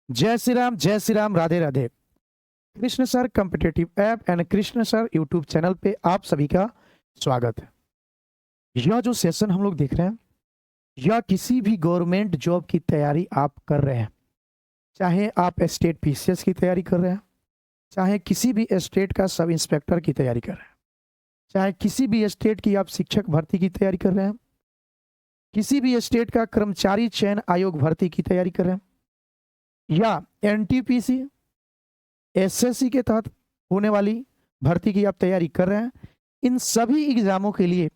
जय Shri Ram, Radhe Radhe. Krishna sir competitive app and Krishna sir YouTube channel पे आप सभी का स्वागत है। यह जो सेशन हम लोग देख रहे हैं, यह किसी भी गवर्नमेंट जॉब की तैयारी आप कर रहे हैं, चाहे आप स्टेट पीसीएस की तैयारी कर रहे हैं, चाहे किसी भी स्टेट का सब इंस्पेक्टर की तैयारी कर रहे हैं, चाहे किसी भी स्टेट की आप शिक्षक भर्ती की तैयारी कर रहे हैं, किसी भी स्टेट का कर्मचारी चयन आयोग भर्ती की तैयारी कर रहे हैं, या एनटीपीसी एसएससी के तहत होने वाली भर्ती की आप तैयारी कर रहे हैं, इन सभी एग्जामों के लिए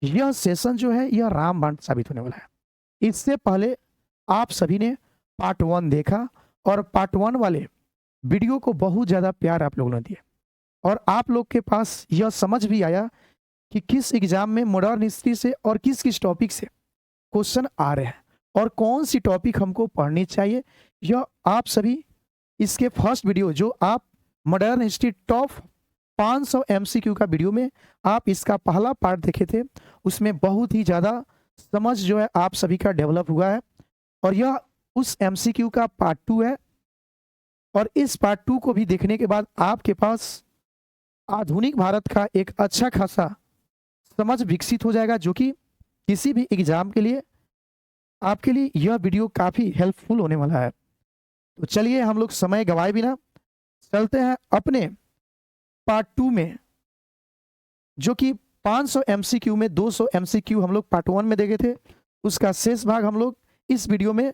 यह सेशन जो है यह रामबाण साबित होने वाला है। इससे पहले आप सभी ने पार्ट 1 देखा और पार्ट 1 वाले वीडियो को बहुत ज़्यादा प्यार आप लोगों ने दिया और आप लोग के पास यह समझ भी आया कि किस एग्जाम में मॉडर्न हिस्ट्री से और किस किस टॉपिक से क्वेश्चन आ रहे हैं और कौन सी टॉपिक हमको पढ़नी चाहिए। यह आप सभी इसके फर्स्ट वीडियो जो आप मॉडर्न हिस्ट्री टॉप 500 एमसीक्यू का वीडियो में आप इसका पहला पार्ट देखे थे, उसमें बहुत ही ज़्यादा समझ जो है आप सभी का डेवलप हुआ है और यह उस एमसीक्यू का पार्ट 2 है। और इस पार्ट 2 को भी देखने के बाद आपके पास आधुनिक भारत का एक अच्छा खासा समझ विकसित हो जाएगा, जो कि किसी भी एग्जाम के लिए आपके लिए यह वीडियो काफ़ी हेल्पफुल होने वाला है। तो चलिए हम लोग समय गवाए बिना चलते हैं अपने पार्ट 2 में, जो कि 500 एमसीक्यू में 200 एमसीक्यू हम लोग पार्ट 1 में देखे थे, उसका शेष भाग हम लोग इस वीडियो में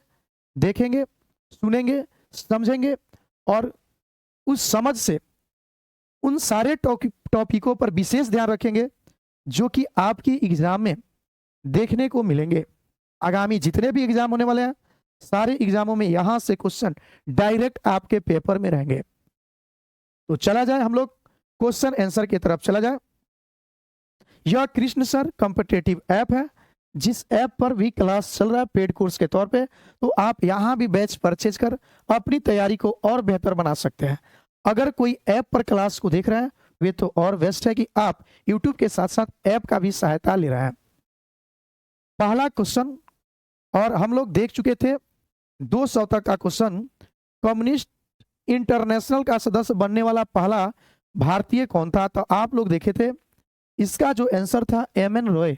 देखेंगे, सुनेंगे, समझेंगे और उस समझ से उन सारे टॉपिकों पर विशेष ध्यान रखेंगे जो कि आपकी एग्जाम में देखने को मिलेंगे। आगामी जितने भी एग्जाम होने वाले हैं, सारे एग्जामों में यहां से क्वेश्चन डायरेक्ट आपके पेपर में रहेंगे। तो चला जाए हम लोग क्वेश्चन आंसर की तरफ चला जाए। यह कृष्ण सर कॉम्पिटिटिव ऐप है, जिस ऐप पर भी क्लास चल रहा है पेड कोर्स के तौर पे, तो आप यहां भी बैच परचेज कर अपनी तैयारी को और बेहतर बना सकते हैं। अगर कोई ऐप पर क्लास को देख रहे हैं वे तो और बेस्ट है कि आप यूट्यूब के साथ साथ ऐप का भी सहायता ले रहे हैं। पहला क्वेश्चन और हम लोग देख चुके थे 200 तक का क्वेश्चन, कम्युनिस्ट इंटरनेशनल का सदस्य बनने वाला पहला भारतीय कौन था? तो आप लोग देखे थे इसका जो आंसर था एम.एन. रॉय।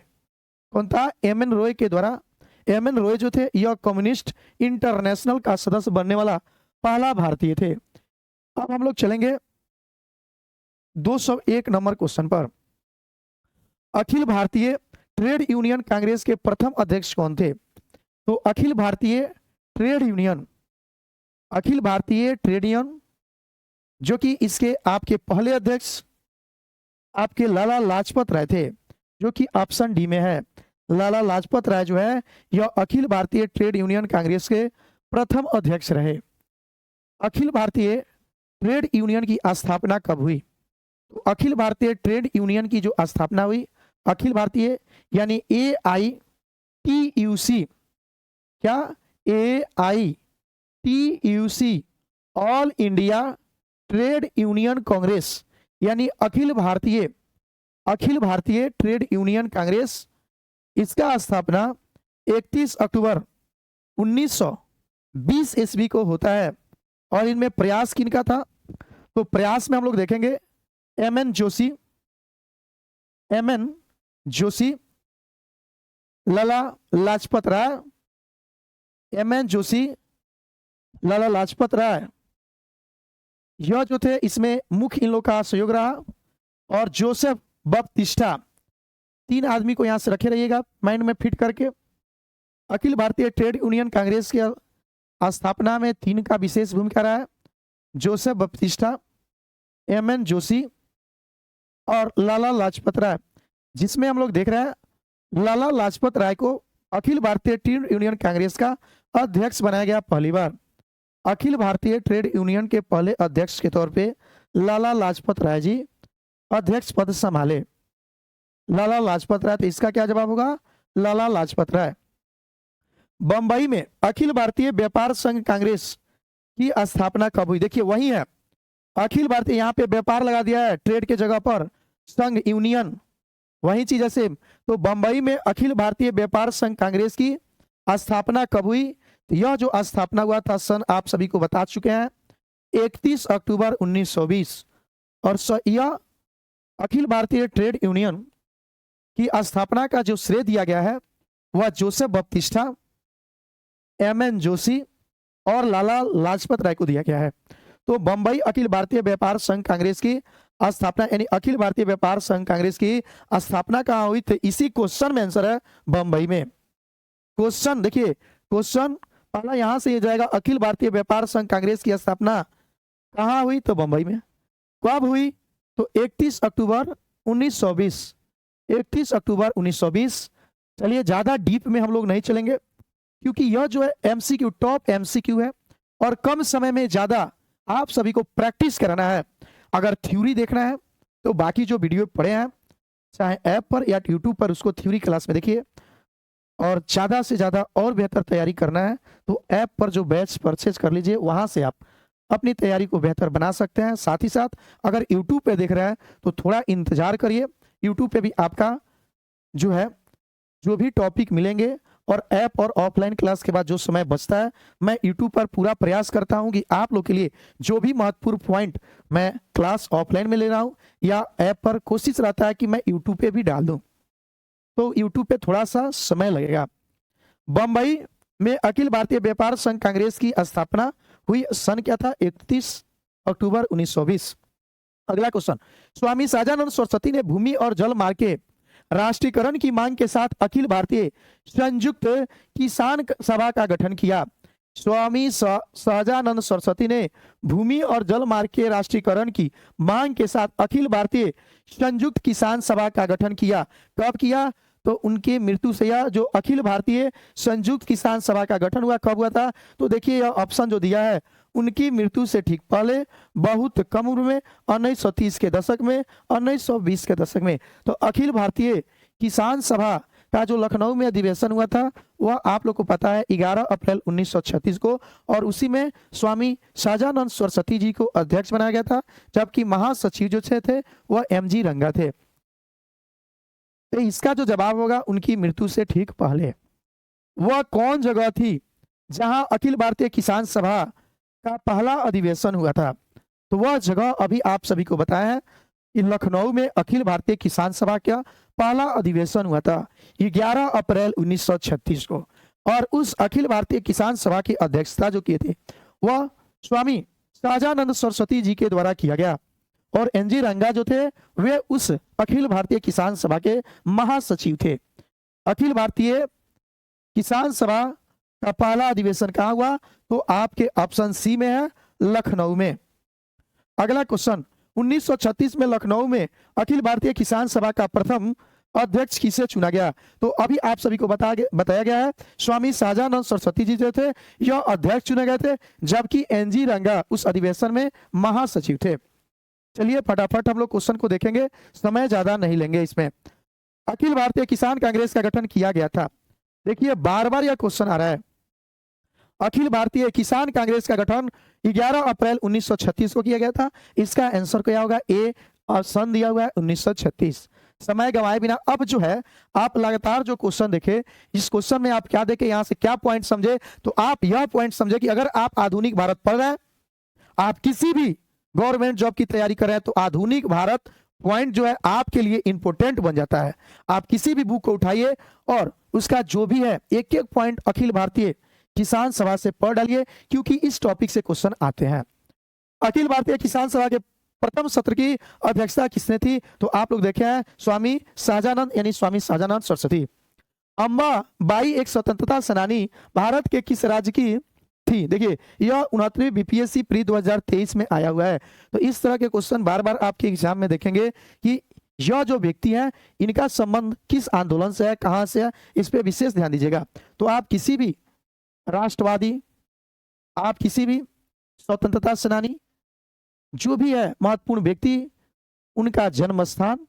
कौन था? एम.एन. रॉय के द्वारा। एम.एन. रॉय जो थे यह कम्युनिस्ट इंटरनेशनल का सदस्य बनने वाला पहला भारतीय थे। अब हम लोग चलेंगे 201 नंबर क्वेश्चन पर। अखिल भारतीय ट्रेड यूनियन कांग्रेस के प्रथम अध्यक्ष कौन थे? तो अखिल भारतीय ट्रेड यूनियन जो कि इसके आपके पहले अध्यक्ष आपके लाला लाजपत राय थे, जो कि ऑप्शन डी में है। लाला लाजपत राय जो है यह अखिल भारतीय ट्रेड यूनियन कांग्रेस के प्रथम अध्यक्ष रहे। अखिल भारतीय ट्रेड यूनियन की स्थापना कब हुई? तो अखिल भारतीय ट्रेड यूनियन की जो स्थापना हुई, अखिल भारतीय यानी AITUC, क्या AITUC all India trade union Congress, यानी अखिल भारतीय ट्रेड यूनियन कांग्रेस, इसका स्थापना 31 अक्टूबर 1920 ईस्वी को होता है। और इनमें प्रयास किनका था? तो प्रयास में हम लोग देखेंगे एम.एन. जोशी, लाला लाजपत राय, एम.एन. जोशी, लाला लाजपत राय, यह जो थे इसमें मुख्य इन लोग का सहयोग रहा। और जोसेफ बपतिस्टा, 3 आदमी को यहां से रखे रहिएगा माइंड में फिट करके। अखिल भारतीय ट्रेड यूनियन कांग्रेस की स्थापना में 3 का विशेष भूमिका रहा है, जोसेफ बपतिस्टा, एम.एन. जोशी और लाला लाजपत राय, जिसमें हम लोग देख रहे हैं लाला लाजपत राय को अखिल भारतीय ट्रेड यूनियन कांग्रेस का अध्यक्ष बनाया गया पहली बार। अखिल भारतीय ट्रेड यूनियन के पहले अध्यक्ष के तौर पे लाला लाजपत राय जी अध्यक्ष पद संभाले। लाला लाजपत राय, तो इसका क्या जवाब होगा? लाला लाजपत राय। बंबई में अखिल भारतीय व्यापार संघ कांग्रेस की स्थापना कब हुई? देखिए वही है, अखिल भारतीय, यहाँ पे व्यापार लगा दिया है ट्रेड के जगह पर, संघ यूनियन वही चीज है सेम। तो बंबई में अखिल भारतीय व्यापार संघ कांग्रेस की स्थापना कब हुई? तो यह जो स्थापना हुआ था सन आप सभी को बता चुके हैं 31 अक्टूबर 1920 और यह अखिल भारतीय ट्रेड यूनियन की स्थापना का जो श्रेय दिया गया है वह जोसेफ बप्तिस्टा, एम.एन. जोशी और लाला लाजपत राय को दिया गया है। तो बंबई अखिल भारतीय व्यापार संघ कांग्रेस की स्थापना यानी अखिल भारतीय व्यापार संघ कांग्रेस की स्थापना कहाँ हुई थी, इसी क्वेश्चन में आंसर है बंबई में। क्वेश्चन देखिए, क्वेश्चन पहला यहां से ये जाएगा, अखिल भारतीय व्यापार संघ कांग्रेस की स्थापना कहाँ हुई, तो बंबई में। कब हुई, तो 31 अक्टूबर 1920। 31 अक्टूबर 1920। चलिए ज्यादा डीप में हम लोग नहीं चलेंगे क्योंकि यह जो है एमसीक्यू, टॉप एमसीक्यू है और कम समय में ज्यादा आप सभी को प्रैक्टिस कराना है। अगर थ्योरी देखना है तो बाकी जो वीडियो पढ़े हैं चाहे ऐप पर या यूट्यूब पर, उसको थ्योरी क्लास में देखिए। और ज्यादा से ज्यादा और बेहतर तैयारी करना है तो ऐप पर जो बैच परचेज कर लीजिए, वहां से आप अपनी तैयारी को बेहतर बना सकते हैं। साथ ही साथ अगर यूट्यूब पे देख रहे हैं तो थोड़ा इंतजार करिए, यूट्यूब पे भी आपका जो है जो भी टॉपिक मिलेंगे और ऐप और ऑफलाइन क्लास के बाद जो समय बचता है मैं यूट्यूब पर पूरा प्रयास करता हूं कि आप लोग के लिए जो भी महत्वपूर्ण पॉइंट मैं क्लास ऑफलाइन में ले रहा हूं या ऐप पर, कोशिश रहता है कि मैं यूट्यूब पे भी डाल दूं, तो यूट्यूब पे थोड़ा सा समय लगेगा। बंबई में अखिल भारतीय व्यापार संघ कांग्रेस की स्थापना हुई सन क्या था, 31 अक्टूबर 1920। अगला क्वेश्चन, स्वामी सहजानंद सरस्वती ने भूमि और जल मार्ग के राष्ट्रीयकरण की मांग के साथ अखिल भारतीय संयुक्त किसान सभा का गठन किया। स्वामी सहजानंद सरस्वती ने भूमि और जल मार्ग के राष्ट्रीयकरण की मांग के साथ अखिल भारतीय संयुक्त किसान सभा का गठन किया। कब किया, तो उनकी मृत्यु से यह जो अखिल भारतीय संयुक्त किसान सभा का गठन हुआ कब हुआ था, तो देखिए यह ऑप्शन जो दिया है उनकी मृत्यु से ठीक पहले, बहुत कम उम्र में, 1930 के दशक में, 1920 के दशक में। तो अखिल भारतीय किसान सभा का जो लखनऊ में अधिवेशन हुआ था वह आप लोग को पता है 11 अप्रैल 1936 को, और उसी में स्वामी सहजानंद सरस्वती जी को अध्यक्ष बनाया गया था, जबकि महासचिव जो थे वह एम.जी. रंगा थे। तो इसका जो जवाब होगा उनकी मृत्यु से ठीक पहले। वह कौन जगह थी जहां अखिल भारतीय किसान सभा का पहला अधिवेशन हुआ था, तो वह जगह अभी आप सभी को बताया है कि लखनऊ में अखिल भारतीय किसान सभा का पहला अधिवेशन हुआ था 11 अप्रैल 1936 को, और उस अखिल भारतीय किसान सभा की अध्यक्षता जो किए थे वह स्वामी सहजानंद सरस्वती जी के द्वारा किया गया, और एन.जी. रंगा जो थे वे उस अखिल भारतीय किसान सभा के महासचिव थे। अखिल भारतीय किसान सभा का पहला अधिवेशन कहाँ हुआ, तो आपके ऑप्शन सी में है, लखनऊ में। अगला क्वेश्चन, 1936 में लखनऊ में अखिल भारतीय किसान सभा का प्रथम अध्यक्ष किसे चुना गया, तो अभी आप सभी को बताया गया है स्वामी सहजानंद सरस्वती जी जो थे यह अध्यक्ष चुने गए थे, जबकि एन.जी. रंगा उस अधिवेशन में महासचिव थे। चलिए फटाफट हम लोग क्वेश्चन को देखेंगे, समय ज्यादा नहीं लेंगे इसमें। अखिल भारतीय किसान कांग्रेस का गठन किया गया था, देखिए बार बार यह क्वेश्चन आ रहा है। अखिल भारतीय किसान कांग्रेस का गठन 11 अप्रैल 1936 को किया गया था। इसका आंसर क्या होगा, ए, और सन दिया हुआ है 1936। समय गंवाए बिना अब जो है आप लगातार जो क्वेश्चन देखे, इस क्वेश्चन में आप क्या देखे, यहां से क्या पॉइंट समझे, तो आप यह पॉइंट समझे कि अगर आप आधुनिक भारत पढ़ रहे हैं, आप किसी भी गवर्नमेंट जॉब की तैयारी कर रहे हैं, तो आधुनिक भारत पॉइंट जो है आपके लिए इंपोर्टेंट बन जाता है। आप किसी भी बुक को उठाइए और उसका जो भी है एक एक पॉइंट अखिल भारतीय किसान सभा से पढ़ डालिए, क्योंकि इस टॉपिक से क्वेश्चन आते हैं। अखिल भारतीय किसान सभा के प्रथम सत्र की अध्यक्षता किसने थी, तो आप लोग देखे हैं स्वामी सहजानंद यानी स्वामी सहजानंद सरस्वती। अम्बा बाई एक स्वतंत्रता सेनानी भारत के किस राज्य की थी, देखिए यह 69वीं बीपीएससी प्री 2023 में आया हुआ है। तो इस तरह के क्वेश्चन बार बार आपके एग्जाम में देखेंगे कि यह जो व्यक्ति है इनका संबंध किस आंदोलन से है, कहां से है, इस पे विशेष ध्यान दीजिएगा। तो आप किसी भी राष्ट्रवादी, आप किसी भी स्वतंत्रता सेनानी, जो भी है महत्वपूर्ण व्यक्ति, उनका जन्म स्थान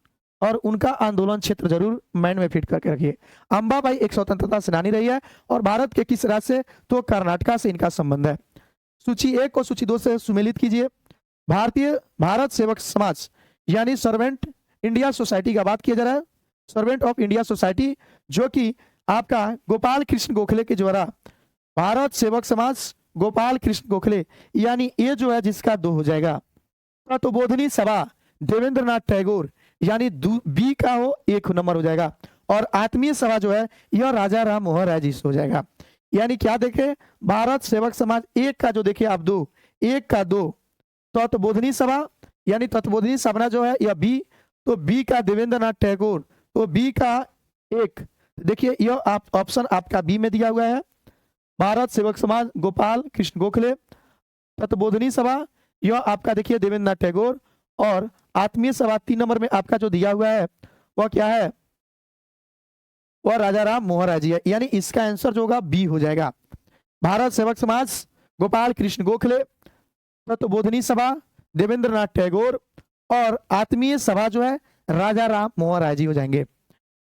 और उनका आंदोलन क्षेत्र जरूर माइंड में फिट करके रखिए। अंबाबाई एक स्वतंत्रता सेनानी रही है और भारत के किस राज्य से, तो कर्नाटका से इनका संबंध है। सूची 1 को सूची 2 से सुमेलित कीजिए। भारत सेवक समाज यानी सर्वेंट इंडिया सोसाइटी का बात किया जा रहा है, सर्वेंट ऑफ इंडिया सोसाइटी, जो कि आपका गोपाल कृष्ण गोखले के द्वारा भारत सेवक समाज गोपाल कृष्ण गोखले, यानी ये जो है जिसका 2 हो जाएगा। तत्वबोधिनी सभा देवेंद्रनाथ टैगोर, यानी बी का हो 1 नंबर हो जाएगा। और आत्मीय सभा जो है यह राजा राम मोहन राय जी से हो जाएगा। यानी क्या देखे, भारत सेवक समाज 1 का जो देखे आप 2, 1 का 2। तत्वबोधिनी सभा यानी तत्वबोधिनी सभा जो है यह बी, तो बी का देवेंद्रनाथ टैगोर, तो बी का 1। देखिए यह आप ऑप्शन आपका बी में दिया हुआ है, भारत सेवक समाज गोपाल कृष्ण गोखले। तत्वबोधिनी सभा यह आपका देखिए देवेंद्रनाथ टैगोर, और आत्मीय सभा 3 नंबर में आपका जो दिया हुआ है वह क्या है, वह राजा राम मोहन राय जी है। यानी इसका आंसर जो होगा बी हो जाएगा। भारत सेवक समाज गोपाल कृष्ण गोखले, तत्वबोधिनी सभा देवेंद्रनाथ टैगोर, और आत्मीय सभा जो है राजा राम मोहन राय जी हो जाएंगे।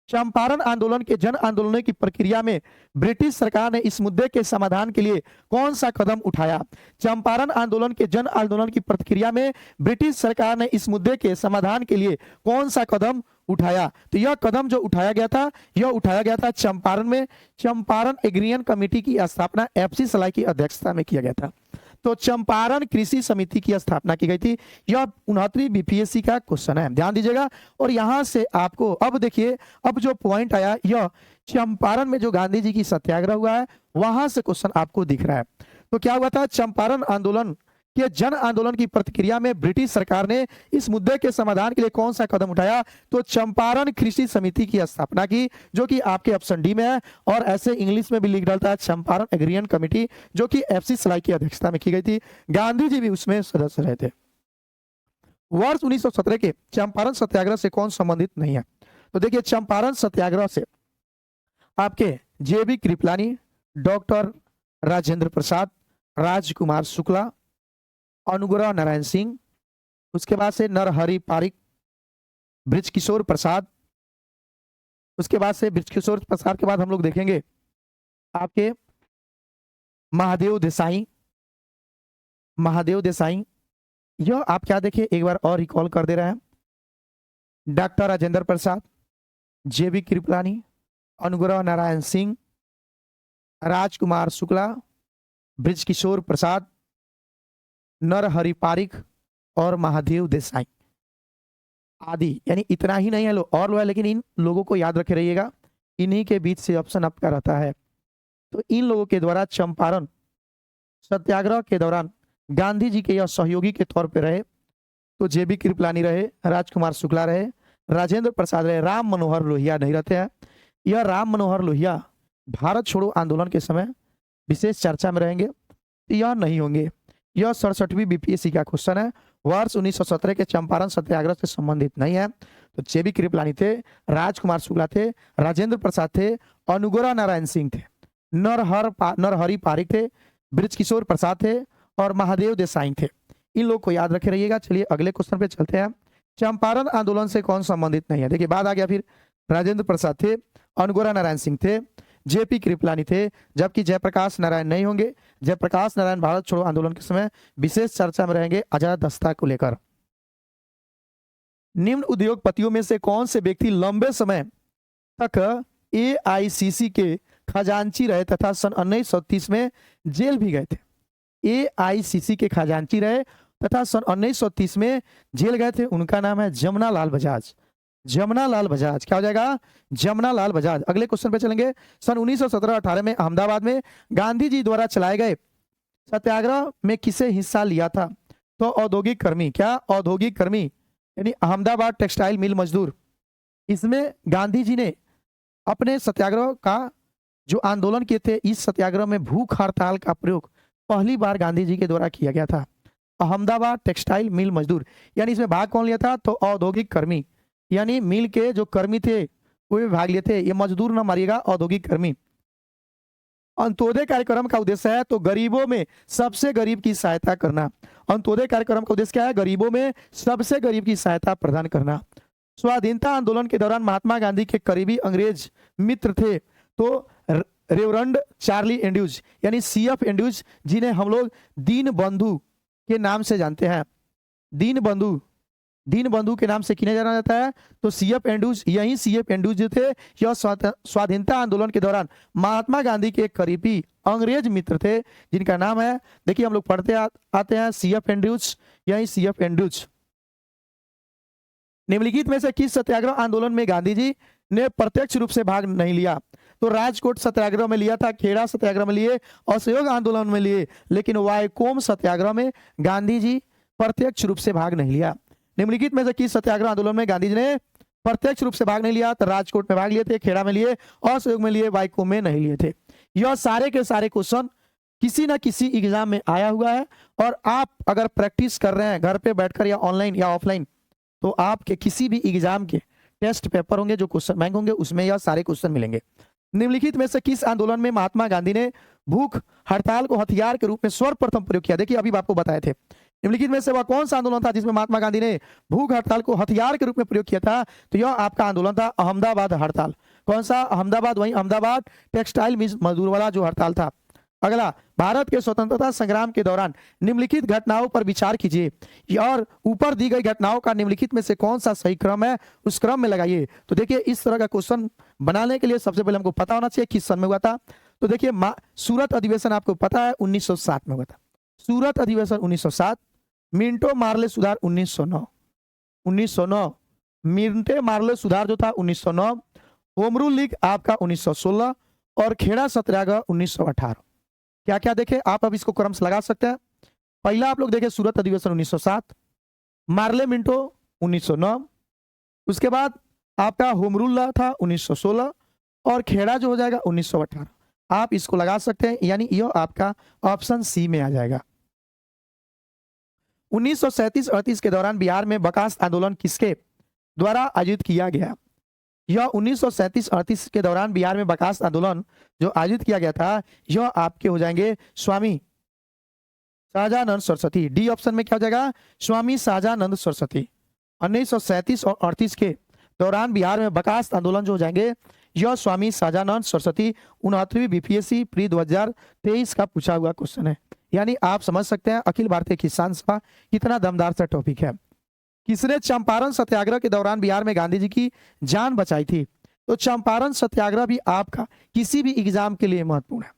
चंपारण आंदोलन के जन आंदोलन की प्रक्रिया में ब्रिटिश सरकार ने इस मुद्दे के समाधान के लिए कौन सा कदम उठाया? चंपारण आंदोलन के जन आंदोलन की प्रक्रिया में ब्रिटिश सरकार ने इस मुद्दे के समाधान के लिए कौन सा कदम उठाया? तो यह कदम जो उठाया गया था, यह उठाया गया था चंपारण में। चंपारण एग्रीयन कमेटी की स्थापना एफसी सलाई की अध्यक्षता में किया गया था। तो चंपारण कृषि समिति की स्थापना की गई थी। यह 69वीं बीपीएससी का क्वेश्चन है, ध्यान दीजिएगा। और यहां से आपको अब देखिए, अब जो पॉइंट आया, यह चंपारण में जो गांधी जी की सत्याग्रह हुआ है वहां से क्वेश्चन आपको दिख रहा है। तो क्या हुआ था, चंपारण आंदोलन के जन आंदोलन की प्रतिक्रिया में ब्रिटिश सरकार ने इस मुद्दे के समाधान के लिए कौन सा कदम उठाया? तो चंपारण कृषि समिति की स्थापना की, जो कि आपके ऑप्शन डी में है। और ऐसे इंग्लिश में भी लिख डालता है चंपारण एग्रीयन कमेटी, जो कि एफसी सलाई की अध्यक्षता में की गई थी। गांधी जी भी उसमें सदस्य रहे थे। वर्ष 1917 के चंपारण सत्याग्रह से कौन संबंधित नहीं है? तो देखिए चंपारण सत्याग्रह से आपके जेबी कृपलानी, डॉक्टर राजेंद्र प्रसाद, राजकुमार शुक्ला, अनुग्रह नारायण सिंह, उसके बाद से नरहरि पारिक, बृजकिशोर प्रसाद, उसके बाद से बृजकिशोर प्रसाद के बाद हम लोग देखेंगे आपके महादेव देसाई। महादेव देसाई, यह आप क्या देखिए एक बार और रिकॉल कर दे रहे हैं, डॉक्टर राजेंद्र प्रसाद, जेबी कृपलानी, अनुग्रह नारायण सिंह, राजकुमार शुक्ला, बृजकिशोर प्रसाद, नरहरि पारिक और महादेव देसाई आदि। यानी इतना ही नहीं है, और लो है, लेकिन इन लोगों को याद रखे रहिएगा, इन्हीं के बीच से ऑप्शन आपका रहता है। तो इन लोगों के द्वारा चंपारण सत्याग्रह के दौरान गांधी जी के यह सहयोगी के तौर पे रहे। तो जेबी कृपलानी रहे, राजकुमार शुक्ला रहे, राजेंद्र प्रसाद रहे, राम मनोहर लोहिया नहीं रहते हैं। यह राम मनोहर लोहिया भारत छोड़ो आंदोलन के समय विशेष चर्चा में रहेंगे, यह नहीं होंगे। यह 67वीं बीपीएससी का क्वेश्चन है, वर्ष 1917 के चंपारण सत्याग्रह से संबंधित नहीं है। तो जेबी कृपलानी थे, राजकुमार शुक्ला थे, राजेंद्र प्रसाद थे, अनुग्रह नारायण सिंह थे, नरहरि पारिक थे, बृजकिशोर प्रसाद थे और महादेव देसाई थे। इन लोग को याद रखे रहिएगा। चलिए अगले क्वेश्चन पे चलते हैं। चंपारण आंदोलन से कौन संबंधित नहीं है? देखिए बाद आ गया, फिर राजेंद्र प्रसाद थे, अनुग्रह नारायण सिंह थे, जेपी कृपलानी थे, जबकि जयप्रकाश नारायण नहीं होंगे। जयप्रकाश नारायण भारत छोड़ो आंदोलन के समय विशेष चर्चा में रहेंगे आजाद दस्ता को लेकर। निम्न उद्योगपतियों में से कौन से व्यक्ति लंबे समय तक एआईसीसी के खजांची रहे तथा सन 1930 में जेल भी गए थे? एआईसीसी के खजांची रहे तथा सन 1930 में जेल गए थे, उनका नाम है जमुना लाल बजाज। जमुना लाल बजाज क्या हो जाएगा? जमुना लाल बजाज। अगले क्वेश्चन पे चलेंगे। सन 1917-18 में अहमदाबाद में गांधी जी द्वारा चलाए गए सत्याग्रह में किसे हिस्सा लिया था? तो औद्योगिक कर्मी। क्या? औद्योगिक कर्मी, यानी अहमदाबाद टेक्सटाइल मिल मजदूर। इसमें गांधी जी ने अपने सत्याग्रह का जो आंदोलन किए थे, इस सत्याग्रह में भूख हड़ताल का प्रयोग पहली बार गांधी जी के द्वारा किया गया था। अहमदाबाद टेक्सटाइल मिल मजदूर, यानी इसमें भाग कौन लिया था? तो औद्योगिक कर्मी, यानी मिल के जो कर्मी थे वो भी भाग लिए थे। ये मजदूर ना मारिएगा, औद्योगिक कर्मी। अंत्योदय कार्यक्रम का उद्देश्य है तो गरीबों में सबसे गरीब की सहायता करना। अंत्योदय कार्यक्रम का उद्देश्य क्या है? गरीबों में सबसे गरीब की सहायता प्रदान करना। स्वाधीनता आंदोलन के दौरान महात्मा गांधी के करीबी अंग्रेज मित्र थे तो रेवरेंड चार्ली एंड्यूज, यानी सीएफ एंड्यूज, जिन्हें हम लोग दीन बंधु के नाम से जानते हैं। दीन बंधु दीनबंधु के नाम से किन्हें जाना जाता है? तो सीएफ एंड्रूज, यही सीएफ एंड्रूज जो थे, यह स्वाधीनता आंदोलन के दौरान महात्मा गांधी के करीबी अंग्रेज मित्र थे, जिनका नाम है, देखिए हम लोग पढ़ते आते हैं, सीएफ एंड्रूज, यही सीएफ एंड्रूज। निम्नलिखित में से किस सत्याग्रह आंदोलन में गांधी जी ने प्रत्यक्ष रूप से भाग नहीं लिया? तो राजकोट सत्याग्रह में लिया था, खेड़ा सत्याग्रह में लिए, असहयोग आंदोलन में लिए, लेकिन वायकोम सत्याग्रह में गांधी जी प्रत्यक्ष रूप से भाग नहीं लिया। निम्नलिखित में से किस सत्याग्रह आंदोलन में गांधी जी ने प्रत्यक्ष रूप से भाग नहीं लिया? तो राजकोट में भाग लिए थे, खेड़ा में लिए, असहयोग में लिए, वायकोम में नहीं लिए थे। यह सारे के सारे क्वेश्चन किसी ना किसी एग्जाम में आया हुआ है, और आप अगर प्रैक्टिस कर रहे हैं घर पे बैठकर या ऑनलाइन या ऑफलाइन, तो आपके किसी भी एग्जाम के टेस्ट पेपर होंगे जो क्वेश्चन बैंक होंगे, उसमें यह सारे क्वेश्चन मिलेंगे। निम्नलिखित में से किस आंदोलन में महात्मा गांधी ने भूख हड़ताल को हथियार के रूप में सर्वप्रथम प्रयोग किया? देखिए अभी आपको बताए थे। निम्नलिखित में से वह कौन सा आंदोलन था जिसमें महात्मा गांधी ने भूख हड़ताल को हथियार के रूप में प्रयोग किया था? तो यह आपका आंदोलन था अहमदाबाद हड़ताल। कौन सा? अहमदाबाद, वही अहमदाबाद टेक्सटाइल मिल मजदूर वाला जो हड़ताल था। अगला, भारत के स्वतंत्रता संग्राम के दौरान निम्नलिखित घटनाओं पर विचार कीजिए, और ऊपर दी गई घटनाओं का निम्नलिखित में से कौन सा सही क्रम है, उस क्रम में लगाइए। तो देखिए इस तरह का क्वेश्चन बनाने के लिए सबसे पहले हमको पता होना चाहिए किस सन में हुआ था। तो देखिए सूरत अधिवेशन आपको पता है 1907 में हुआ था, सूरत अधिवेशन 1907। मिंटो मार्ले सुधार 1909, मिंटो मार्ले सुधार जो था 1909। होम रूल लीग आपका 1916, और खेड़ा सत्याग्रह 1918। क्या क्या देखे आप, अब इसको क्रम से लगा सकते हैं। पहला आप लोग देखे सूरत अधिवेशन 1907, मार्ले मिंटो 1909, उसके बाद आपका होम रूल था 1916, और खेड़ा जो हो जाएगा 1918। आप इसको लगा सकते हैं, यानी यह आपका ऑप्शन सी में आ जाएगा। 1937-38 के दौरान बिहार में बकास आंदोलन किसके द्वारा आयोजित किया गया? यह 1937-38 के दौरान बिहार में बकास आंदोलन जो आयोजित किया गया था, यह आपके हो जाएंगे स्वामी शाहजानंद सरस्वती। डी ऑप्शन में क्या हो जाएगा? स्वामी शाहजानंद सरस्वती। 1937 और 38 के दौरान बिहार में बकास आंदोलन जो हो जाएंगे, यह स्वामी शाहजानंद सरस्वती। 69वीं बीपीएससी प्री 2023 का पूछा हुआ क्वेश्चन है। यानी आप समझ सकते हैं अखिल भारतीय किसान सभा कितना दमदार सा टॉपिक है। किसने चंपारण सत्याग्रह के दौरान बिहार में गांधी जी की जान बचाई थी? तो चंपारण सत्याग्रह भी आपका किसी भी एग्जाम के लिए महत्वपूर्ण है।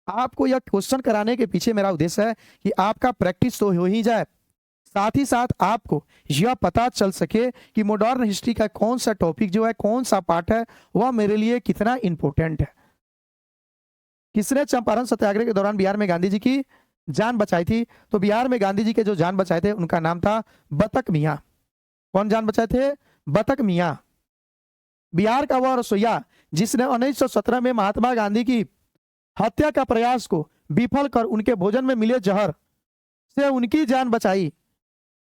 आपको यह क्वेश्चन कराने के पीछे मेरा उद्देश्य है कि आपका प्रैक्टिस तो हो ही जाए, साथ ही साथ आपको यह पता चल सके कि मॉडर्न हिस्ट्री का कौन सा टॉपिक जो है, कौन सा पार्ट है, वह मेरे लिए कितना इंपॉर्टेंट है। किसने चंपारण सत्याग्रह के दौरान बिहार में गांधी जी की जान बचाई थी? तो बिहार में गांधी जी के जो जान बचाए थे उनका नाम था बतक मियां। कौन जान बचाए थे? बतक मियां। बिहार का वह रसोईया जिसने 1917 में महात्मा गांधी की हत्या का प्रयास को विफल कर उनके भोजन में मिले जहर से उनकी जान बचाई,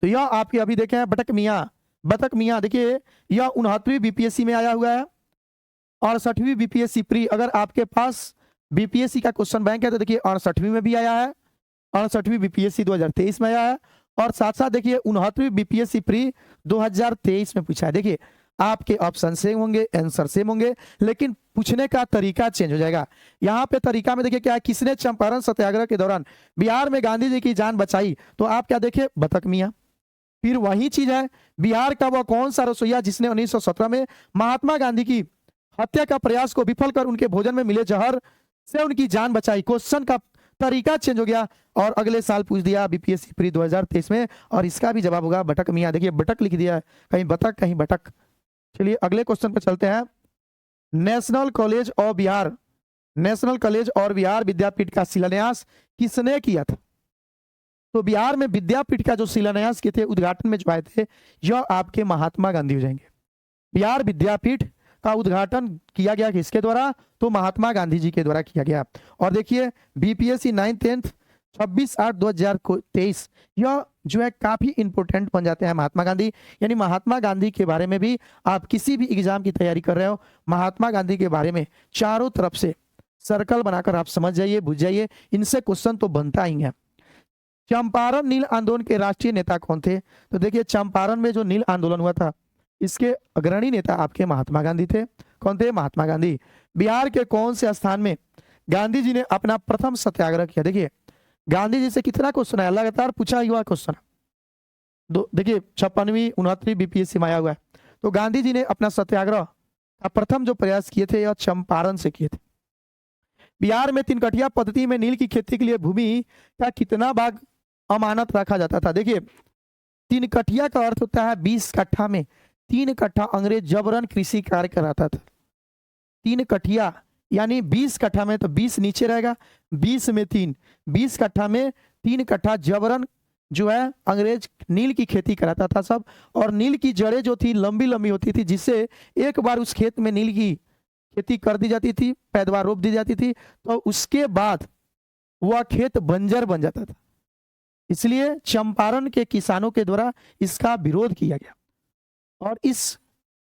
तो यह आपके अभी देखे हैं बतक मियां। बतक मियां देखिए यह 69वीं बीपीएससी में आया हुआ है, 68वीं बीपीएससी प्री। अगर आपके पास बीपीएससी का क्वेश्चन बैंक है तो देखिए 68वीं में भी आया है, 68वीं बीपीएससी 2023 में आया है, और साथ साथ देखिए 69वीं बीपीएससी प्री 2023 में पूछा है। देखिए आपके ऑप्शन सेम होंगे, आंसर सेम होंगे, लेकिन पूछने का तरीका चेंज हो जाएगा। यहाँ पे तरीका में देखिए क्या है, किसने चंपारण सत्याग्रह के दौरान बिहार में गांधी जी की जान बचाई? तो आप क्या देखिए बतक मियां। फिर वही चीज है, बिहार का वह कौन सा रसोईया जिसने 1917 में महात्मा गांधी की हत्या का प्रयास को विफल कर उनके भोजन में मिले जहर से उनकी जान बचाई? क्वेश्चन का तरीका चेंज हो गया और अगले साल पूछ दिया बीपीएससी प्री 2023 में, और इसका भी जवाब होगा बटक मियां। देखिए बटक लिख दिया है, कहीं बतक कहीं बटक। चलिए अगले क्वेश्चन पर चलते हैं। National college of Bihar, national college और बिहार विद्यापीठ का शिलान्यास किसने किया था? तो बिहार में विद्यापीठ का जो शिलान्यास किए थे, उद्घाटन में जो आए थे, यह आपके महात्मा गांधी हो जाएंगे। बिहार विद्यापीठ का उद्घाटन किया गया किसके द्वारा? तो महात्मा गांधी जी के द्वारा किया गया। और देखिए बीपीएससी 9th 10th 26/8/2023 यह जो है काफी इंपोर्टेंट बन जाते हैं महात्मा गांधी। यानी महात्मा गांधी के बारे में भी आप किसी भी एग्जाम की तैयारी कर रहे हो, महात्मा गांधी के बारे में चारों तरफ से सर्कल बनाकर आप समझ जाइए, बुझ जाइए, इनसे क्वेश्चन तो बनता ही है। चंपारण नील आंदोलन के राष्ट्रीय नेता कौन थे? तो देखिए चंपारण में जो नील आंदोलन हुआ था, इसके अग्रणी नेता आपके महात्मा गांधी थे। कौन थे? महात्मा गांधी। बिहार के कौन से स्थान में गांधी जी ने अपना प्रथम सत्याग्रह किया? देखिए गांधी जी से कितना क्वेश्चन है, लगातार पूछा हुआ क्वेश्चन। देखिए 56वीं 69वीं बीपीएससी में आया हुआ है। तो गांधी जी ने अपना सत्याग्रह का प्रथम जो प्रयास किए थे यह चंपारण से किए थे। बिहार में तिनकठिया पद्धति में नील की खेती के लिए भूमि का कितना भाग अमानत रखा जाता था? देखिए तिनकठिया का अर्थ होता है 20 कट्ठा में 3 कट्ठा अंग्रेज जबरन कृषि कार्य कराता था। 3 कट्ठिया यानी 20 कट्ठा में, तो 20 नीचे रहेगा, 20 में 3, 20 कट्ठा में 3 कट्ठा जबरन जो है अंग्रेज नील की खेती कराता था सब। और नील की जड़ें जो थी लंबी लंबी होती थी, जिससे एक बार उस खेत में नील की खेती कर दी जाती थी, पैदावार रोप दी जाती थी, तो उसके बाद वह खेत बंजर बन जाता था। इसलिए चंपारण के किसानों के द्वारा इसका विरोध किया गया और इस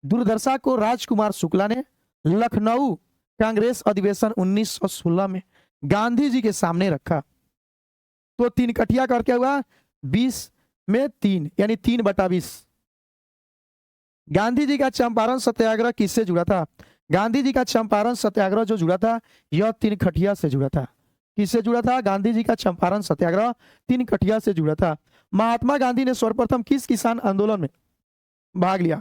दुर्दशा को राजकुमार शुक्ला ने लखनऊ कांग्रेस अधिवेशन 1916 में गांधी जी के सामने रखा। तो 3 कट्ठिया कर क्या हुआ? 20 में 3 यानी 3/20। गांधी जी का चंपारण सत्याग्रह किससे जुड़ा था? गांधी जी का चंपारण सत्याग्रह जो जुड़ा था यह 3 कट्ठिया से जुड़ा था। किससे जुड़ा था? गांधी जी का चंपारण सत्याग्रह 3 कट्ठिया से जुड़ा था। महात्मा गांधी ने सर्वप्रथम किस किसान आंदोलन में भाग लिया?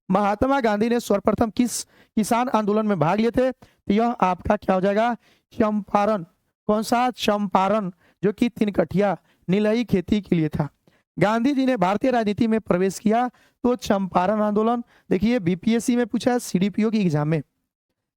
महात्मा गांधी ने सर्वप्रथम किस किसान आंदोलन में भाग लिए थे? तो यह आपका क्या हो जाएगा? चंपारण। कौन सा? चंपारण, जो कि 3 कट्ठिया नीलई खेती के लिए था। गांधी जी ने भारतीय राजनीति में प्रवेश किया तो चंपारण आंदोलन। देखिए बीपीएससी में पूछा है, सीडीपीओ की एग्जाम में।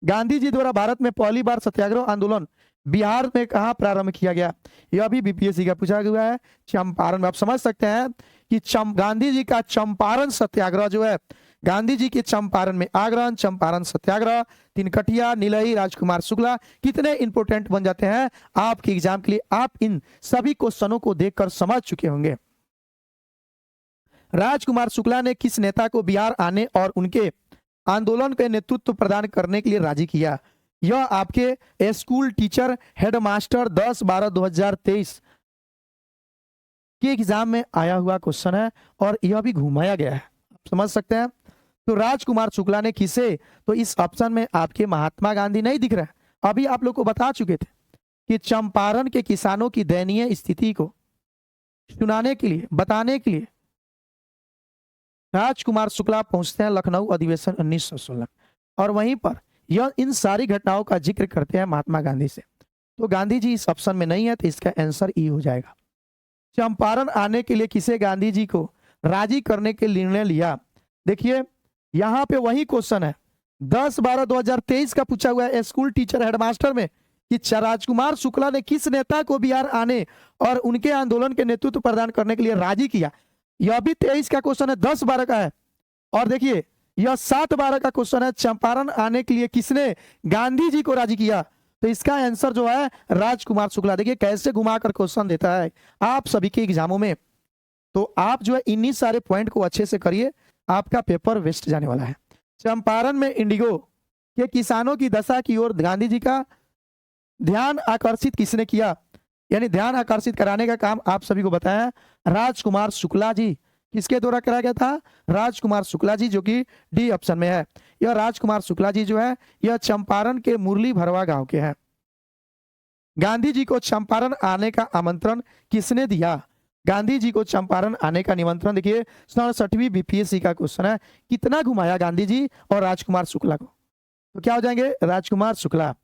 गांधी जी द्वारा भारत में पहली बार सत्याग्रह आंदोलन बिहार में कहां प्रारंभ किया गया? यह भी बीपीएससी का पूछा गया है, चंपारण में। आप समझ सकते हैं कि गांधी जी का चंपारण सत्याग्रह जो है, गांधी जी के चंपारण में आगरण, चंपारण सत्याग्रह, 3 कट्ठिया, नीलई, राजकुमार शुक्ला कितने इंपोर्टेंट बन जाते हैं आपके एग्जाम के लिए। आप इन सभी क्वेश्चनों को देखकर समझ चुके होंगे। राजकुमार शुक्ला ने किस नेता को बिहार आने और उनके आंदोलन के नेतृत्व प्रदान करने के लिए राजी किया? यह आपके स्कूल टीचर हेडमास्टर 10/12/2023 के एग्जाम में आया हुआ क्वेश्चन है और यह भी घुमाया गया है, समझ सकते हैं। तो राजकुमार शुक्ला ने किसे? तो इस ऑप्शन में आपके महात्मा गांधी नहीं दिख रहा है। अभी आप लोग को बता चुके थे कि चंपारण के किसानों की दयनीय स्थिति को सुनाने के लिए, बताने के लिए राजकुमार शुक्ला पहुंचते हैं लखनऊ अधिवेशन 1916 और वहीं पर यह इन सारी घटनाओं का जिक्र करते हैं महात्मा गांधी से। तो गांधी जी इस ऑप्शन में नहीं है, तो इसका आंसर ई हो जाएगा। चंपारण आने के लिए किसे गांधी जी को राजी करने के निर्णय लिया? देखिए यहां पे वही क्वेश्चन है 10/12/2023 का पूछा हुआ है स्कूल टीचर हेडमास्टर में कि राजकुमार शुक्ला ने किस नेता को बिहार आने और उनके आंदोलन के नेतृत्व प्रदान करने के लिए राजी किया। यह भी 23 का क्वेश्चन है, 10/12 का है। और देखिए यह 7/12 का क्वेश्चन है, चंपारण आने के लिए किसने गांधी जी को राजी किया? तो इसका आंसर जो है राजकुमार शुक्ला। देखिए कैसे घुमाकर क्वेश्चन देता है आप सभी के एग्जामों में। तो आप जो है इन्हीं सारे पॉइंट को अच्छे से करिए, आपका पेपर वेस्ट जाने वाला है। चंपारण में इंडिगो के किसानों की दशा की ओर गांधी जी का ध्यान आकर्षित किसने किया? यानी ध्यान आकर्षित कराने का काम आप सभी को बताया राजकुमार शुक्ला जी। किसके द्वारा कराया गया था? राजकुमार शुक्ला जी, जो कि डी ऑप्शन में है। यह राजकुमार शुक्ला जी जो है यह चंपारण के मुरली भरवा गांव के हैं। गांधी जी को चंपारण आने का आमंत्रण किसने दिया? गांधी जी को चंपारण आने का निमंत्रण, देखिए 67वीं बीपीएससी का क्वेश्चन है, कितना घुमाया गांधी जी और राजकुमार शुक्ला को? तो क्या हो जाएंगे? राजकुमार शुक्ला।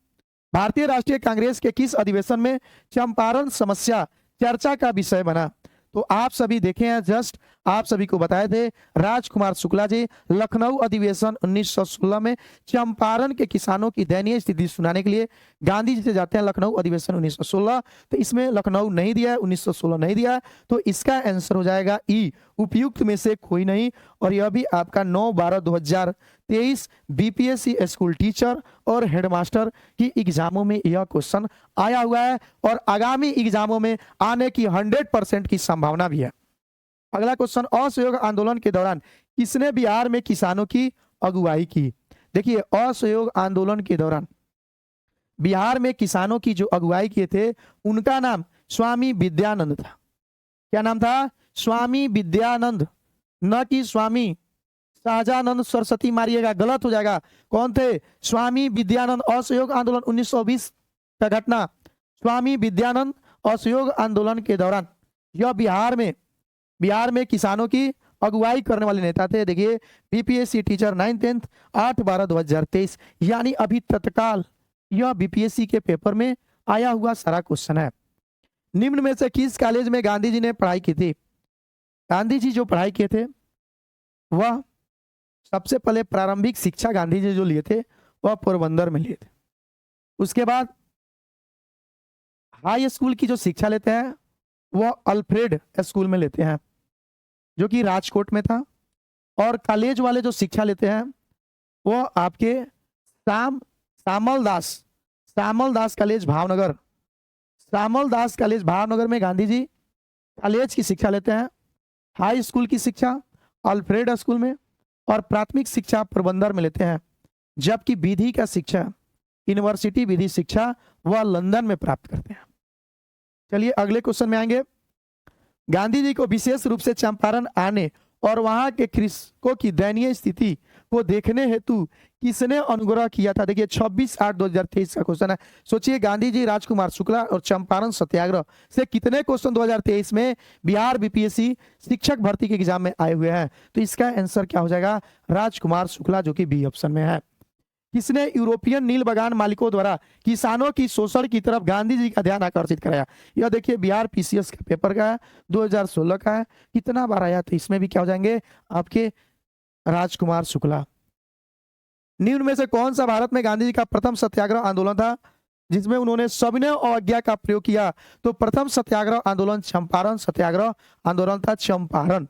भारतीय राष्ट्रीय कांग्रेस के किस अधिवेशन में चंपारण समस्या चर्चा का विषय बना? तो आप सभी देखे हैं, जस्ट आप सभी को बताए थे राजकुमार शुक्ला जी लखनऊ अधिवेशन 1916 में चंपारण के किसानों की दयनीय स्थिति सुनाने के लिए गांधी जी से जाते हैं लखनऊ अधिवेशन 1916। तो इसमें लखनऊ नहीं दिया है, 1916 नहीं दिया है, तो इसका आंसर हो जाएगा ई, उपयुक्त में से कोई नहीं। और यह भी आपका 9/12/2023 बीपीएससी स्कूल टीचर और हेडमास्टर की एग्जामों में यह क्वेश्चन आया हुआ है और आगामी एग्जामों में आने की 100% की संभावना भी है। अगला क्वेश्चन, असहयोग आंदोलन के दौरान किसने बिहार में किसानों की अगुवाई की? देखिए असहयोग आंदोलन के दौरान बिहार में किसानों की जो अगुवाई किए थे उनका नाम स्वामी विद्यानंद था। क्या नाम था? स्वामी विद्यानंद, न कि स्वामी शाहजानंद सरस्वती, मारिएगा गलत हो जाएगा। कौन थे? स्वामी विद्यानंद। असहयोग आंदोलन 1920 का घटना, स्वामी विद्यानंद असहयोग आंदोलन के दौरान यह बिहार में बिहार में किसानों की अगुवाई करने वाले नेता थे। देखिए बीपीएससी टीचर 9th 8/12/2023, यानी अभी तत्काल यह बीपीएससी के पेपर में आया हुआ सारा क्वेश्चन है। निम्न में से किस कॉलेज में गांधी जी ने पढ़ाई की थी? गांधी जी जो पढ़ाई किए थे वह सबसे पहले प्रारंभिक शिक्षा गांधी जी जो लिए थे वह पोरबंदर में लिए थे। उसके बाद हाई स्कूल की जो शिक्षा लेते हैं वह अल्फ्रेड स्कूल में लेते हैं जो कि राजकोट में था। और कॉलेज वाले जो शिक्षा लेते हैं वो आपके श्यामल दास कॉलेज भावनगर, श्यामल दास कॉलेज भावनगर में गांधी जी कॉलेज की शिक्षा लेते हैं। हाई स्कूल की शिक्षा अल्फ्रेड स्कूल में और प्राथमिक शिक्षा पोरबंदर में लेते हैं। जबकि विधि का शिक्षा, यूनिवर्सिटी विधि शिक्षा, वह लंदन में प्राप्त करते हैं। चलिए अगले क्वेश्चन में आएंगे। गांधी जी को विशेष रूप से चंपारण आने और वहां के कृषकों की दयनीय स्थिति को देखने हेतु किसने अनुग्रह किया था? देखिए 26/8/2023 का क्वेश्चन है। सोचिए गांधी जी, राजकुमार शुक्ला और चंपारण सत्याग्रह से कितने क्वेश्चन 2023 में बिहार बीपीएससी शिक्षक भर्ती के एग्जाम में आए हुए हैं? तो इसका आंसर क्या हो जाएगा? राजकुमार शुक्ला, जो कि बी ऑप्शन में है। किसने यूरोपियन नील बागान मालिकों द्वारा किसानों की शोषण की तरफ गांधी जी का ध्यान आकर्षित कराया? यह देखिए बिहार पीसीएस के पेपर का है, 2016 का है। कितना बार आया? तो इसमें भी क्या हो जाएंगे आपके? राजकुमार शुक्ला। निम्न में से कौन सा भारत में गांधी जी का प्रथम सत्याग्रह आंदोलन था जिसमें उन्होंने सविनय अवज्ञा का प्रयोग किया? तो प्रथम सत्याग्रह आंदोलन चंपारण सत्याग्रह आंदोलन था, चंपारण।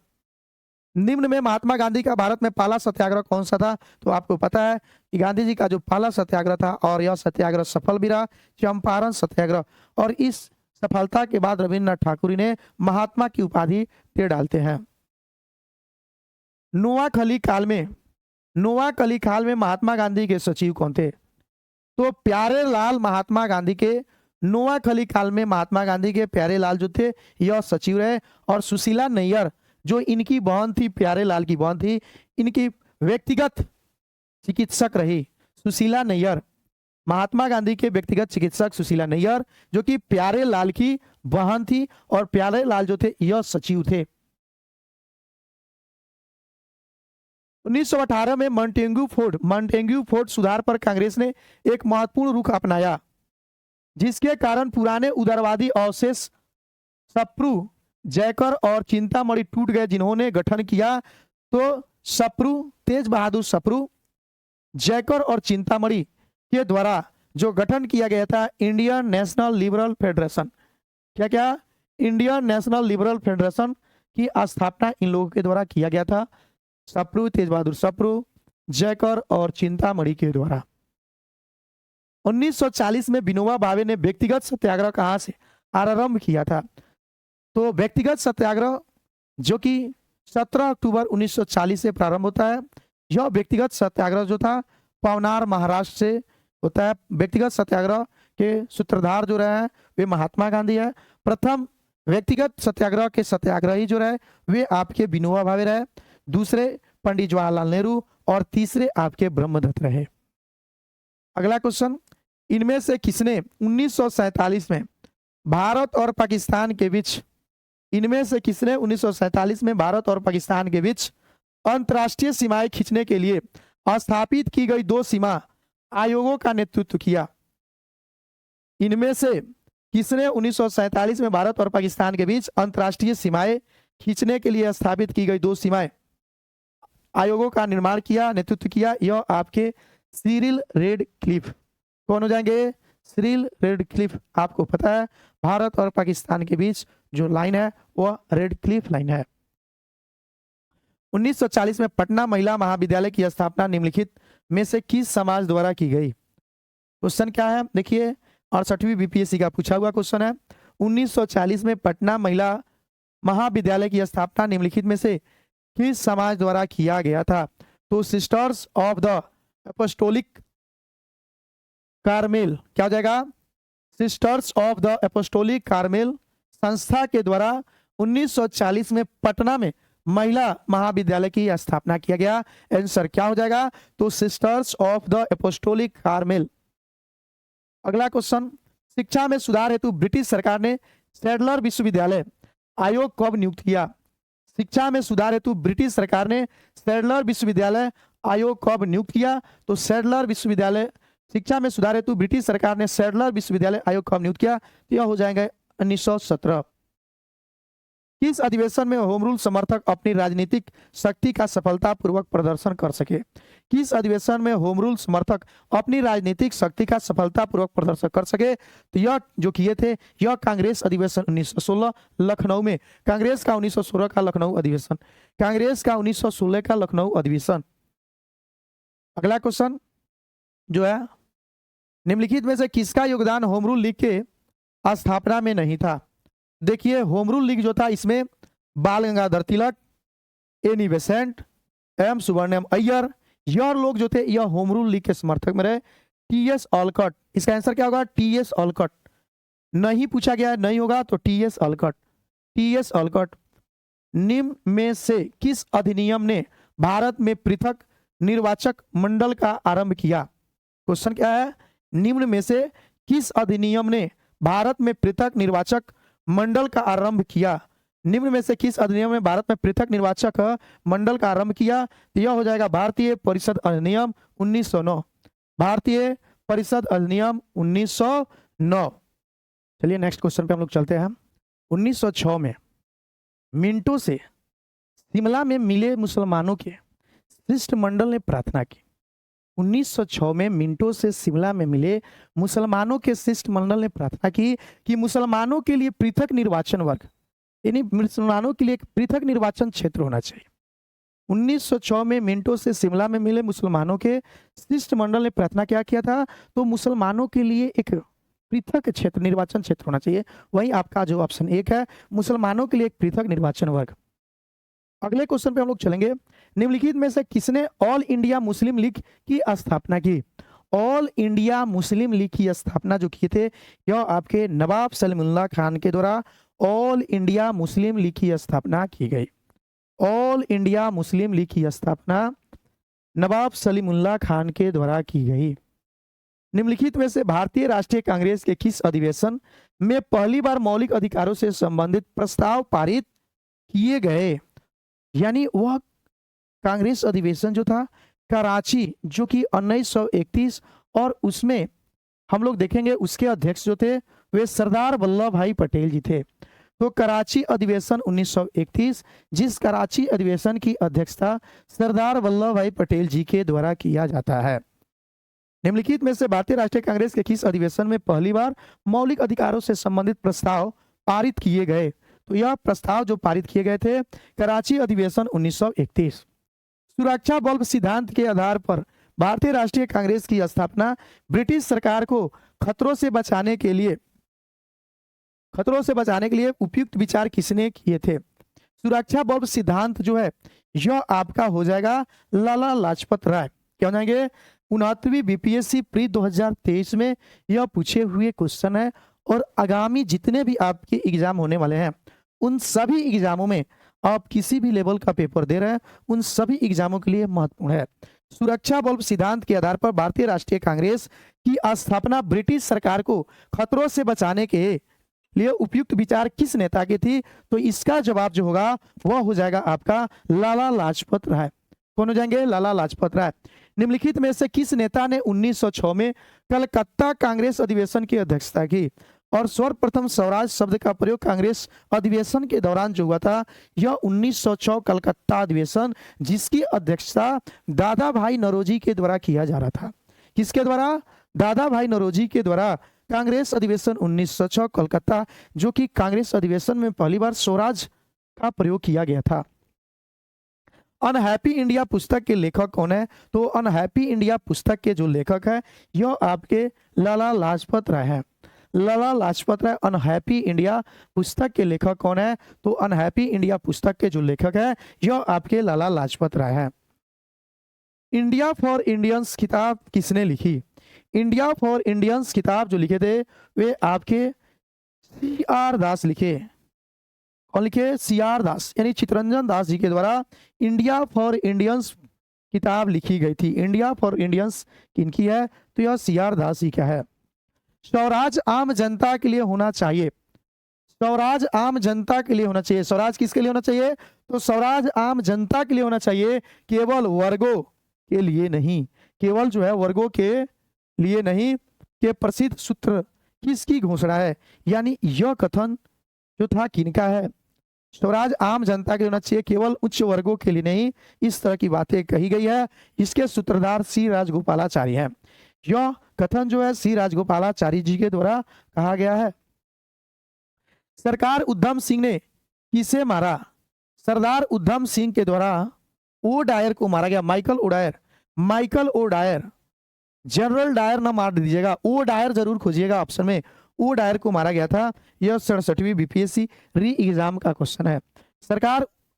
निम्न में महात्मा गांधी का भारत में पहला सत्याग्रह कौन सा था? तो आपको पता है कि गांधी जी का जो पहला सत्याग्रह था और यह सत्याग्रह सफल भी रहा, चंपारण सत्याग्रह। और इस सफलता के बाद रविन्द्रनाथ ठाकुर ने महात्मा की उपाधि दे डालते हैं। नोआखली काल में महात्मा गांधी के सचिव कौन थे? तो प्यारे लाल महात्मा गांधी के नोआखली काल में महात्मा गांधी के प्यारे लाल जो थे यह सचिव रहे। और सुशीला नैयर जो इनकी बहन थी, प्यारे लाल की बहन थी, इनकी व्यक्तिगत चिकित्सक रही सुशीला नैयर। महात्मा गांधी के व्यक्तिगत चिकित्सक सुशीला नैयर जो कि प्यारे लाल की बहन थी और प्यारे लाल जो थे यह सचिव थे। 1918 में मॉन्टेग्यू फोर्ट सुधार पर कांग्रेस ने एक महत्वपूर्ण रुख अपनाया जिसके कारण पुराने उदारवादी अवशेष सप्रू, जयकर और चिंतामणि टूट गए, जिन्होंने गठन किया। तो तेज बहादुर सप्रू, जयकर और चिंतामणि के द्वारा जो गठन किया गया था इंडियन नेशनल लिबरल फेडरेशन। क्या इंडियन नेशनल लिबरल फेडरेशन की स्थापना इन लोगों के द्वारा किया गया था, सप्रू, तेज बहादुर सप्रू, जयकर और चिंतामणि के द्वारा। 1940 में विनोबा भावे ने व्यक्तिगत सत्याग्रह कहां से आरंभ किया था? तो व्यक्तिगत सत्याग्रह जो कि 17 अक्टूबर 1940 से प्रारंभ होता है। यह व्यक्तिगत सत्याग्रह जो था पवनार महाराष्ट्र से होता है। व्यक्तिगत सत्याग्रह के सूत्रधार जो रहे हैं वे महात्मा गांधी है। प्रथम व्यक्तिगत सत्याग्रह के सत्याग्रही जो रहे वे आपके विनोबा भावे रहे, दूसरे पंडित जवाहरलाल नेहरू और तीसरे आपके ब्रह्मदत्त रहे। अगला क्वेश्चन, इनमें से किसने 1947 में भारत और पाकिस्तान के बीच अंतर्राष्ट्रीय सीमाएं खींचने के लिए स्थापित की गई 2 सीमा आयोगों का नेतृत्व किया? इनमें से किसने 1947 में भारत और पाकिस्तान के बीच अंतर्राष्ट्रीय सीमाएं खींचने के लिए स्थापित की गई 2 सीमाएं आयोगों का निर्माण किया, नेतृत्व किया? यह आपके सिरिल रेडक्लिफ। कौन हो जाएंगे? Cyril Radcliffe. आपको पता है भारत और पाकिस्तान के बीच जो लाइन है वह रेडक्लिफ लाइन है। 1940 में पटना महिला महाविद्यालय की स्थापना निम्नलिखित में से किस समाज द्वारा की गई? क्वेश्चन क्या है? देखिए 68वीं बीपीएससी का पूछा हुआ क्वेश्चन है। 1940 में पटना महिला महाविद्यालय की स्थापना निम्नलिखित में से किस समाज द्वारा किया गया था? तो sisters of the apostolic Carmel. क्या हो जाएगा? Sisters of the apostolic Carmel संस्था के द्वारा 1940 में पटना में महिला महाविद्यालय की स्थापना किया गया। आंसर क्या हो जाएगा? तो sisters of the apostolic Carmel. अगला क्वेश्चन, शिक्षा में सुधार हेतु ब्रिटिश सरकार ने सैडलर विश्वविद्यालय आयोग कब नियुक्त किया? शिक्षा में सुधार हेतु ब्रिटिश सरकार ने सैडलर विश्वविद्यालय आयोग कब नियुक्त किया? तो सैडलर विश्वविद्यालय शिक्षा में सुधार हेतु ब्रिटिश सरकार ने सैडलर विश्वविद्यालय आयोग कब नियुक्त किया? तो यह हो जाएगा 1917। किस अधिवेशन में होम रूल समर्थक अपनी राजनीतिक शक्ति का सफलतापूर्वक प्रदर्शन कर सके? किस अधिवेशन में होम रूल समर्थक अपनी राजनीतिक शक्ति का सफलतापूर्वक प्रदर्शन कर सके? तो यह जो किए थे यह कांग्रेस अधिवेशन 1916 लखनऊ में, कांग्रेस का 1916 का लखनऊ अधिवेशन, कांग्रेस का 1916 का लखनऊ अधिवेशन। अगला क्वेश्चन जो है, निम्नलिखित में से किसका योगदान होम रूल लीग के स्थापना में नहीं था? देखिए होम रूल लीग जो था इसमें Bal Gangadhar Tilak, Annie Besant, M Subramaniam Iyer, यह लोग जो थे यह होम रूल लीग के समर्थक में रहे। टीएस ऑलकट, इसका आंसर क्या होगा? टीएस ऑलकट। नहीं पूछा गया है, नहीं होगा तो टीएस ऑलकट। टीएस ऑलकट। निम्न में से किस अधिनियम ने भारत में पृथक निर्वाचक मंडल का आरंभ किया? क्वेश्चन क्या है? निम्न में से किस अधिनियम ने भारत में पृथक निर्वाचक मंडल का आरंभ किया? निम्न में से किस अधिनियम ने भारत में पृथक निर्वाचक मंडल का आरंभ किया? तो यह हो जाएगा भारतीय परिषद अधिनियम 1909। भारतीय परिषद अधिनियम 1909। चलिए नेक्स्ट क्वेश्चन पे हम लोग चलते हैं। 1906 में मिंटो से शिमला में मिले मुसलमानों के शिष्टमंडल ने प्रार्थना की। 1906 में मिंटो से शिमला में मिले मुसलमानों के शिष्टमंडल ने प्रार्थना की कि मुसलमानों के लिए पृथक निर्वाचन वर्ग, यानी मुसलमानों के लिए एक पृथक निर्वाचन क्षेत्र होना चाहिए। 1906 में मिंटो से शिमला में मिले मुसलमानों के शिष्टमंडल ने प्रार्थना क्या किया था? तो मुसलमानों के लिए एक पृथक क्षेत्र, निर्वाचन क्षेत्र होना चाहिए। वही आपका जो ऑप्शन 1 है, मुसलमानों के लिए एक पृथक निर्वाचन वर्ग। अगले क्वेश्चन पे हम लोग चलेंगे। निम्नलिखित में से किसने ऑल इंडिया मुस्लिम लीग की स्थापना की? ऑल इंडिया मुस्लिम लीग की स्थापना जो किए थे यह आपके नवाब सलीमुल्लाह खान के द्वारा ऑल इंडिया मुस्लिम लीग की स्थापना की गई। ऑल इंडिया मुस्लिम लीग की स्थापना नवाब सलीमुल्लाह खान के द्वारा की गई। निम्नलिखित में से भारतीय राष्ट्रीय कांग्रेस के किस अधिवेशन में पहली बार मौलिक अधिकारों से संबंधित प्रस्ताव पारित किए गए? यानी वह कांग्रेस अधिवेशन जो था कराची, जो कि 1931, और उसमें हम लोग देखेंगे उसके अध्यक्ष जो थे वे सरदार वल्लभ भाई पटेल जी थे। तो कराची अधिवेशन 1931, जिस कराची अधिवेशन की अध्यक्षता सरदार वल्लभ भाई पटेल जी के द्वारा किया जाता है। निम्नलिखित में से भारतीय राष्ट्रीय कांग्रेस के किस अधिवेशन में पहली बार मौलिक अधिकारों से संबंधित प्रस्ताव पारित किए गए? तो यह प्रस्ताव जो पारित किए गए थे कराची अधिवेशन 1931। सुरक्षा बल्ब सिद्धांत के आधार पर भारतीय राष्ट्रीय कांग्रेस की स्थापना ब्रिटिश सरकार को खतरों से बचाने के लिए उपयुक्त विचार किसने किए थे? सुरक्षा बल्ब सिद्धांत जो है यह आपका हो जाएगा लाला लाजपत राय। क्या हो जाएंगे? 69वीं बीपीएससी प्री 2023 में यह पूछे हुए क्वेश्चन है, और आगामी जितने भी आपके एग्जाम होने वाले हैं उन सभी एग्जामों में आप किसी भी लेवल का पेपर दे रहे हैं उन सभी एग्जामों के लिए महत्वपूर्ण है। सुरक्षा बल्ब सिद्धांत के आधार पर भारतीय राष्ट्रीय कांग्रेस की स्थापना ब्रिटिश सरकार को खतरों से बचाने के लिए उपयुक्त विचार किस नेता की थी? तो इसका जवाब जो होगा वह हो जाएगा आपका लाला लाजपत राय। कौन हो जाएंगे? लाला लाजपत राय। निम्नलिखित में से किस नेता ने 1906 में कलकत्ता कांग्रेस अधिवेशन की अध्यक्षता की? और सर्वप्रथम स्वराज शब्द का प्रयोग कांग्रेस अधिवेशन के दौरान जो हुआ था यह 1906 कलकत्ता अधिवेशन, जिसकी अध्यक्षता दादा भाई नौरोजी के द्वारा किया जा रहा था। किसके द्वारा? दादा भाई नौरोजी के द्वारा कांग्रेस अधिवेशन 1906 कलकत्ता, जो कि कांग्रेस अधिवेशन में पहली बार स्वराज का प्रयोग किया गया था। अनहैप्पी इंडिया पुस्तक के लेखक कौन है? तो अनहैप्पी इंडिया पुस्तक के जो लेखक है यह आपके लाला लाजपत राय है। लाला लाजपत राय अनहैप्पी इंडिया पुस्तक के लेखक कौन है? तो अनहैप्पी इंडिया पुस्तक के जो लेखक है यह आपके लाला लाजपत राय है। इंडिया फॉर इंडियंस किताब किसने लिखी? इंडिया फॉर इंडियंस किताब जो लिखे थे वे आपके CR दास लिखे। कौन लिखे? CR दास, यानी चितरंजन दास जी के द्वारा इंडिया फॉर इंडियंस किताब लिखी गई थी। इंडिया फॉर इंडियंस किनकी है? तो यह CR दास जी का है। स्वराज आम जनता के लिए होना चाहिए। स्वराज आम जनता के लिए होना चाहिए। स्वराज किसके लिए होना चाहिए? तो स्वराज आम जनता के लिए होना चाहिए, केवल वर्गों के लिए नहीं। केवल जो है वर्गों के लिए नहीं। के प्रसिद्ध सूत्र किसकी घोषणा है? यानी यह कथन जो था किनका है? स्वराज आम जनता के लिए होना चाहिए, केवल उच्च वर्गों के लिए नहीं। इस तरह की बातें कही गई है। इसके सूत्रधार सी राजगोपालाचारी हैं। यह कथन जो है सी राजगोपालाचारी जी के द्वारा कहा गया है। सरकार उधम सिंह ने किसे मारा? सरदार उधम सिंह के द्वारा ओ डायर को मारा गया। Michael O'Dwyer, Michael O'Dwyer, General Dyer ना मार दीजिएगा, ओ डायर जरूर खोजिएगा ऑप्शन में। ओ डायर को मारा गया था। यह 67वीं बीपीएससी री एग्जाम का क्वेश्चन है।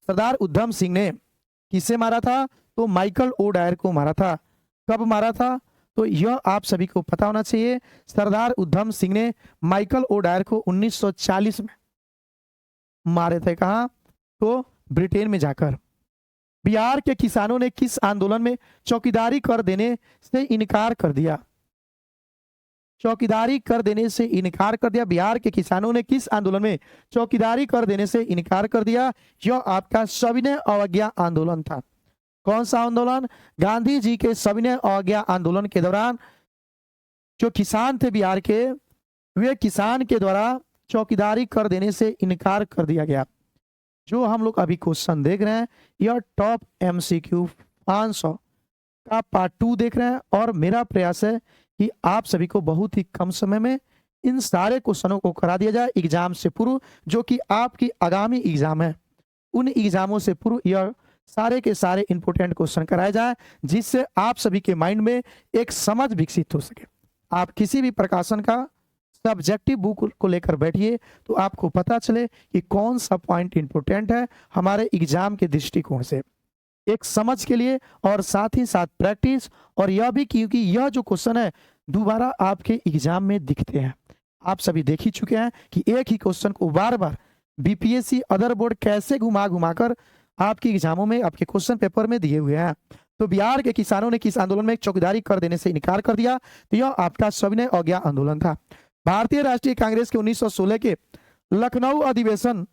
सरदार उधम सिंह ने किसे मारा था? तो माइकल ओ डायर को मारा था। कब मारा था? तो यह आप सभी को पता होना चाहिए। सरदार उधम सिंह ने माइकल ओ डायर को 1940 में मारे थे। कहां? तो ब्रिटेन में जाकर। बिहार के किसानों ने किस आंदोलन में चौकीदारी कर देने से इनकार कर दिया? चौकीदारी कर देने से इनकार कर दिया। बिहार के किसानों ने किस आंदोलन में चौकीदारी कर देने से इनकार कर दिया? यह आपका सविनय अवज्ञा आंदोलन था। कौन सा आंदोलन? गांधी जी के सविनय अवज्ञा आंदोलन के दौरान जो किसान थे बिहार के, वे किसान के द्वारा चौकीदारी कर देने से इनकार कर दिया गया। जो हम लोग अभी क्वेश्चन देख रहे हैं, यह टॉप एमसीक्यू 500 का पार्ट 2 देख रहे हैं। और मेरा प्रयास है कि आप सभी को बहुत ही कम समय में इन सारे क्वेश्चनों को करा दिया जाए एग्जाम से पूर्व, जो कि आपकी आगामी एग्जाम है। उन एग्जामों से पूर्व यह सारे के सारे इंपोर्टेंट क्वेश्चन कराए जाए, जिससे आप सभी के माइंड में एक समझ विकसित हो सके। आप किसी भी प्रकाशन का सब्जेक्टिव बुक को लेकर बैठिए तो आपको पता चले कि कौन सा पॉइंट इंपोर्टेंट है हमारे एग्जाम के दृष्टिकोण से, एक समझ के लिए और साथ ही साथ प्रैक्टिस। और यह भी क्योंकि यह जो क्वेश्चन है दोबारा आपके एग्जाम में दिखते हैं। आप सभी देख ही चुके हैं कि एक ही क्वेश्चन को बार बार बीपीएससी अदर बोर्ड कैसे घुमा घुमाकर आपके एग्जामों में, आपके क्वेश्चन पेपर में दिए हुए हैं। तो बिहार के किसानों ने किस आंदोलन में चौकीदारी कर देने से इनकार कर दिया? तो यह आपका सविनय अवज्ञा आंदोलन था। भारतीय राष्ट्रीय कांग्रेस के 1916 के लखनऊ अधिवेशन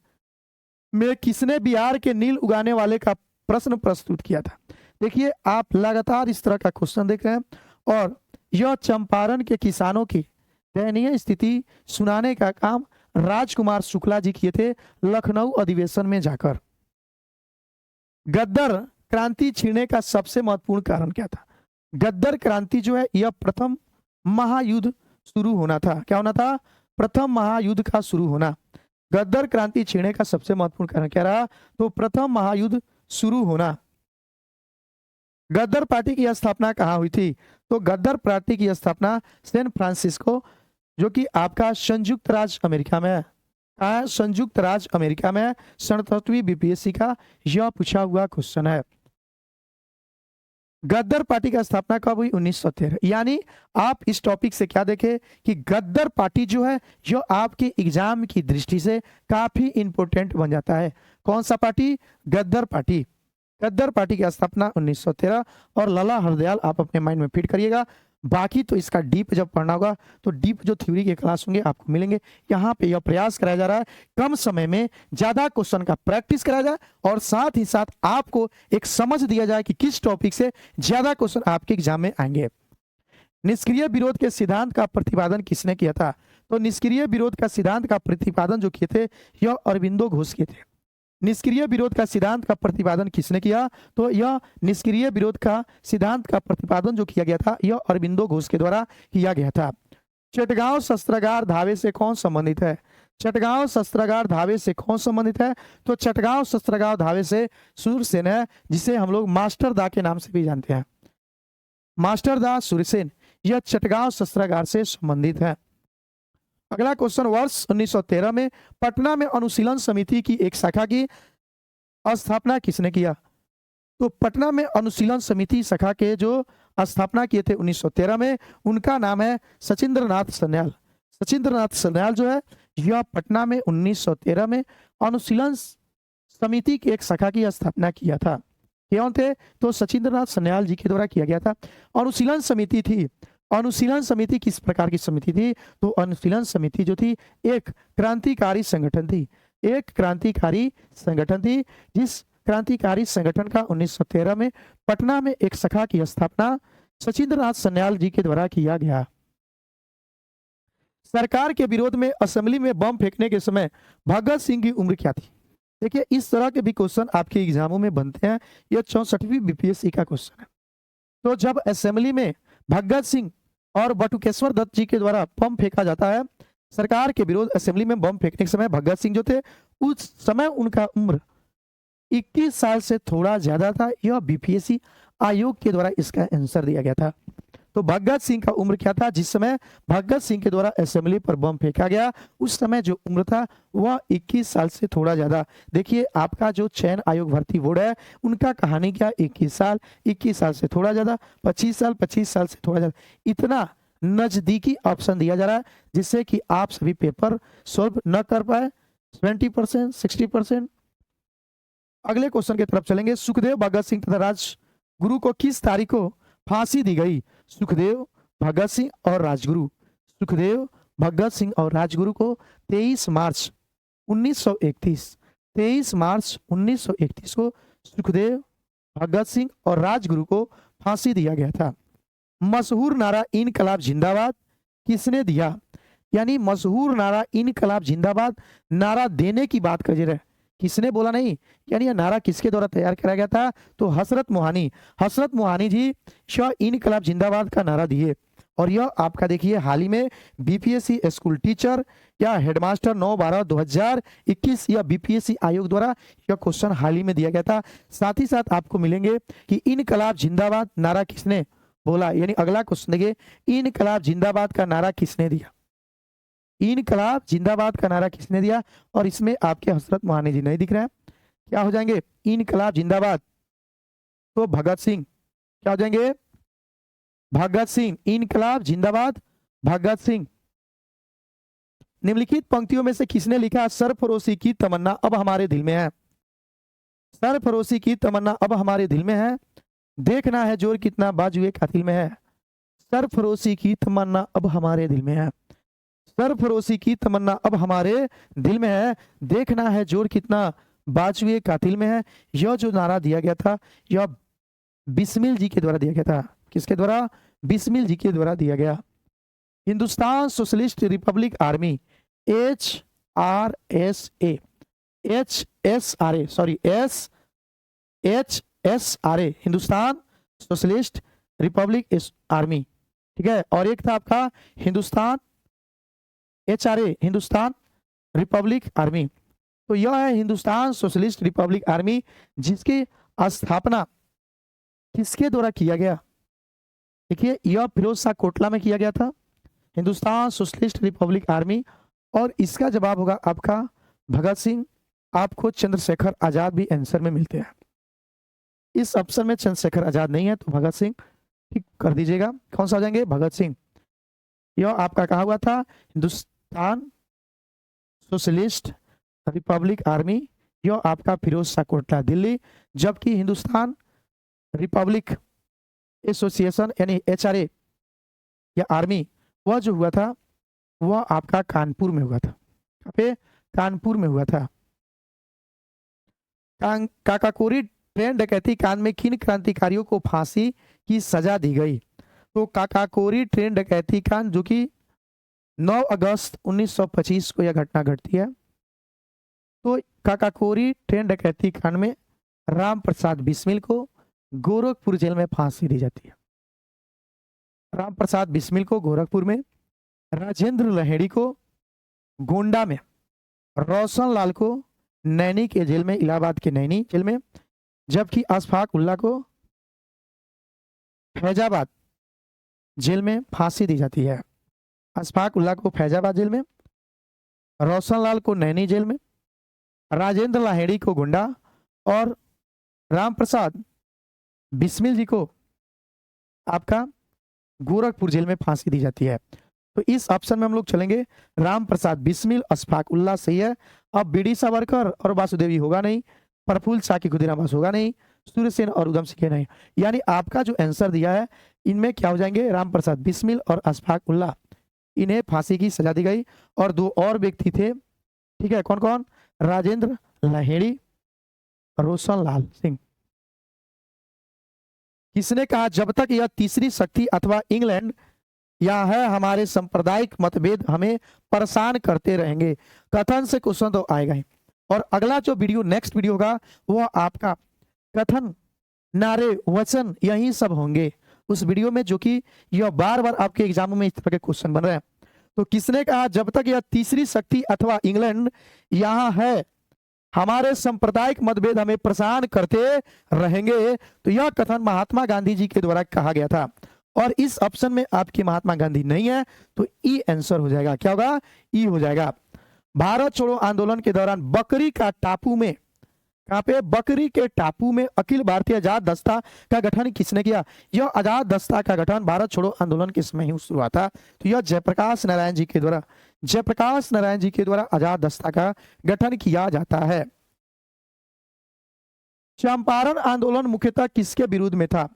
में किसने बिहार के नील उगाने वाले का प्रश्न प्रस्तुत किया था? देखिए, आप लगातार इस तरह का क्वेश्चन देख रहे हैं। और यह चंपारण के किसानों की दयनीय स्थिति सुनाने का काम राजकुमार शुक्ला जी किए थे लखनऊ अधिवेशन में जाकर। गद्दर क्रांति छिड़ने का सबसे महत्वपूर्ण कारण क्या था? गद्दर क्रांति जो है यह प्रथम महायुद्ध शुरू होना था। क्या होना था? प्रथम महायुद्ध का शुरू होना। गद्दर क्रांति छिड़ने का सबसे महत्वपूर्ण कारण क्या रहा? तो प्रथम महायुद्ध शुरू होना। गद्दर पार्टी की स्थापना कहाँ हुई थी? तो गद्दर पार्टी की स्थापना सैन फ्रांसिस्को, जो कि आपका संयुक्त राज्य अमेरिका में है। कहाँ? संयुक्त राज्य अमेरिका में है। 67वीं बीपीएससी का यह पूछा हुआ क्वेश्चन है। गद्दर पार्टी का स्थापना कब हुई? 1913। यानी आप इस टॉपिक से क्या देखें कि गद्दर पार्टी जो है जो आपके एग्जाम की दृष्टि से काफी इंपोर्टेंट बन जाता है। कौन सा पार्टी? गद्दर पार्टी। गद्दर पार्टी की स्थापना 1913। और लला हरदयाल आप अपने माइंड में फिट करिएगा। बाकी तो इसका डीप जब पढ़ना होगा तो डीप जो थ्योरी के क्लास होंगे आपको मिलेंगे। यहाँ पे यह प्रयास कराया जा रहा है कम समय में ज्यादा क्वेश्चन का प्रैक्टिस कराया जाए और साथ ही साथ आपको एक समझ दिया जाए कि किस टॉपिक से ज्यादा क्वेश्चन आपके एग्जाम में आएंगे। निष्क्रिय विरोध के सिद्धांत का प्रतिपादन किसने किया था? तो निष्क्रिय विरोध का सिद्धांत का प्रतिपादन जो किए थे यह अरविंदो घोष किए थे। निष्क्रिय विरोध का सिद्धांत का प्रतिपादन किसने किया? तो यह निष्क्रिय विरोध का सिद्धांत का प्रतिपादन जो किया गया था यह अरविंदो घोष के द्वारा किया गया था। चटगांव शस्त्रागार धावे से कौन संबंधित है? चटगांव शस्त्रागार धावे से कौन संबंधित है? तो चटगांव शस्त्रागार धावे से सूरसेन है, जिसे हम लोग मास्टर दा के नाम से भी जानते हैं। मास्टर दा सूरसेन यह चटगांव शस्त्रागार से संबंधित है। अगला क्वेश्चन, वर्ष 1913 में पटना में अनुशीलन समिति की एक शाखा की स्थापना किसने किया? तो पटना में अनुशीलन समिति शाखा के जो स्थापना किए थे 1913 में, उनका नाम है सचिंद्रनाथ सन्याल। सचिंद्रनाथ सन्याल जो है यह पटना में 1913 में अनुशीलन समिति की एक शाखा की स्थापना किया था। कौन थे? तो सचिंद्रनाथ सन्याल जी के द्वारा किया गया था। अनुशीलन समिति थी अनुशीलन समिति किस प्रकार की समिति थी? तो अनुशीलन समिति जो थी एक क्रांतिकारी संगठन थी, एक क्रांतिकारी संगठन थी, जिस क्रांतिकारी संगठन का 1913 में पटना में एक शाखा की स्थापना सचिंद्रनाथ सन्याल जी के द्वारा किया गया। सरकार के विरोध में असेंबली में बम फेंकने के समय भगत सिंह की उम्र क्या थी? देखिए इस तरह के भी क्वेश्चन आपके एग्जामों में बनते हैं, यह 64वीं बीपीएससी का क्वेश्चन है। तो जब असेंबली में भगत सिंह और बटुकेश्वर दत्त जी के द्वारा बम फेंका जाता है, सरकार के विरोध असेंबली में बम फेंकने के समय भगत सिंह जो थे उस समय उनका उम्र 21 साल से थोड़ा ज्यादा था। यह बीपीएससी आयोग के द्वारा इसका आंसर दिया गया था। तो भगत सिंह का उम्र क्या था? जिस समय भगत सिंह के द्वारा असेंबली पर बम फेंका गया उस समय जो उम्र था वह 21 साल से थोड़ा ज्यादा। देखिए आपका जो चयन आयोग भर्ती बोर्ड है उनका कहानी क्या, 21 साल से थोड़ा ज्यादा, 25 साल से थोड़ा ज्यादा, इतना नजदीकी ऑप्शन दिया जा रहा है जिससे कि आप सभी पेपर सॉल्व न कर पाए। 20%, 60%। अगले क्वेश्चन की तरफ चलेंगे। सुखदेव, भगत सिंह तथा राजगुरु को किस तारीख को फांसी दी गई? सुखदेव, भगत सिंह और राजगुरु, सुखदेव, भगत सिंह और राजगुरु को 23 मार्च 1931, 23 मार्च 1931 को सुखदेव, भगत सिंह और राजगुरु को फांसी दिया गया था। मशहूर नारा इनकलाब जिंदाबाद किसने दिया? यानी मशहूर नारा इनकलाब जिंदाबाद नारा देने की बात कर रहे हैं, किसने बोला नहीं, यानी यह नारा किसके द्वारा तैयार कराया गया था? तो हसरत मोहानी, हसरत मोहानी जी शाह इनकलाब जिंदाबाद का नारा दिए। और यह आपका देखिए हाल ही में बीपीएससी स्कूल टीचर या हेडमास्टर 9/12/2021 या बीपीएससी आयोग द्वारा यह क्वेश्चन हाल ही में दिया गया था। साथ ही साथ आपको मिलेंगे कि इनकलाब जिंदाबाद नारा किसने बोला, यानी अगला क्वेश्चन देखिए, इनकलाब जिंदाबाद का नारा किसने दिया? इनकलाब जिंदाबाद का नारा किसने दिया? और इसमें आपके हसरत मोहानी जी नहीं दिख रहे हैं, क्या हो जाएंगे? इनकलाब जिंदाबाद, तो भगत सिंह, क्या हो जाएंगे? भगत सिंह। इनकलाब जिंदाबाद, भगत सिंह। निम्नलिखित पंक्तियों में से किसने लिखा सरफरोशी की तमन्ना अब हमारे दिल में है? सरफरोशी की तमन्ना अब हमारे दिल में है, देखना है जोर कितना बाजुए कातिल में है। सरफरोशी की तमन्ना अब हमारे दिल में है, सरफरोशी की तमन्ना अब हमारे दिल में है, देखना है जोर कितना बाजुए कातिल में है। यह जो नारा दिया गया था यह बिस्मिल जी के द्वारा दिया गया था। किसके द्वारा? बिस्मिल जी के द्वारा दिया गया। Hindustan socialist Republic army HRSA, HSRA, sorry HSRA, Hindustan socialist Republic army, ठीक है। और एक था आपका Hindustan HRA, Hindustan Republic army. तो यह है हिंदुस्तान सोशलिस्ट रिपब्लिक आर्मी, जिसकी स्थापना किसके द्वारा किया गया? देखिए यह फिरोज शाह कोटला में किया गया था, हिंदुस्तान सोशलिस्ट रिपब्लिक आर्मी। और इसका जवाब होगा आपका भगत सिंह। आपको चंद्रशेखर आजाद भी आंसर में मिलते हैं। इस ऑप्शन में चंद्रशेखर आजाद नहीं है तो भगत सिंह ठीक कर दीजिएगा। कौन सा हो जाएंगे? भगत सिंह। यह आपका कहा हुआ था हिंदुस्तान सोशलिस्ट रिपब्लिक आर्मी, यह आपका फिरोज शाह कोटला दिल्ली। जबकि हिंदुस्तान रिपब्लिक एसोसिएशन यानी HRA या आर्मी वह जो हुआ था वह आपका कानपुर में हुआ था। कहाँ पे? कानपुर में हुआ था। काकाकोरी ट्रेन डकैती कांड में किन क्रांतिकारियों को फांसी की सजा दी गई? तो काकाकोरी ट्रेन डकैती कांड जो कि 9 अगस्त 1925 को यह घटना घटती है। तो काकाकोरी ट्रेन डकैती कांड में राम प्रसाद बिस्मिल को गोरखपुर जेल में फांसी दी जाती है। राम प्रसाद बिस्मिल को गोरखपुर में, राजेंद्र लहेड़ी को गोंडा में, रोशन लाल को नैनी के जेल में, इलाहाबाद के नैनी जेल में, जबकि अशफाक उल्लाह को फैजाबाद जेल में फांसी दी जाती है। अशफाक उल्लाह को फैजाबाद जेल में, रोशन लाल को नैनी जेल में, राजेंद्र लाहेड़ी को गोंडा और राम प्रसाद बिस्मिल जी को आपका गोरखपुर जेल में फांसी दी जाती है। तो इस ऑप्शन में हम लोग चलेंगे राम प्रसाद बिस्मिल, अशफाक उल्लाह सही है। अब बीडी सावरकर और वासुदेवी होगा नहीं, प्रफुल्ल साकी खुदीराम होगा नहीं, सूर्य सेन और उधम सिंह नहीं। यानी आपका जो आंसर दिया है इनमें क्या हो जाएंगे, राम प्रसाद बिस्मिल और अशफाक उल्लाह, इन्हें फांसी की सजा दी गई। और दो और व्यक्ति थे, ठीक है, कौन कौन, राजेंद्र लाहेड़ी, रोशन लाल सिंह। किसने कहा जब तक यह तीसरी शक्ति अथवा इंग्लैंड यहाँ है हमारे सांप्रदायिक मतभेद हमें परेशान करते रहेंगे। कथन से क्वेश्चन तो आएगा ही। और अगला जो वीडियो नेक्स्ट वीडियो होगा वो आपका कथन, नारे, वचन यही सब होंगे उस वीडियो में, जो कि यह बार बार आपके एग्जामों में इस तरह के क्वेश्चन बन रहे हैं। तो किसने कहा जब तक यह तीसरी शक्ति अथवा इंग्लैंड यहाँ है हमारे सांप्रदायिक मतभेद हमें परेशान करते रहेंगे। तो यह कथन महात्मा गांधी जी के द्वारा कहा गया था। और इस ऑप्शन में आपके महात्मा गांधी नहीं है, तो ई आंसर हो जाएगा। क्या होगा, ई हो जाएगा। भारत छोड़ो आंदोलन के दौरान बकरी का टापू में, कहां पे, बकरी के टापू में अखिल भारतीय आजाद दस्ता का गठन किसने किया। यह आजाद दस्ता का गठन भारत छोड़ो आंदोलन के समय ही शुरू हुआ था। तो यह जयप्रकाश नारायण जी के द्वारा, जयप्रकाश नारायण जी के द्वारा आजाद दस्ता का गठन किया जाता है। चंपारण आंदोलन मुख्यतः किसके विरुद्ध में था।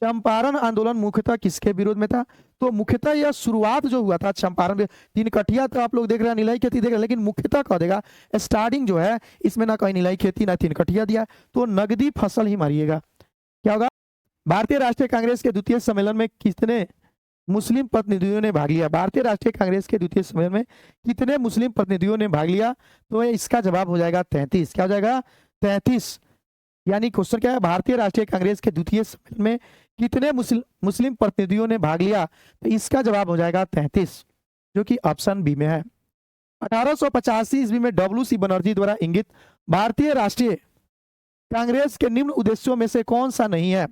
चंपारण आंदोलन मुख्यतः किसके विरोध में था। तो मुख्यतः यह शुरुआत जो हुआ था चंपारण में, तीन कठिया तो आप लोग देख रहे हैं, निलाई खेती देख रहे हैं, लेकिन मुख्यतः कह देगा स्टार्टिंग जो है इसमें ना कोई निलाई खेती ना तीन कठिया दिया, तो नगदी फसल ही मारिएगा। क्या होगा, भारतीय राष्ट्रीय कांग्रेस के द्वितीय सम्मेलन में कितने मुस्लिम प्रतिनिधियों ने भाग लिया। भारतीय राष्ट्रीय कांग्रेस के द्वितीय सम्मेलन में कितने मुस्लिम प्रतिनिधियों ने भाग लिया। तो इसका जवाब हो जाएगा 33। क्या हो जाएगा, 33। यानी क्वेश्चन क्या है, भारतीय राष्ट्रीय कांग्रेस के द्वितीय सम्मेलन में कितने मुस्लिम प्रतिनिधियों ने भाग लिया। तो इसका जवाब हो जाएगा 33, जो कि ऑप्शन बी में है। 1885 ईस्वी में डब्ल्यू.सी. बनर्जी द्वारा इंगित भारतीय राष्ट्रीय कांग्रेस के निम्न उद्देश्यों में से कौन सा नहीं है।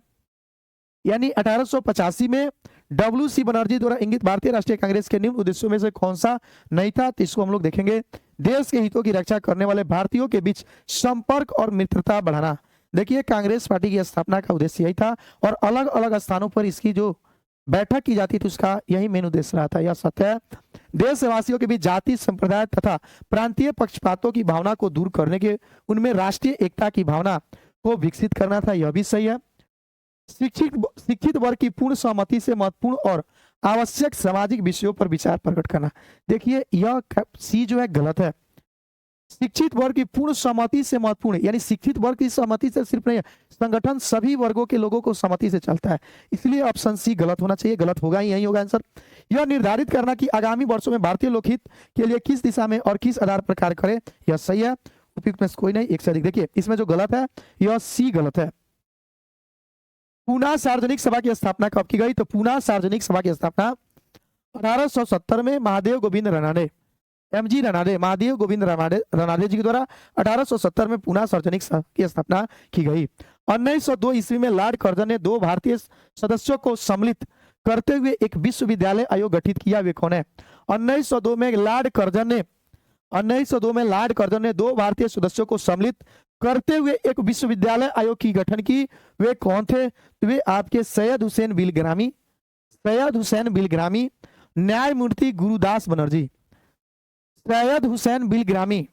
यानी 1885 में डब्ल्यू.सी. बनर्जी द्वारा इंगित भारतीय राष्ट्रीय कांग्रेस के निम्न उद्देश्यों में से कौन सा नहीं था। तो इसको हम लोग देखेंगे, देश के हितों की रक्षा करने वाले भारतीयों के बीच संपर्क और मित्रता बढ़ाना। देखिए कांग्रेस पार्टी की स्थापना का उद्देश्य यही था, और अलग अलग स्थानों पर इसकी जो बैठक की जाती थी उसका यही मेन उद्देश्य रहा था। यह सत्य है। देशवासियों के बीच जाति, संप्रदाय तथा प्रांतीय पक्षपातों की भावना को दूर करने के, उनमें राष्ट्रीय एकता की भावना को विकसित करना था। यह भी सही है। शिक्षित वर्ग की पूर्ण सहमति से महत्वपूर्ण और आवश्यक सामाजिक विषयों पर विचार प्रकट करना। देखिए यह सी जो है गलत है। शिक्षित वर्ग की पूर्ण सहमति से महत्वपूर्ण, यानी शिक्षित वर्ग की सहमति से सिर्फ नहीं है, संगठन सभी वर्गों के लोगों को सहमति से चलता है, इसलिए ऑप्शन सी गलत होना चाहिए। गलत होगा ही, यही होगा आंसर। यह निर्धारित करना कि आगामी वर्षों में भारतीय लोकहित के लिए किस दिशा में और किस आधार पर कार्य करे, यह सही है। उपयुक्त में कोई नहीं, एक से अधिक। देखिए इसमें जो गलत है यह सी गलत है। पूना सार्वजनिक सभा की स्थापना कब की गई। तो पूना सार्वजनिक सभा की स्थापना 1870 में महादेव गोविंद रनाडे, एमजी रनाडे, महादेव गोविंद रनाडे जी के द्वारा 1870 में पूना सार्वजनिक सभा की स्थापना की गई। 1902 ईस्वी में लॉर्ड कर्जन ने 2 भारतीय सदस्यों को सम्मिलित करते हुए एक विश्वविद्यालय आयोग गठित किया। वे कौन है। 1902 में लॉर्ड कर्जन ने 2 भारतीय सदस्यों को सम्मिलित करते हुए एक विश्वविद्यालय आयोग की गठन की। वे कौन थे। वे आपके सैयद हुसैन बिलग्रामी, न्यायमूर्ति गुरुदास बनर्जी, सैयद हुसैन बिलग्रामी,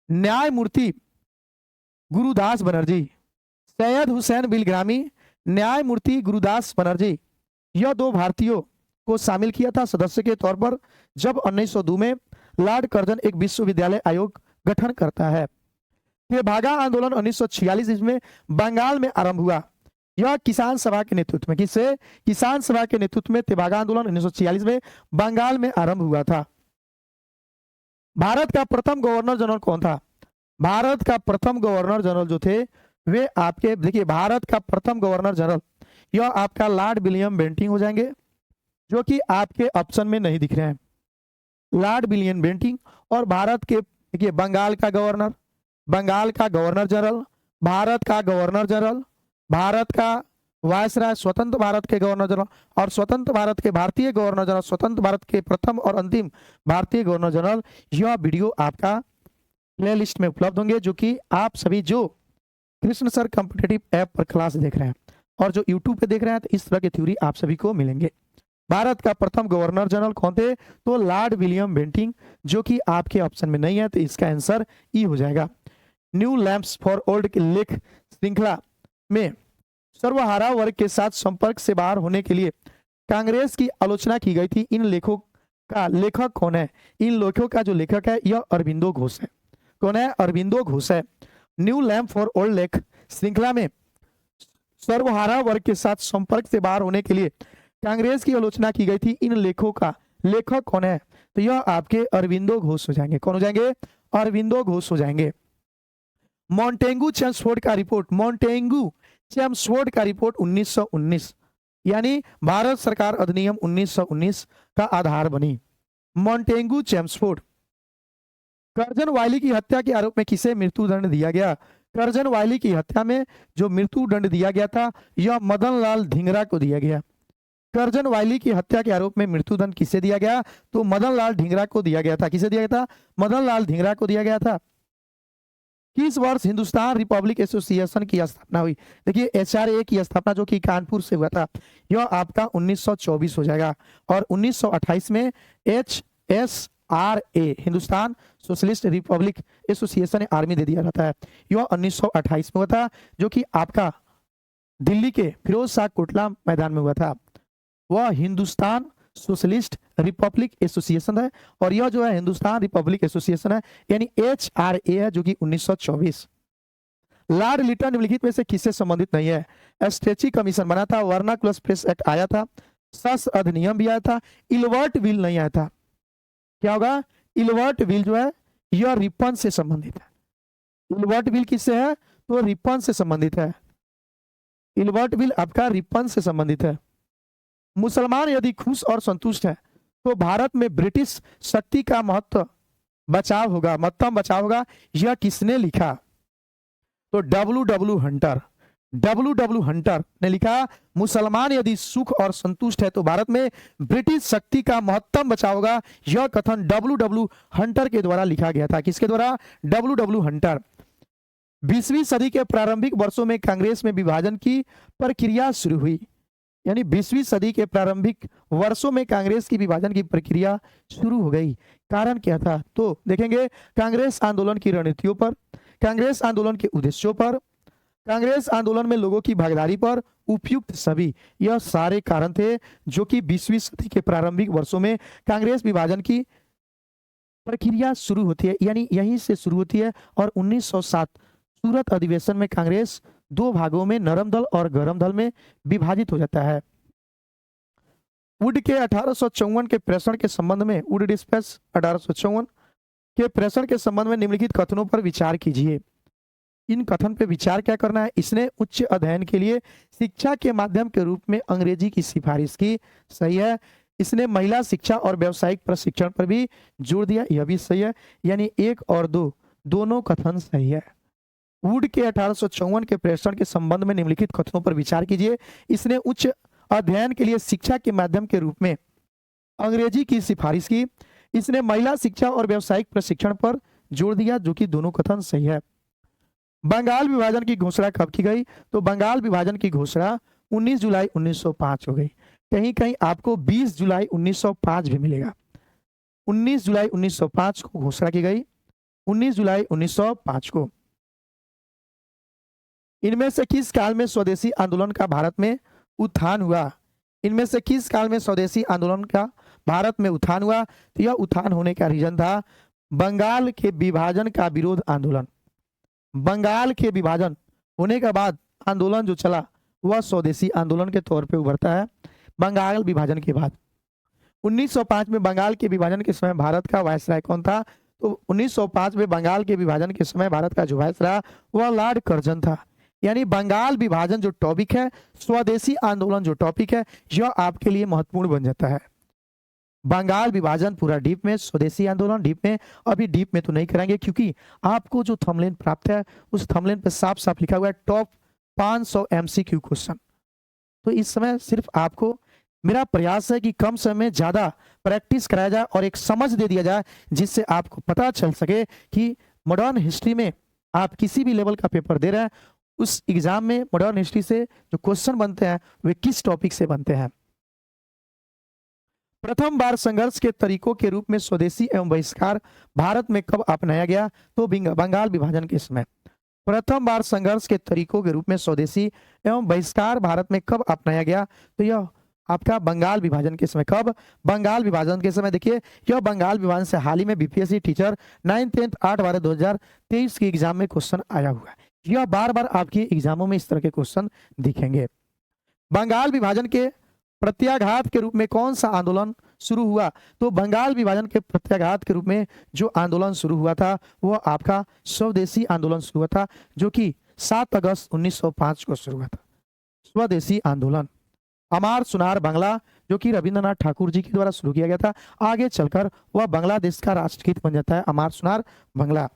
न्यायमूर्ति गुरुदास बनर्जी, सैयद हुसैन बिलग्रामी, न्यायमूर्ति गुरुदास बनर्जी, यह 2 भारतीयों को शामिल किया था सदस्य के तौर पर, जब 1902 में लॉर्ड कर्जन एक विश्वविद्यालय आयोग गठन करता है। तेभागा आंदोलन 1946 ईस्वी में बंगाल में आरंभ हुआ। यह किसान सभा के नेतृत्व में, किससे, किसान सभा के नेतृत्व में तेभागा आंदोलन 1946 में बंगाल में आरंभ हुआ था। भारत का प्रथम गवर्नर जनरल कौन था। भारत का प्रथम गवर्नर जनरल जो थे वे आपके, देखिए भारत का प्रथम गवर्नर जनरल यह आपका लॉर्ड विलियम बेंटिंग हो जाएंगे, जो कि आपके ऑप्शन में नहीं दिख रहे हैं। Lord William Bentinck. और भारत के देखिए बंगाल का गवर्नर जनरल, भारत का गवर्नर जनरल, भारत का वायसराय, स्वतंत्र भारत के गवर्नर जनरल, और स्वतंत्र भारत के भारतीय गवर्नर जनरल, स्वतंत्र भारत के प्रथम और अंतिम भारतीय गवर्नर जनरल। यह वीडियो आपका प्ले लिस्ट में उपलब्ध होंगे, जो कि आप सभी जो कृष्ण सर कॉम्पिटिटिव ऐप पर क्लास देख रहे हैं और जो यूट्यूब पे देख रहे हैं, तो इस तरह की थ्योरी आप सभी को मिलेंगे। भारत का प्रथम गवर्नर जनरल कौन थे। तो लॉर्ड विलियम बेंटिंग, जो कि आपके ऑप्शन में नहीं है, तो इसका आंसर ई हो जाएगा। न्यू लैंप्स फॉर ओल्ड की लेख श्रृंखला में सर्वहारा वर्ग के साथ संपर्क से बाहर होने के लिए कांग्रेस की आलोचना की गई थी। इन लेखों का लेखक कौन है? इन लेखों का जो लेखक है यह अरविंदो घोष है। कौन है? अरविंदो घोष है। न्यू लैम्प फॉर ओल्ड लेख श्रृंखला में सर्वहारा वर्ग के साथ संपर्क से बाहर होने के लिए कांग्रेस की आलोचना की गई थी। इन लेखों का लेखक कौन है? तो यह आपके अरविंदो घोष हो जाएंगे। कौन हो जाएंगे? अरविंदो घोष हो जाएंगे। मॉन्टेगू चेम्सफोर्ड का रिपोर्ट, मॉन्टेगू चेम्सफोर्ड का रिपोर्ट 1919 यानी भारत सरकार अधिनियम 1919 का आधार बनी। Montagu Chelmsford. कर्जन वायली की हत्या के आरोप में किसे मृत्युदंड दिया गया? कर्जन वायली की हत्या में जो मृत्युदंड दिया गया था यह मदन लाल धिंगरा को दिया गया। कर्जन वायली की हत्या के आरोप में मृत्युदंड किसे दिया गया? तो मदन लाल धिंगरा को दिया गया था। किसे दिया गया था? मदन लाल धिंगरा को दिया गया था। किस वर्ष हिंदुस्तान रिपब्लिक एसोसिएशन की स्थापना हुई? देखिए एचआरए की स्थापना जो कि कानपुर से हुआ था यह आपका 1924 हो जाएगा। और 1928 में HSRA Hindustan socialist republic association army दे दिया जाता है। यह 1928 में हुआ था जो कि आपका दिल्ली के फिरोज शाह कोटला मैदान में हुआ था। वह हिंदुस्तान सोशलिस्ट रिपब्लिक एसोसिएशन है और यह जो है हिंदुस्तान रिपब्लिक एसोसिएशन है यानी HRA है जो कि 1924। लॉर्ड लिटन निम्नलिखित में से किससे संबंधित नहीं है? स्ट्रेची कमीशन बना था, वर्नाकुलर प्रेस एक्ट आया था, शस्त्र अधिनियम भी आया था, इलवर्ट विल नहीं आया था। क्या होगा? इलवर्ट विल जो है यह रिपन से संबंधित है। इलवर्ट विल किससे है? तो रिपन से संबंधित है। इलवर्ट विल आपका रिपन से संबंधित है। मुसलमान यदि खुश और संतुष्ट है तो भारत में ब्रिटिश शक्ति का महत्तम बचाव होगा। यह किसने लिखा? तो डब्ल्यू डब्ल्यू हंटर ने लिखा मुसलमान यदि सुख और संतुष्ट है तो भारत में ब्रिटिश शक्ति का महत्तम बचाव होगा। यह कथन डब्ल्यू हंटर के द्वारा लिखा गया था। किसके द्वारा? W Hunter. 20वीं सदी के प्रारंभिक वर्षों में कांग्रेस में विभाजन की प्रक्रिया शुरू हुई। यानी 20वीं सदी के प्रारंभिक वर्षों में कांग्रेस की विभाजन की प्रक्रिया शुरू हो गई। कारण क्या था? तो देखेंगे कांग्रेस आंदोलन की रणनीतियों पर, कांग्रेस आंदोलन के उद्देश्यों पर, कांग्रेस आंदोलन में लोगों की भागीदारी पर, उपयुक्त सभी यह सारे कारण थे जो कि 20वीं सदी के प्रारंभिक वर्षों में कांग्रेस विभाजन की प्रक्रिया शुरू होती है यानी यहीं से शुरू होती है। और 1907 सूरत अधिवेशन में कांग्रेस दो भागों में नरम दल और गरम दल में विभाजित हो जाता है। वुड के 1854 के प्रेषण के संबंध में, वुड डिस्पैच 1854 के प्रेषण के संबंध में निम्नलिखित कथनों पर विचार कीजिए। इन कथन पे विचार क्या करना है? इसने उच्च अध्ययन के लिए शिक्षा के माध्यम के रूप में अंग्रेजी की सिफारिश की। सही है। इसने महिला शिक्षा और व्यावसायिक प्रशिक्षण पर भी जोर दिया। यह भी सही है। यानी 1 और 2 दोनों कथन सही है। वुड के 1854 के प्रेषण के संबंध में निम्नलिखित कथनों पर विचार कीजिए। इसने उच्च अध्ययन के लिए शिक्षा के माध्यम के रूप में अंग्रेजी की सिफारिश की। इसने महिला शिक्षा और व्यावसायिक प्रशिक्षण पर जोर दिया, जो कि दोनों कथन सही है। बंगाल विभाजन की घोषणा कब की गई? तो बंगाल विभाजन की घोषणा 19 जुलाई 1905 हो गई। कहीं कहीं आपको 20 जुलाई 1905 भी मिलेगा। 19 जुलाई 1905 को घोषणा की गई, 19 जुलाई 1905 को। इनमें से किस काल में स्वदेशी आंदोलन का भारत में उत्थान हुआ? इनमें से किस काल में स्वदेशी आंदोलन का भारत में उत्थान हुआ? तो यह उत्थान होने का रीजन था बंगाल के विभाजन का विरोध आंदोलन। बंगाल के विभाजन होने के बाद आंदोलन जो चला वह स्वदेशी आंदोलन के तौर पे उभरता है बंगाल विभाजन के बाद। 1905 में बंगाल के विभाजन के समय भारत का वायसराय कौन था? तो 1905 में बंगाल के विभाजन के समय भारत का जो वायसराय वह लॉर्ड कर्जन था। यानी बंगाल विभाजन जो टॉपिक है, स्वदेशी आंदोलन जो टॉपिक है, यह आपके लिए महत्वपूर्ण बन जाता है। बंगाल विभाजन पूरा डीप में, स्वदेशी आंदोलन डीप में। अभी डीप में तो नहीं कराएंगे क्योंकि आपको जो थंबनेल प्राप्त है उस थंबनेल पे साफ साफ लिखा हुआ है टॉप 500 MCQ क्वेश्चन। तो इस समय सिर्फ आपको मेरा प्रयास है कि कम समय में ज्यादा प्रैक्टिस कराया जाए और एक समझ दे दिया जाए जिससे आपको पता चल सके कि मॉडर्न हिस्ट्री में आप किसी भी लेवल का पेपर दे रहे हैं, उस एग्जाम में मॉडर्न हिस्ट्री से जो क्वेश्चन बनते हैं वे किस टॉपिक से बनते हैं। प्रथम बार संघर्ष के तरीकों के रूप में स्वदेशी एवं बहिष्कार भारत में कब अपनाया गया? तो बंगाल विभाजन के समय। प्रथम बार संघर्ष के तरीकों के रूप में स्वदेशी एवं बहिष्कार भारत में कब अपनाया गया? तो यह आपका बंगाल विभाजन के समय। कब? बंगाल विभाजन के समय। देखिए यह बंगाल विभाजन से हाल ही में बीपीएससी टीचर 9, 10, 8/12/2023 की एग्जाम में क्वेश्चन आया हुआ है। यह बार बार आपके एग्जामों में इस तरह के क्वेश्चन दिखेंगे। बंगाल विभाजन के प्रत्याघात के रूप में कौन सा आंदोलन शुरू हुआ? तो बंगाल विभाजन के प्रत्याघात के रूप में जो आंदोलन शुरू हुआ था वह आपका स्वदेशी आंदोलन शुरू हुआ था, जो कि 7 अगस्त 1905 को शुरू हुआ था। स्वदेशी आंदोलन अमार सुनार बांग्ला, जो कि रविंद्रनाथ ठाकुर जी के द्वारा शुरू किया गया था। आगे चलकर वह बांग्लादेश का राष्ट्रगीत बन जाता है, अमार सुनार बांग्ला।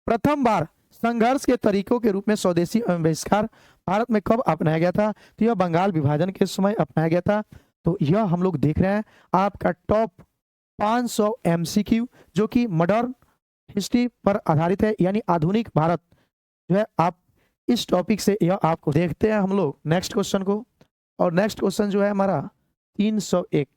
प्रथम बार संघर्ष के तरीकों के रूप में स्वदेशी एवं बहिष्कार भारत में कब अपनाया गया था? तो यह बंगाल विभाजन के समय अपनाया गया था। तो यह हम लोग देख रहे हैं आपका टॉप 500 एमसीक्यू, जो कि मॉडर्न हिस्ट्री पर आधारित है, यानी आधुनिक भारत जो है। आप इस टॉपिक से यह आपको देखते हैं हम लोग नेक्स्ट क्वेश्चन को। और नेक्स्ट क्वेश्चन जो है हमारा 301,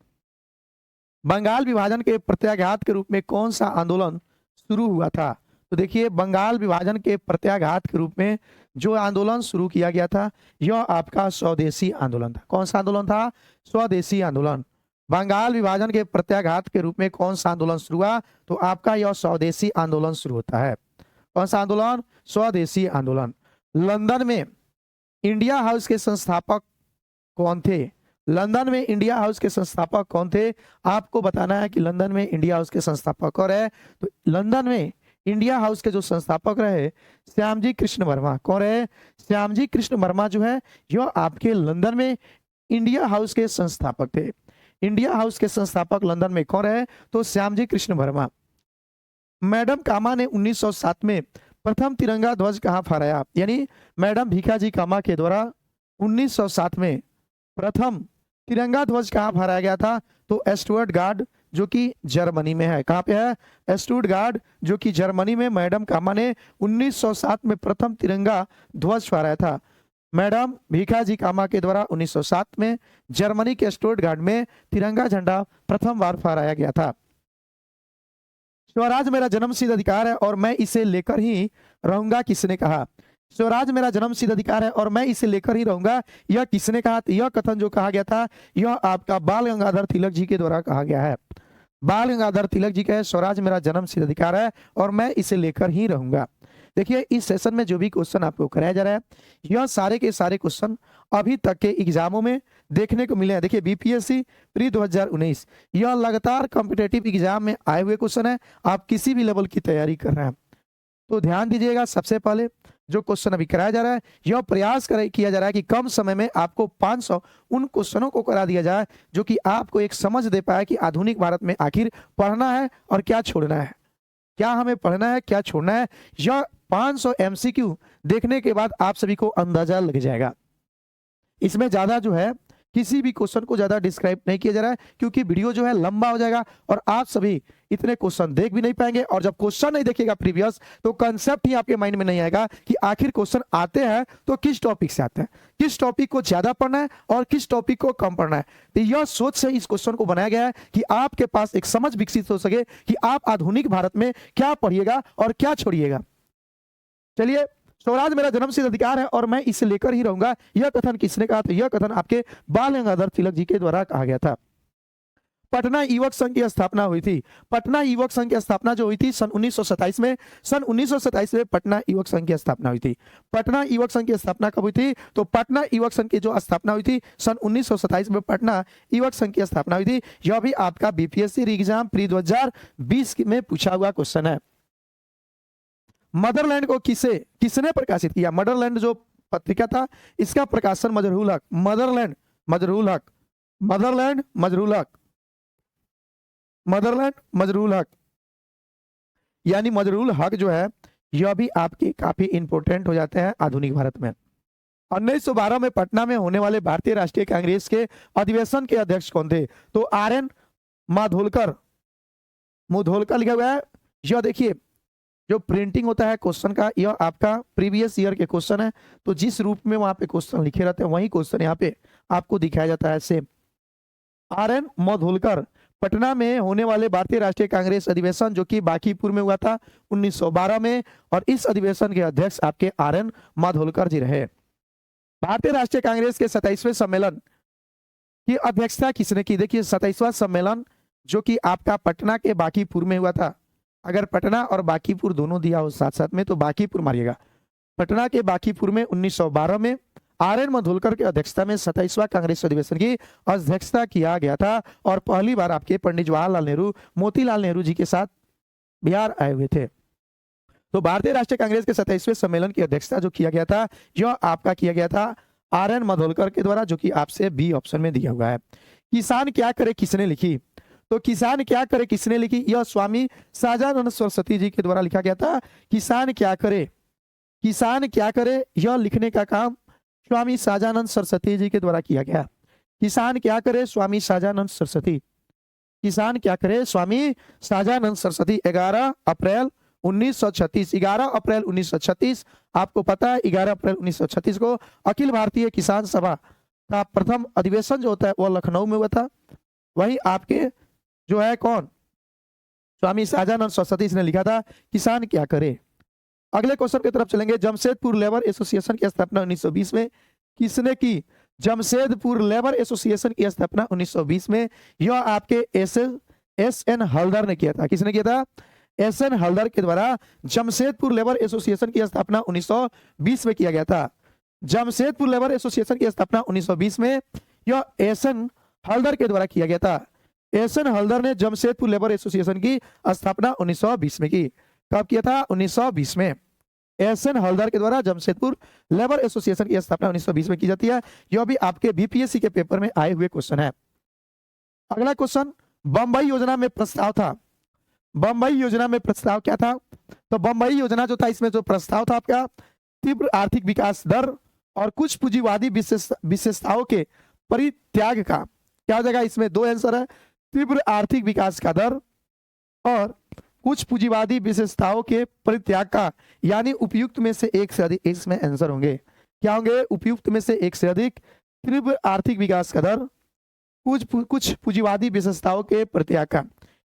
बंगाल विभाजन के प्रत्याघात के रूप में कौन सा आंदोलन शुरू हुआ था? तो देखिए बंगाल विभाजन के प्रत्याघात के रूप में जो आंदोलन शुरू किया गया था यह आपका स्वदेशी आंदोलन था। कौन सा आंदोलन था? स्वदेशी आंदोलन। बंगाल विभाजन के प्रत्याघात के रूप में कौन सा आंदोलन शुरू हुआ? तो आपका यह स्वदेशी आंदोलन शुरू होता है। कौन सा आंदोलन? स्वदेशी आंदोलन। लंदन में इंडिया हाउस के संस्थापक कौन थे? लंदन में इंडिया हाउस के संस्थापक कौन थे? आपको बताना है कि लंदन में इंडिया हाउस के संस्थापक कौन है। तो लंदन में इंडिया हाउस के जो संस्थापक रहे श्यामजी कृष्ण वर्मा। कौन रहे? श्यामजी कृष्ण वर्मा जो है यह आपके लंदन में इंडिया हाउस के संस्थापक थे। इंडिया हाउस के संस्थापक लंदन में कौन रहे? तो श्यामजी कृष्ण वर्मा। मैडम कामा ने 1907 में प्रथम तिरंगा ध्वज कहाँ फहराया? यानी मैडम भीखाजी कामा के द्वारा 1907 में प्रथम तिरंगा ध्वज कहाँ फहराया गया था? तो स्टुटगार्ट, जो कि जर्मनी में है। कहाँ पे है? स्टुटगार्ट, जो कि जर्मनी में मैडम कामा ने 1907 में प्रथम तिरंगा ध्वज फहराया था। मैडम भीखाजी कामा के द्वारा 1907 में जर्मनी के स्टुटगार्ट में तिरंगा झंडा प्रथम बार फहराया गया था। स्वराज मेरा जन्मसिद्ध अधिकार है और मैं इसे लेकर ही रहूंगा, किसने कहा? स्वराज मेरा जन्मसिद्ध अधिकार है और मैं इसे लेकर ही रहूंगा, यह किसने कहा? यह कथन जो कहा गया था यह आपका बाल गंगाधर तिलक जी के द्वारा कहा गया है। बाल गंगाधर तिलक जी का है स्वराज मेरा जन्मसिद्ध अधिकार है और मैं इसे लेकर ही रहूंगा। देखिए इस सेशन में जो भी क्वेश्चन आपको कराया जा रहा है यह सारे के सारे क्वेश्चन अभी तक के एग्जामों में देखने को मिले हैं। देखिए बीपीएससी प्री 2019 यह लगातार कॉम्पिटेटिव एग्जाम में आए हुए क्वेश्चन है। आप किसी भी लेवल की तैयारी कर रहे हैं तो ध्यान दीजिएगा। सबसे पहले जो क्वेश्चन अभी कराया जा रहा है यह प्रयास किया जा रहा है कि कम समय में आपको 500 उन क्वेश्चनों को करा दिया जाए जो कि आपको एक समझ दे पाए कि आधुनिक भारत में आखिर पढ़ना है और क्या छोड़ना है, क्या हमें पढ़ना है क्या छोड़ना है। यह 500 एमसीक्यू देखने के बाद आप सभी को अंदाजा लग जाएगा। इसमें ज्यादा जो है किसी भी क्वेश्चन को ज्यादा डिस्क्राइब नहीं किया जा रहा है क्योंकि वीडियो जो है लंबा हो जाएगा और आप सभी इतने क्वेश्चन देख भी नहीं पाएंगे। और जब क्वेश्चन नहीं देखिएगा प्रीवियस तो कंसेप्ट ही आपके माइंड में नहीं आएगा कि आखिर क्वेश्चन आते हैं तो किस टॉपिक से आते हैं, किस टॉपिक को ज्यादा पढ़ना है और किस टॉपिक को कम पढ़ना है। तो यह सोच से इस क्वेश्चन को बनाया गया है कि आपके पास एक समझ विकसित हो सके कि आप आधुनिक भारत में क्या पढ़िएगा और क्या छोड़िएगा। चलिए, स्वराज मेरा जन्मसिद्ध अधिकार है और मैं इसे लेकर ही रहूंगा, यह कथन किसने कहा? तो यह कथन आपके बाल गंगाधर तिलक जी के द्वारा कहा गया था। पटना युवक संघ की स्थापना हुई थी। पटना युवक संघ की स्थापना जो हुई थी सन 1927 में। सन 1927 में पटना युवक संघ की स्थापना हुई थी। पटना युवक संघ की स्थापना कब हुई थी? तो पटना युवक संघ की जो स्थापना हुई थी सन 1927 में पटना युवक संघ की स्थापना हुई थी। यह भी आपका बीपीएससी एग्जाम प्री 2020 में पूछा हुआ क्वेश्चन है। मदरलैंड को किसने प्रकाशित किया? मदरलैंड जो पत्रिका था इसका प्रकाशन मजरूल हक। मदरलैंड मजरूल हक, मदरलैंड मजरूल हक, मदरलैंड मजरूल हक, यानी मजरूल हक जो है यह भी आपके काफी इंपोर्टेंट हो जाते हैं आधुनिक भारत में। 1912 में पटना में होने वाले भारतीय राष्ट्रीय कांग्रेस के अधिवेशन के अध्यक्ष कौन थे? तो RN माधोलकर, मुधोलकर लिखा हुआ है। यह देखिए जो प्रिंटिंग होता है क्वेश्चन का यह आपका प्रीवियस ईयर के क्वेश्चन है, तो जिस रूप में वहां पे क्वेश्चन लिखे रहते हैं वही क्वेश्चन यहाँ पे आपको दिखाया जाता है। सेम RN माधोलकर पटना में होने वाले भारतीय राष्ट्रीय कांग्रेस अधिवेशन जो कि बांकीपुर में हुआ था 1912 में, और इस अधिवेशन के अध्यक्ष आपके RN माधोलकर जी रहे। भारतीय राष्ट्रीय कांग्रेस के 27वें सम्मेलन की अध्यक्षता किसने की? देखिए 27वां सम्मेलन जो कि आपका पटना के बांकीपुर में हुआ था। अगर पटना और बांकीपुर दोनों दिया हो साथ साथ में तो बांकीपुर मारिएगा। पटना के बांकीपुर में 1912 में RN माधोलकर की अध्यक्षता में 27वां कांग्रेस अधिवेशन की अध्यक्षता किया गया था, और पहली बार आपके पंडित जवाहरलाल नेहरू मोतीलाल नेहरू जी के साथ बिहार आए हुए थे। तो भारतीय राष्ट्रीय कांग्रेस के 27वें सम्मेलन की अध्यक्षता जो किया गया था, यह आपका किया गया था RN माधोलकर के द्वारा, जो कि आपसे बी ऑप्शन में दिया हुआ है। किसान क्या करे किसने लिखी? तो किसान क्या करे किसने लिखी? यह स्वामी सहजानंद सरस्वती जी के द्वारा लिखा गया था। किसान क्या करे, किसान क्या करे, यह लिखने का काम स्वामी सहजानंद सरस्वती जी के द्वारा किया गया। किसान क्या करे, स्वामी सहजानंद सरस्वती। किसान क्या करे, स्वामी सहजानंद सरस्वती। 11 अप्रैल 1936, 11 अप्रैल 1936, आपको पता है 11 अप्रैल 1936 को अखिल भारतीय किसान सभा का प्रथम अधिवेशन जो होता है वह लखनऊ में हुआ था। वही आपके जो है कौन, स्वामी सहजानंद सरस्वती ने लिखा था किसान क्या करे। अगले क्वेश्चन की तरफ चलेंगे। जमशेदपुर लेबर एसोसिएशन की स्थापना 1920 में किसने की? जमशेदपुर लेबर एसोसिएशन की स्थापना 1920 में यह आपके SN हल्दर ने किया था। किसने किया था? SN हल्दर के द्वारा जमशेदपुर लेबर एसोसिएशन की स्थापना 1920 में किया गया था। जमशेदपुर लेबर एसोसिएशन की स्थापना 1920 में यह SN हल्दर के द्वारा किया गया था। SN हल्दर ने जमशेदपुर लेबर एसोसिएशन की स्थापना 1920 में की। कब किया था? 1920 में। SN हल्दर के द्वारा जमशेदपुर लेबर एसोसिएशन की स्थापना 1920 में की जाती है। यह भी आपके BPSC के पेपर में आए हुए क्वेश्चन है। अगला क्वेश्चन, बंबई योजना में प्रस्ताव था। बंबई योजना में प्रस्ताव क्या था? तो बंबई योजना जो था, इसमें जो प्रस्ताव था आपका तीव्र आर्थिक विकास दर और कुछ पूंजीवादी विशेषताओं के परित्याग का। क्या हो जाएगा? इसमें दो आंसर है, तीव्र आर्थिक विकास का दर और कुछ पूंजीवादी विशेषताओं के परित्याग का, यानी उपयुक्त में से एक से अधिक इसमें आंसर होंगे। क्या होंगे? उपयुक्त में से एक से अधिक, तीव्र आर्थिक विकास का दर, कुछ पूंजीवादी विशेषताओं के परित्याग का,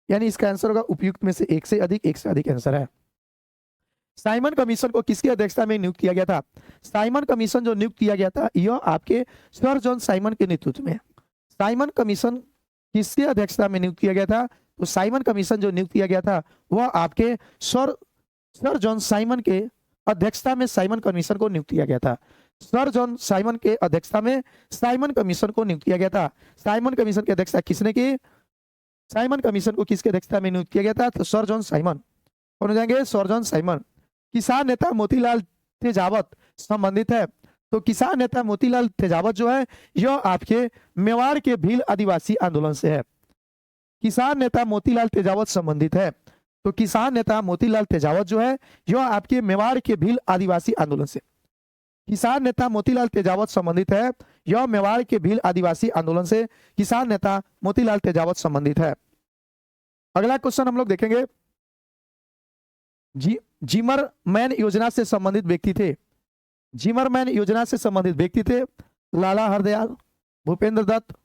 यानी इसका आंसर होगा उपयुक्त में से एक से अधिक आंसर है। साइमन कमीशन को किसकी अध्यक्षता में नियुक्त किया गया था? साइमन कमीशन जो नियुक्त किया गया था यह आपके सर जॉन साइमन के नेतृत्व में। साइमन कमीशन किसकी अध्यक्षता में नियुक्त किया गया था? तो साइमन कमीशन जो नियुक्त किया गया था वह आपके सर जॉन साइमन के अध्यक्षता में साइमन कमीशन को नियुक्त किया गया था। सर जॉन साइमन के अध्यक्षता में साइमन कमीशन को नियुक्त किया गया था। साइमन कमीशन की अध्यक्षता किसने की? साइमन कमीशन को किसके अध्यक्षता में नियुक्त किया गया था? तो सर जॉन साइमन। कौन हो जाएंगे? Sir John Simon. किसान नेता मोतीलाल तेजावत संबंधित है। तो किसान नेता मोतीलाल तेजावत जो है यह आपके मेवाड़ के भील आदिवासी आंदोलन से है। किसान नेता मोतीलाल तेजावत संबंधित है। तो किसान नेता मोतीलाल तेजावत जो है यह आपके मेवाड़ के भील आदिवासी आंदोलन से। किसान नेता मोतीलाल तेजावत संबंधित है, यह मेवाड़ के भील आदिवासी आंदोलन से किसान नेता मोतीलाल तेजावत संबंधित है। अगला क्वेश्चन हम लोग देखेंगे। जिमरमैन योजना से संबंधित व्यक्ति थे। जिमरमैन योजना से संबंधित व्यक्ति थे लाला हरदयाल, भूपेंद्र दत्त,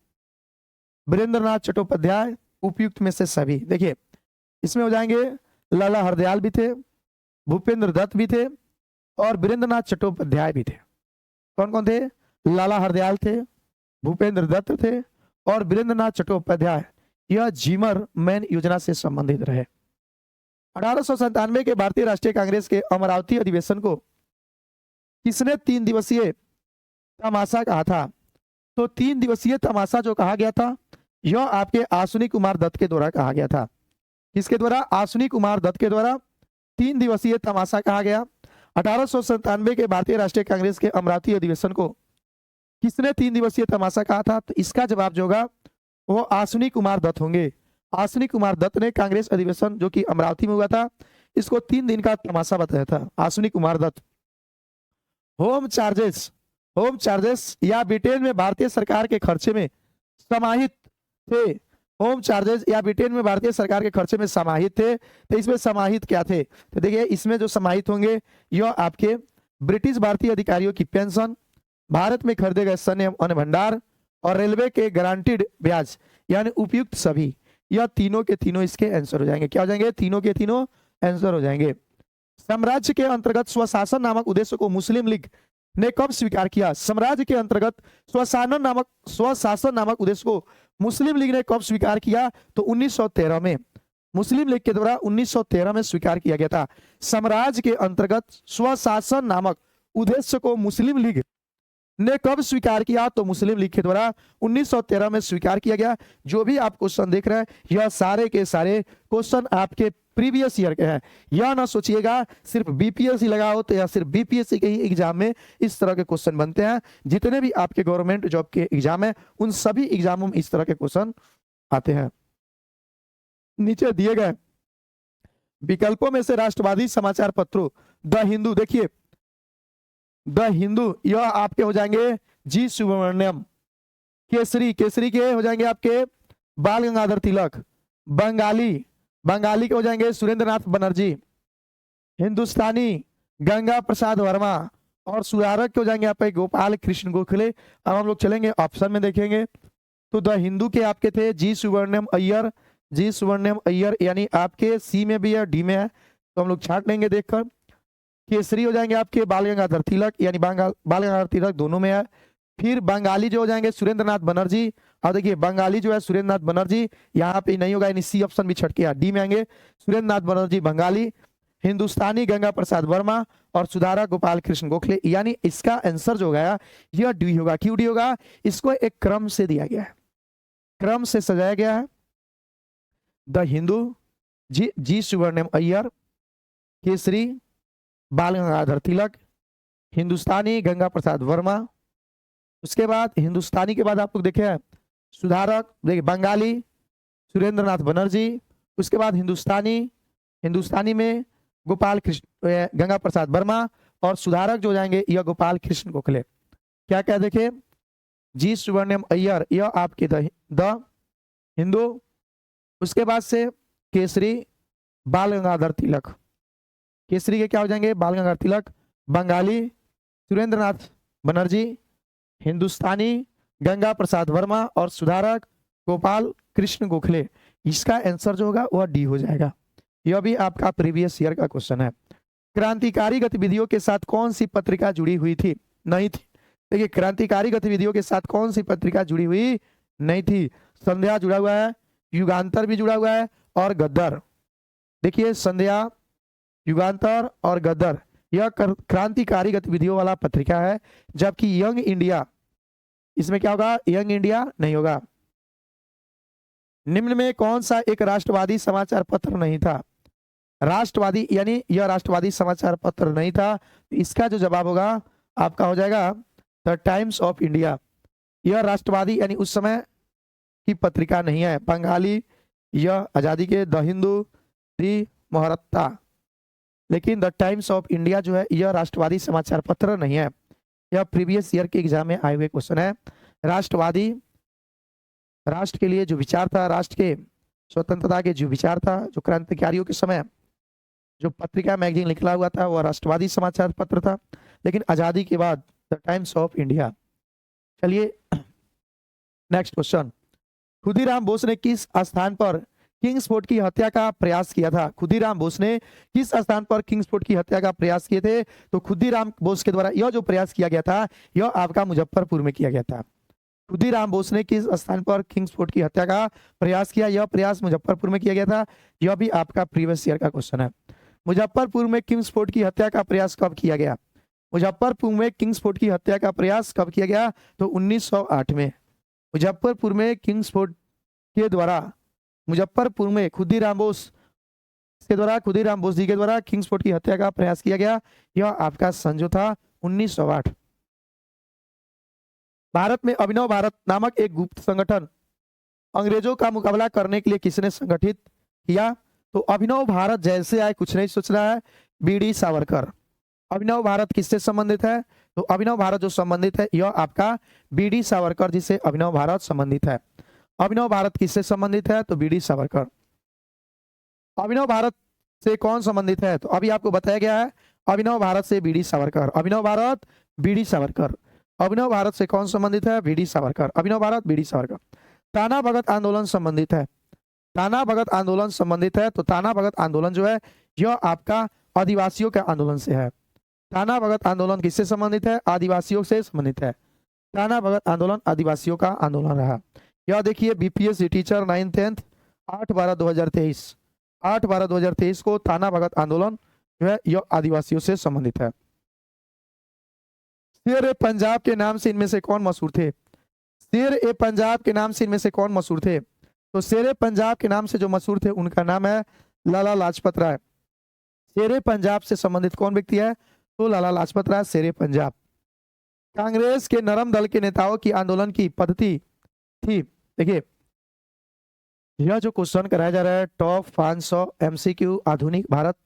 वीरेंद्रनाथ चट्टोपाध्याय, उपयुक्त में से सभी। देखिए इसमें हो जाएंगे लाला हरदयाल भी थे, भूपेंद्र दत्त भी थे और वीरेंद्रनाथ चट्टोपाध्याय भी थे। कौन कौन थे? लाला हरदयाल थे, भूपेंद्र दत्त थे और वीरेंद्रनाथ चट्टोपाध्याय। यह जिमरमैन योजना से संबंधित रहे। 1897 के भारतीय राष्ट्रीय कांग्रेस के अमरावती अधिवेशन को किसने 3 दिवसीय तमाशा कहा था? तो 3 दिवसीय तमाशा जो कहा गया था यह आपके अश्विनी कुमार दत्त के द्वारा कहा गया था। किसके द्वारा? अश्विनी कुमार दत्त के द्वारा 3 दिवसीय तमाशा कहा गया। 1897 के भारतीय राष्ट्रीय कांग्रेस के अमरावती अधिवेशन को किसने 3 दिवसीय तमाशा कहा था? तो इसका जवाब जो होगा वो अश्विनी कुमार दत्त होंगे। अश्विनी कुमार दत्त ने कांग्रेस अधिवेशन जो कि अमरावती में हुआ था इसको 3 दिन का तमाशा बताया था। अश्विनी कुमार दत्त। होम चार्जेस या ब्रिटेन में भारतीय सरकार के खर्चे में समाहित थे। होम चार्जेस या ब्रिटेन में भारतीय सरकार के खर्चे में समाहित थे। तो इसमें समाहित क्या थे? तो देखिए इसमें जो समाहित होंगे यह आपके ब्रिटिश भारतीय अधिकारियों की पेंशन, भारत में खरीदे गए सैन्य अन्न भंडार और रेलवे के गारंटीड ब्याज, यानी उपयुक्त सभी। यह तीनों के तीनों इसके आंसर हो जाएंगे। क्या हो जाएंगे? तीनों के तीनों आंसर हो जाएंगे। साम्राज्य के अंतर्गत स्वशासन नामक उद्देश्य को मुस्लिम लीग ने कब स्वीकार किया? साम्राज्य के अंतर्गत स्वशासन नामक उद्देश्य को मुस्लिम लीग ने कब स्वीकार किया? तो 1913 में मुस्लिम लीग के द्वारा 1913 में स्वीकार किया गया था। साम्राज्य के अंतर्गत स्वशासन नामक उद्देश्य को मुस्लिम लीग ने कब स्वीकार किया? तो मुस्लिम लीग के द्वारा 1913 में स्वीकार किया गया। जो भी आप क्वेश्चन देख रहे हैं यह सारे के सारे क्वेश्चन आपके प्रीवियस ईयर के हैं। यह ना सोचिएगा सिर्फ बीपीएससी लगा हो तो या सिर्फ बीपीएससी के ही एग्जाम में इस तरह के क्वेश्चन बनते हैं। जितने भी आपके गवर्नमेंट जॉब के एग्जाम है उन सभी एग्जामों में इस तरह के क्वेश्चन आते हैं। नीचे दिए गए विकल्पों में से राष्ट्रवादी समाचार पत्रों द हिंदू, देखिए द हिंदू यह आपके हो जाएंगे जी सुब्रमण्यम। केसरी, केसरी के हो जाएंगे आपके बाल गंगाधर तिलक। बंगाली के हो जाएंगे सुरेंद्रनाथ बनर्जी। हिंदुस्तानी गंगा प्रसाद वर्मा। और सुधारक के हो जाएंगे आपके गोपाल कृष्ण गोखले। अब हम लोग चलेंगे ऑप्शन में देखेंगे तो द हिंदू के आपके थे जी सुब्रमण्यम अय्यर। जी सुब्रमण्यम अय्यर यानी आपके सी में भी है डी में है तो हम लोग छांट लेंगे देखकर। केसरी हो जाएंगे आपके बाल गंगाधर तिलक यानी बाल गंगाधर तिलक दोनों में है। फिर बंगाली जो हो जाएंगे सुरेंद्रनाथ बनर्जी। और देखिए बंगाली जो है सुरेंद्रनाथ बनर्जी यहाँ पे नहीं होगा यानी सी ऑप्शन भी छट गया, डी में आएंगे सुरेंद्रनाथ बनर्जी बंगाली। हिंदुस्तानी गंगा प्रसाद वर्मा और सुधारक गोपाल कृष्ण गोखले यानी इसका आंसर जो गया यह डी होगा। क्यों डी होगा? इसको एक क्रम से दिया गया है, क्रम से सजाया गया है। द हिंदू जी सुब्रमण्यम अय्यर, केसरी बाल गंगाधर तिलक, हिंदुस्तानी गंगा प्रसाद वर्मा। उसके बाद हिंदुस्तानी के बाद आप लोग देखे सुधारक, देखिए बंगाली सुरेंद्रनाथ बनर्जी। उसके बाद हिंदुस्तानी में गोपाल कृष्ण गंगा प्रसाद वर्मा और सुधारक जो जाएंगे यह गोपाल कृष्ण गोखले। क्या क्या देखे? जी सुब्रमण्यम अय्यर यह आपके द हिंदू। उसके बाद से केसरी बाल गंगाधर तिलक, केसरी के क्या हो जाएंगे बाल गंगाधर तिलक। बंगाली सुरेंद्रनाथ बनर्जी, हिंदुस्तानी गंगा प्रसाद वर्मा और सुधारक गोपाल कृष्ण गोखले। इसका आंसर जो होगा वह डी हो जाएगा। यह भी आपका प्रीवियस ईयर का क्वेश्चन है। क्रांतिकारी गतिविधियों के साथ कौन सी पत्रिका जुड़ी हुई थी? नहीं थी। देखिए क्रांतिकारी गतिविधियों के साथ कौन सी पत्रिका जुड़ी हुई नहीं थी? संध्या जुड़ा हुआ है, युगांतर भी जुड़ा हुआ है और गद्दर। देखिए संध्या, युगांतर और गद्दर यह क्रांतिकारी गतिविधियों वाला पत्रिका है। जबकि यंग इंडिया, इसमें क्या होगा? यंग इंडिया नहीं होगा। निम्न में कौन सा एक राष्ट्रवादी समाचार पत्र नहीं था? राष्ट्रवादी यानी यह राष्ट्रवादी समाचार पत्र नहीं था। इसका जो जवाब होगा आपका हो जाएगा द टाइम्स ऑफ इंडिया। यह राष्ट्रवादी यानी उस समय की पत्रिका नहीं है। बंगाली यह आजादी के द हिंदू, दी मोहरत्ता। लेकिन द टाइम्स ऑफ इंडिया जो है यह राष्ट्रवादी समाचार पत्र नहीं है। यह प्रीवियस ईयर के एग्जाम में आए हुए क्वेश्चन है। राष्ट्रवादी राष्ट्र के लिए जो विचार था, राष्ट्र के स्वतंत्रता के जो विचार था, जो क्रांतिकारियों के समय जो पत्रिका मैगजीन निकला हुआ था वह राष्ट्रवादी समाचार पत्र था। लेकिन आजादी के बाद द टाइम्स ऑफ इंडिया। चलिए नेक्स्ट क्वेश्चन। खुदीराम बोस ने किस स्थान पर किंग्सफोर्ड की हत्या का प्रयास किया था? खुदीराम बोस ने किस स्थान पर किंग्सफोर्ड की हत्या का प्रयास किए थे? तो खुदीराम बोस के द्वारा यह जो प्रयास किया गया था यह आपका मुजफ्फरपुर में किया गया था। खुदीराम बोस ने किस स्थान पर किंग्सफोर्ड की हत्या का प्रयास किया? यह प्रयास मुजफ्फरपुर में किया गया था। यह भी आपका प्रीवियस ईयर का क्वेश्चन है। मुजफ्फरपुर में किंग्सफोर्ड की हत्या का प्रयास कब किया गया? मुजफ्फरपुर में किंग्सफोर्ड की हत्या का प्रयास कब किया गया? तो 1908 में। मुजफ्फरपुर में किंग्सफोर्ड के द्वारा मुजफ्फरपुर में खुदीराम बोस जी के द्वारा किंग्सफोर्ड की हत्या का प्रयास किया गया। यह आपका सन जो था 1908। भारत में अभिनव भारत नामक एक गुप्त संगठन अंग्रेजों का मुकाबला करने के लिए किसने संगठित किया? तो अभिनव भारत जैसे आए कुछ नहीं सोचना है, बीडी सावरकर। अभिनव भारत किससे संबंधित है? तो अभिनव भारत जो संबंधित है यह आपका बीडी सावरकर जी से अभिनव भारत संबंधित है। अभिनव भारत किससे संबंधित है? तो बीडी सावरकर। अभिनव भारत से कौन संबंधित है? तो अभी आपको बताया गया है अभिनव भारत से बीडी सावरकर। अभिनव भारत बीडी सावरकर। अभिनव भारत से कौन संबंधित है? बीडी सावरकर। अभिनव भारत बीडी सावरकर। ताना भगत आंदोलन संबंधित है। ताना भगत आंदोलन संबंधित है, तो ताना भगत आंदोलन जो है यह आपका आदिवासियों के आंदोलन से है। ताना भगत आंदोलन किससे संबंधित है? आदिवासियों से संबंधित है। ताना भगत आंदोलन आदिवासियों का आंदोलन रहा। यह देखिए बीपीएससी टीचर 9th 8/12/2023 8/12/2023 को ताना भगत आंदोलन जो है यह आदिवासियों से संबंधित है। शेर ए पंजाब के नाम से इनमें से कौन मशहूर थे? शेर ए पंजाब के नाम से इनमें से कौन मशहूर थे? तो शेर ए पंजाब के नाम से जो मशहूर थे उनका नाम है लाला लाजपत राय। शेर ए पंजाब से संबंधित कौन व्यक्ति है? तो लाला लाजपत राय शेर ए पंजाब। कांग्रेस के नरम दल के नेताओं की आंदोलन की पद्धति थी। देखिए यह जो क्वेश्चन कराया जा रहा है टॉप 500 एमसीक्यू आधुनिक भारत,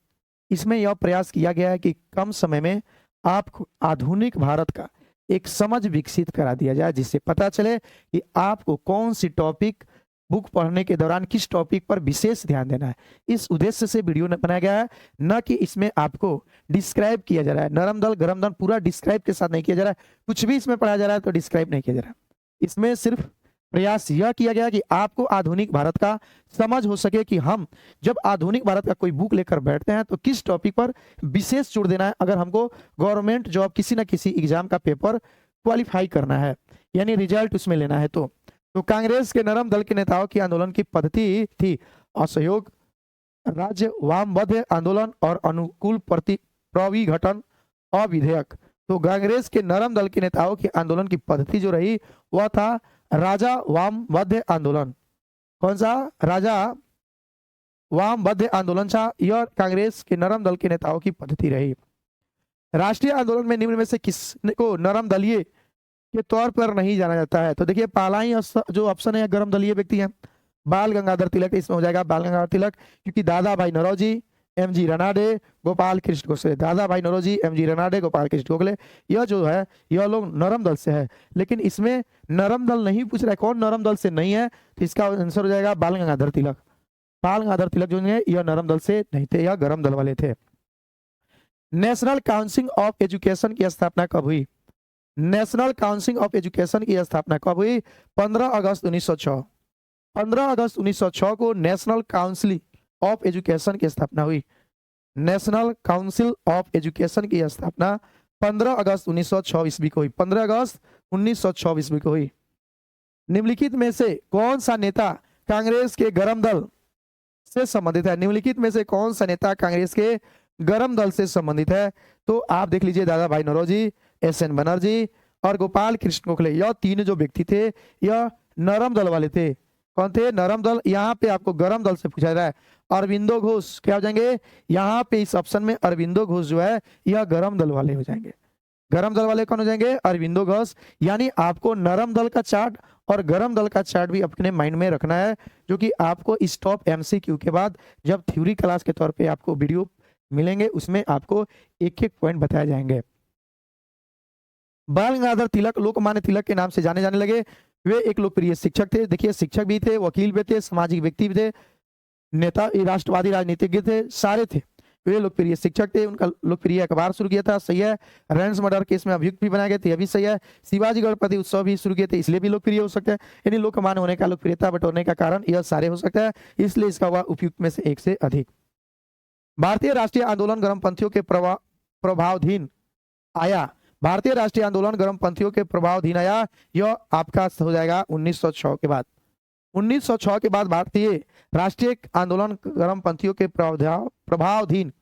इसमें यह प्रयास किया गया है कि कम समय में आपको आधुनिक भारत का एक समझ विकसित करा दिया जाए, जिससे पता चले कि आपको कौन सी टॉपिक बुक पढ़ने के दौरान किस टॉपिक पर विशेष ध्यान देना है। इस उद्देश्य से वीडियो बनाया गया है, न कि इसमें आपको डिस्क्राइब किया जा रहा है। नरम दल गरम दल पूरा डिस्क्राइब के साथ नहीं किया जा रहा है, कुछ भी इसमें पढ़ाया जा रहा है तो डिस्क्राइब नहीं किया जा रहा है। इसमें सिर्फ प्रयास यह किया गया कि आपको आधुनिक भारत का समझ हो सके कि हम जब आधुनिक भारत का कोई बुक लेकर बैठते हैं तो किस टॉपिक पर विशेष जोर देना है, अगर हमको गवर्नमेंट जॉब किसी न किसी एग्जाम का पेपर क्वालिफाई करना है, यानी रिजल्ट उसमें लेना है। तो कांग्रेस के नरम दल के नेताओं की आंदोलन की पद्धति थी असहयोग, राज्य वामपंथी आंदोलन और अनुकूल प्रविघटन अविधेयक। तो कांग्रेस के नरम दल के नेताओं की आंदोलन की पद्धति जो रही वह था राजा वामपंथी आंदोलन। कौन सा? राजा वामपंथी आंदोलन था। यह कांग्रेस के नरम दल के नेताओं की पद्धति रही। राष्ट्रीय आंदोलन में निम्न में से किसने को नरम दलीय के तौर पर नहीं जाना जाता है? तो देखिए पहला ही जो ऑप्शन है गर्म दलीय व्यक्ति है बाल गंगाधर तिलक, इसमें हो जाएगा बाल गंगाधर तिलक, क्योंकि दादा भाई नौरोजी, एमजी रनाडे, गोपाल कृष्ण गोखले, दादा भाई नौरोजी, एमजी रनाडे, गोपाल कृष्ण गोखले, यह जो है यह लोग नरम दल से है। लेकिन इसमें नरम दल नहीं पूछ रहा है, कौन नरम दल से नहीं है, तो इसका आंसर हो जाएगा बाल गंगाधर तिलक। बाल गंगाधर तिलक जो है यह नरम दल से नहीं थे, यह गर्म दल वाले थे। नेशनल काउंसिल ऑफ एजुकेशन की स्थापना कब हुई? नेशनल काउंसिल ऑफ एजुकेशन की स्थापना कब हुई? 15 अगस्त 1906। 15 अगस्त 1906 को नेशनल काउंसिल ऑफ एजुकेशन की स्थापना हुई। नेशनल काउंसिल ऑफ एजुकेशन की स्थापना 15 अगस्त 1906 ईस्वी को हुई। 15 अगस्त 1906 ईस्वी को हुई। निम्नलिखित में से कौन सा नेता कांग्रेस के गरम दल से संबंधित है? निम्नलिखित में से कौन सा नेता कांग्रेस के गरम दल से संबंधित है? तो आप देख लीजिए दादा भाई नौरोजी, एसएन बनर्जी और गोपाल कृष्ण गोखले, यह तीन जो व्यक्ति थे यह नरम दल वाले थे। कौन थे? नरम दल। यहाँ पे आपको गरम दल से पूछा जा रहा है। अरविंदो घोष क्या हो जाएंगे? यहाँ पे इस ऑप्शन में अरविंदो घोष जो है यह गरम दल वाले हो जाएंगे। गरम दल वाले कौन हो जाएंगे? अरविंदो घोष। यानी आपको नरम दल का चार्ट और गरम दल का चार्ट भी अपने माइंड में रखना है, जो कि आपको इस टॉप एमसीक्यू के बाद जब थ्योरी क्लास के तौर पे आपको वीडियो मिलेंगे उसमें आपको एक एक पॉइंट बताए जाएंगे। बाल गंगाधर तिलक लोकमान्य तिलक के नाम से जाने जाने लगे। वे एक लोकप्रिय शिक्षक थे। देखिए शिक्षक भी थे, वकील भी थे, सामाजिक व्यक्ति भी थे, नेता, राष्ट्रवादी राजनीतिज्ञ थे, सारे थे। वे लोकप्रिय शिक्षक थे। उनका लोकप्रिय अखबार शुरू किया था, सही है। रैंस मर्डर केस में अभियुक्त भी बनाए गए थे, यह भी सही है। शिवाजी गणपति उत्सव भी शुरू किए थे, इसलिए भी लोकप्रिय हो सकते हैं। यानी लोकमान्य होने का, लोकप्रियता बटोरने का कारण यह सारे हो सकता है, इसलिए इसका हुआ उपयुक्त में से एक से अधिक। भारतीय राष्ट्रीय आंदोलन गर्मपंथियों के प्रभावाधीन आया। भारतीय राष्ट्रीय आंदोलन गर्मपंथियों के प्रभावाधीन आया, यह आपका हो जाएगा 1906 के बाद। 1906 के बाद भारतीय राष्ट्रीय आंदोलन गर्मपंथियों के प्रभावाधीन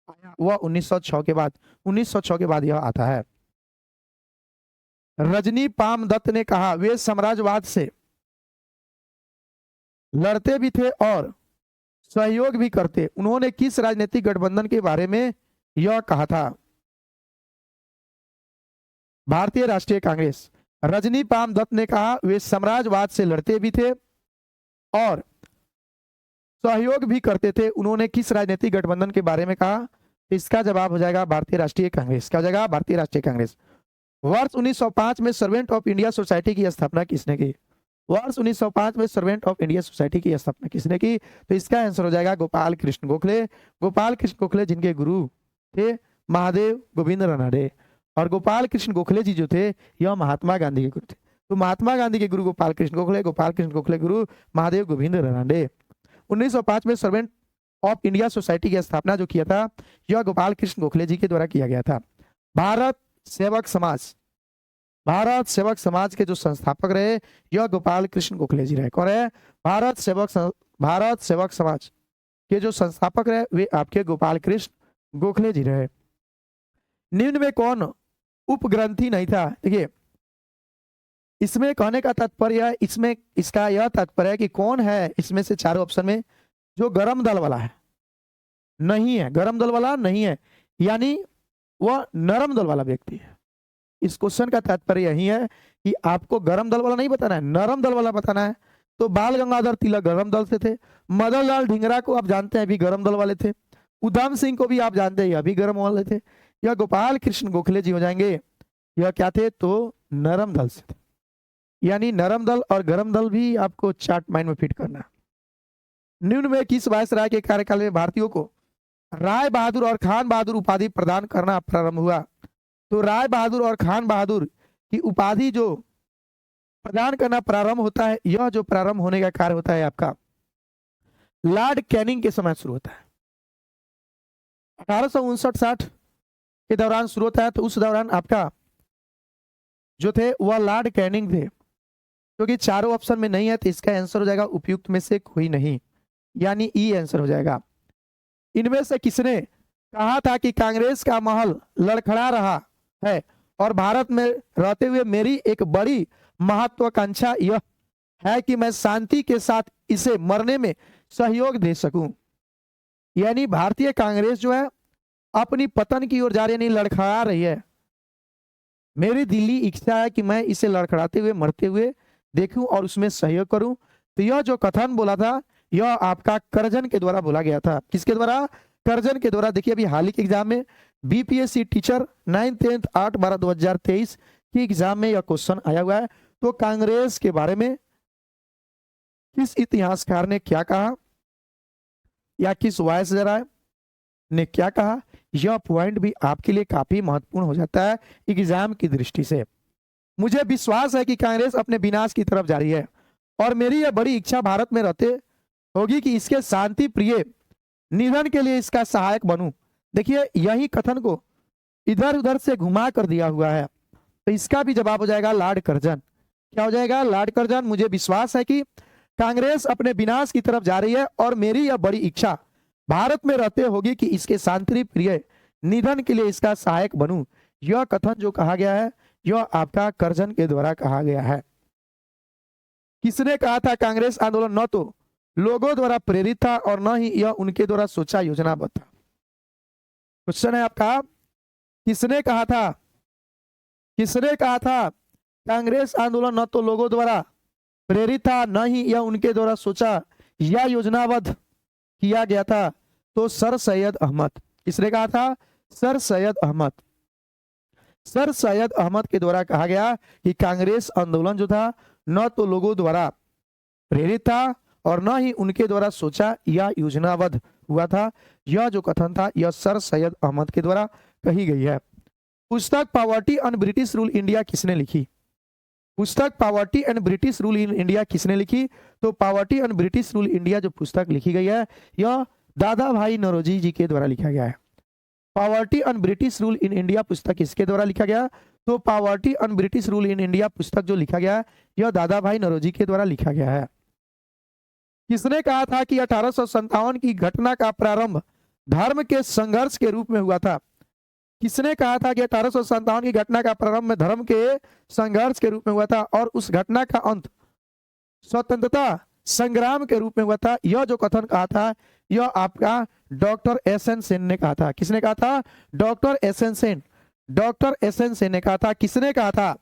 आया, वह 1906 के बाद। 1906 के बाद यह आता है। रजनी पाम दत्त ने कहा वे साम्राज्यवाद से लड़ते भी थे और सहयोग भी करते। उन्होंने किस राजनीतिक गठबंधन के बारे में यह कहा था? भारतीय राष्ट्रीय कांग्रेस। रजनी पाम दत्त ने कहा वे साम्राज्यवाद से लड़ते भी थे और सहयोग भी करते थे। उन्होंने किस राजनीतिक गठबंधन के बारे में कहा? इसका जवाब हो जाएगा भारतीय राष्ट्रीय कांग्रेस। क्या हो जाएगा? भारतीय राष्ट्रीय कांग्रेस। वर्ष 1905 में सर्वेंट ऑफ इंडिया सोसाइटी की स्थापना किसने की? वर्ष 1905 में सर्वेंट ऑफ इंडिया सोसाइटी की स्थापना किसने की? तो इसका आंसर हो जाएगा गोपाल कृष्ण गोखले। गोपाल कृष्ण गोखले जिनके गुरु थे महादेव गोविंद रनाडे, और गोपाल कृष्ण गोखले जी जो थे यह महात्मा गांधी के गुरु थे। तो महात्मा गांधी के गुरु गोपाल कृष्ण गोखले, गोपाल कृष्ण गोखले गुरु महादेव गोविंद रनाडे। 1905 में सर्वेंट ऑफ इंडिया सोसाइटी की स्थापना जो किया था यह गोपाल कृष्ण गोखले जी के द्वारा किया गया था। भारत सेवक समाज, भारत सेवक समाज के जो संस्थापक रहे यह गोपाल कृष्ण गोखले जी रहे। कौन है? भारत सेवक समाज के जो संस्थापक रहे वे आपके गोपाल कृष्ण गोखले जी रहे। निम्न में कौन उपग्रंथि नहीं था? देखिए इसमें कहने का तात्पर्य, इसमें इसका यह तात्पर्य है कि कौन है इसमें से चारों ऑप्शन में जो गरम दल वाला है? नहीं है, गरम दल वाला नहीं है, यानी वह नरम दल वाला व्यक्ति है। इस क्वेश्चन का तात्पर्य यही है कि आपको गरम दल वाला नहीं बताना है, नरम दल वाला बताना है। तो बाल गंगाधर तिलक गरम दल से थे, मदन लाल ढींगरा को आप जानते हैं भी गरम दल वाले थे, उधम सिंह को भी आप जानते हैं अभी गरम वाले थे। यह गोपाल कृष्ण गोखले जी हो जाएंगे, यह क्या थे? तो नरम दल से थे। यानी नरम दल और गरम दल भी आपको चार्ट माइंड में फिट करना। निम्न में किस वायसराय के कार्यकाल में भारतीयों को राय बहादुर और खान बहादुर उपाधि प्रदान करना प्रारंभ हुआ? तो राय बहादुर और खान बहादुर की उपाधि जो प्रदान करना प्रारंभ होता है, यह जो प्रारंभ होने का कार्य होता है आपका लॉर्ड कैनिंग के समय शुरू होता है। 1859-60 के दौरान शुरू होता है। तो उस दौरान आपका जो थे वह लॉर्ड कैनिंग थे। क्योंकि चारों ऑप्शन में नहीं है तो इसका आंसर हो जाएगा उपयुक्त में से कोई नहीं, यानी ई आंसर हो जाएगा। इनमें से किसने कहा था कि कांग्रेस का महल लड़खड़ा रहा है और भारत में रहते हुए मेरी एक बड़ी महत्वाकांक्षा यह है कि मैं शांति के साथ इसे मरने में सहयोग दे सकूं? यानी भारतीय कांग्रेस जो है अपनी पतन की ओर जा रही, यानी लड़खड़ा रही है। मेरी दिली इच्छा है कि मैं इसे लड़खड़ाते हुए मरते हुए देखूं और उसमें सहयोग करूं। तो यह जो कथन बोला था यह आपका करजन के द्वारा बोला गया था। किसके द्वारा? करजन के द्वारा। देखिए अभी हाल ही के एग्जाम में बीपीएससी टीचर 9, 10, 8/12/2023 की एग्जाम में यह क्वेश्चन आया हुआ है। तो कांग्रेस के बारे में किस इतिहासकार ने क्या कहा या किस वायसराय ने क्या कहा, यह पॉइंट भी आपके लिए काफी महत्वपूर्ण हो जाता है एग्जाम की दृष्टि से। मुझे विश्वास है कि कांग्रेस अपने विनाश की तरफ जा रही है और मेरी यह बड़ी इच्छा भारत में रहते होगी कि इसके शांति प्रिय निधन के लिए इसका सहायक बनूं। देखिए यही कथन को इधर उधर से घुमा कर दिया हुआ है, तो इसका भी जवाब हो जाएगा लॉर्ड कर्जन। क्या हो जाएगा? Lord Curzon. मुझे विश्वास है कि कांग्रेस अपने विनाश की तरफ जा रही है और मेरी यह बड़ी इच्छा भारत में रहते होगी कि इसके शांति प्रिय निधन के लिए इसका सहायक बनूं। यह कथन जो कहा गया है यह आपका कर्जन के द्वारा कहा गया है। किसने कहा था कांग्रेस आंदोलन न तो लोगों द्वारा प्रेरित था और न ही यह उनके द्वारा सोचा योजनाबद्ध था? क्वेश्चन है आपका, किसने कहा था? किसने कहा था कांग्रेस आंदोलन न तो लोगों द्वारा प्रेरित था न ही यह उनके द्वारा सोचा या योजनाबद्ध किया गया था? तो सर सैयद अहमद। किसने कहा था? सर सैयद अहमद। सर सैयद अहमद के द्वारा कहा गया कि कांग्रेस आंदोलन जो था न तो लोगों द्वारा प्रेरित था और न ही उनके द्वारा सोचा या योजनाबद्ध हुआ था। यह जो कथन था यह सर सैयद अहमद के द्वारा कही गई है। पुस्तक poverty and British rule India किसने लिखी? पुस्तक poverty and British rule in India किसने लिखी? तो poverty and British rule India जो पुस्तक लिखी गई है यह दादा भाई नौरोजी जी के द्वारा लिखा गया है। Poverty and British rule in India पुस्तक किसके द्वारा लिखा गया? तो poverty and British rule in India पुस्तक जो लिखा गया है यह दादा भाई नौरोजी के द्वारा लिखा गया है। किसने कहा था कि 1857 की घटना का प्रारंभ धर्म के संघर्ष के रूप में हुआ था? किसने कहा था कि 1857 की घटना का प्रारंभ में धर्म के संघर्ष के रूप में हुआ था और उस घटना का अंत स्वतंत्रता संग्राम के रूप में हुआ था? यह जो कथन कहा था यह आपका डॉक्टर एसएन सेन ने कहा था। किसने कहा था? Doctor S N Sen. Doctor S N Sen ने कहा था। किसने कहा था?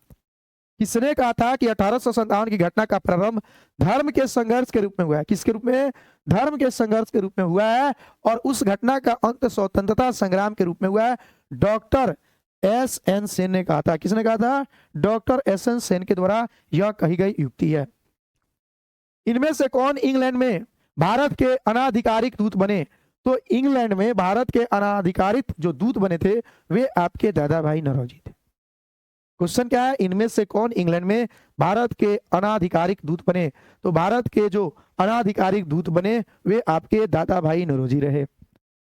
किसने कहा था कि 1857 की घटना का प्रारंभ धर्म के संघर्ष के रूप में हुआ है? किसके रूप में? धर्म के संघर्ष के रूप में हुआ है और उस घटना का अंत स्वतंत्रता संग्राम के रूप में हुआ है। डॉक्टर एस एन सेन ने कहा था। किसने कहा था? डॉक्टर एस एन सेन के द्वारा यह कही गई युक्ति है। इनमें से कौन इंग्लैंड में भारत के अनाधिकारिक दूत बने? तो इंग्लैंड में भारत के अनाधिकारिक जो दूत बने थे वे आपके दादा भाई नौरोजी थे। क्वेश्चन क्या है, इनमें से कौन इंग्लैंड में भारत के अनाधिकारिक दूत बने? तो भारत के जो अनाधिकारिक दूत बने वे आपके दादा भाई नौरोजी रहे।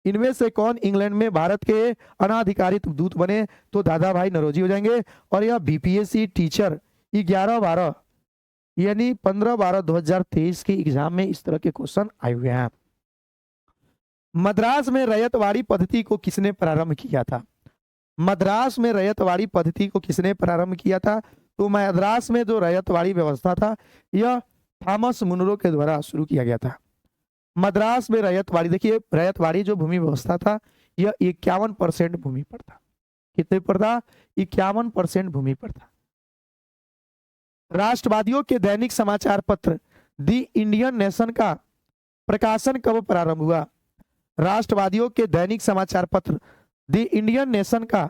इनमें से कौन इंग्लैंड में भारत के अनाधिकारिक दूत बने? तो दादा भाई नौरोजी हो जाएंगे। और यह बीपीएससी टीचर 11/12 यानी 15/12/2023 की एग्जाम में इस तरह के क्वेश्चन आए हुए हैं। मद्रास में रैयतवाड़ी पद्धति को किसने प्रारंभ किया था? मद्रास में रैयतवाड़ी पद्धति को किसने प्रारंभ किया था? तो मद्रास में जो रैयतवाड़ी व्यवस्था था यह थॉमस मुनरो के द्वारा शुरू किया गया था। मद्रास में रैयतवाड़ी, देखिए रैयतवाड़ी जो भूमि व्यवस्था था यह 51% भूमि पर था। कितने पर था? 51% भूमि पर था। राष्ट्रवादियों के दैनिक समाचार पत्र दी इंडियन नेशन का प्रकाशन कब प्रारंभ हुआ? राष्ट्रवादियों के दैनिक समाचार पत्र द इंडियन नेशन का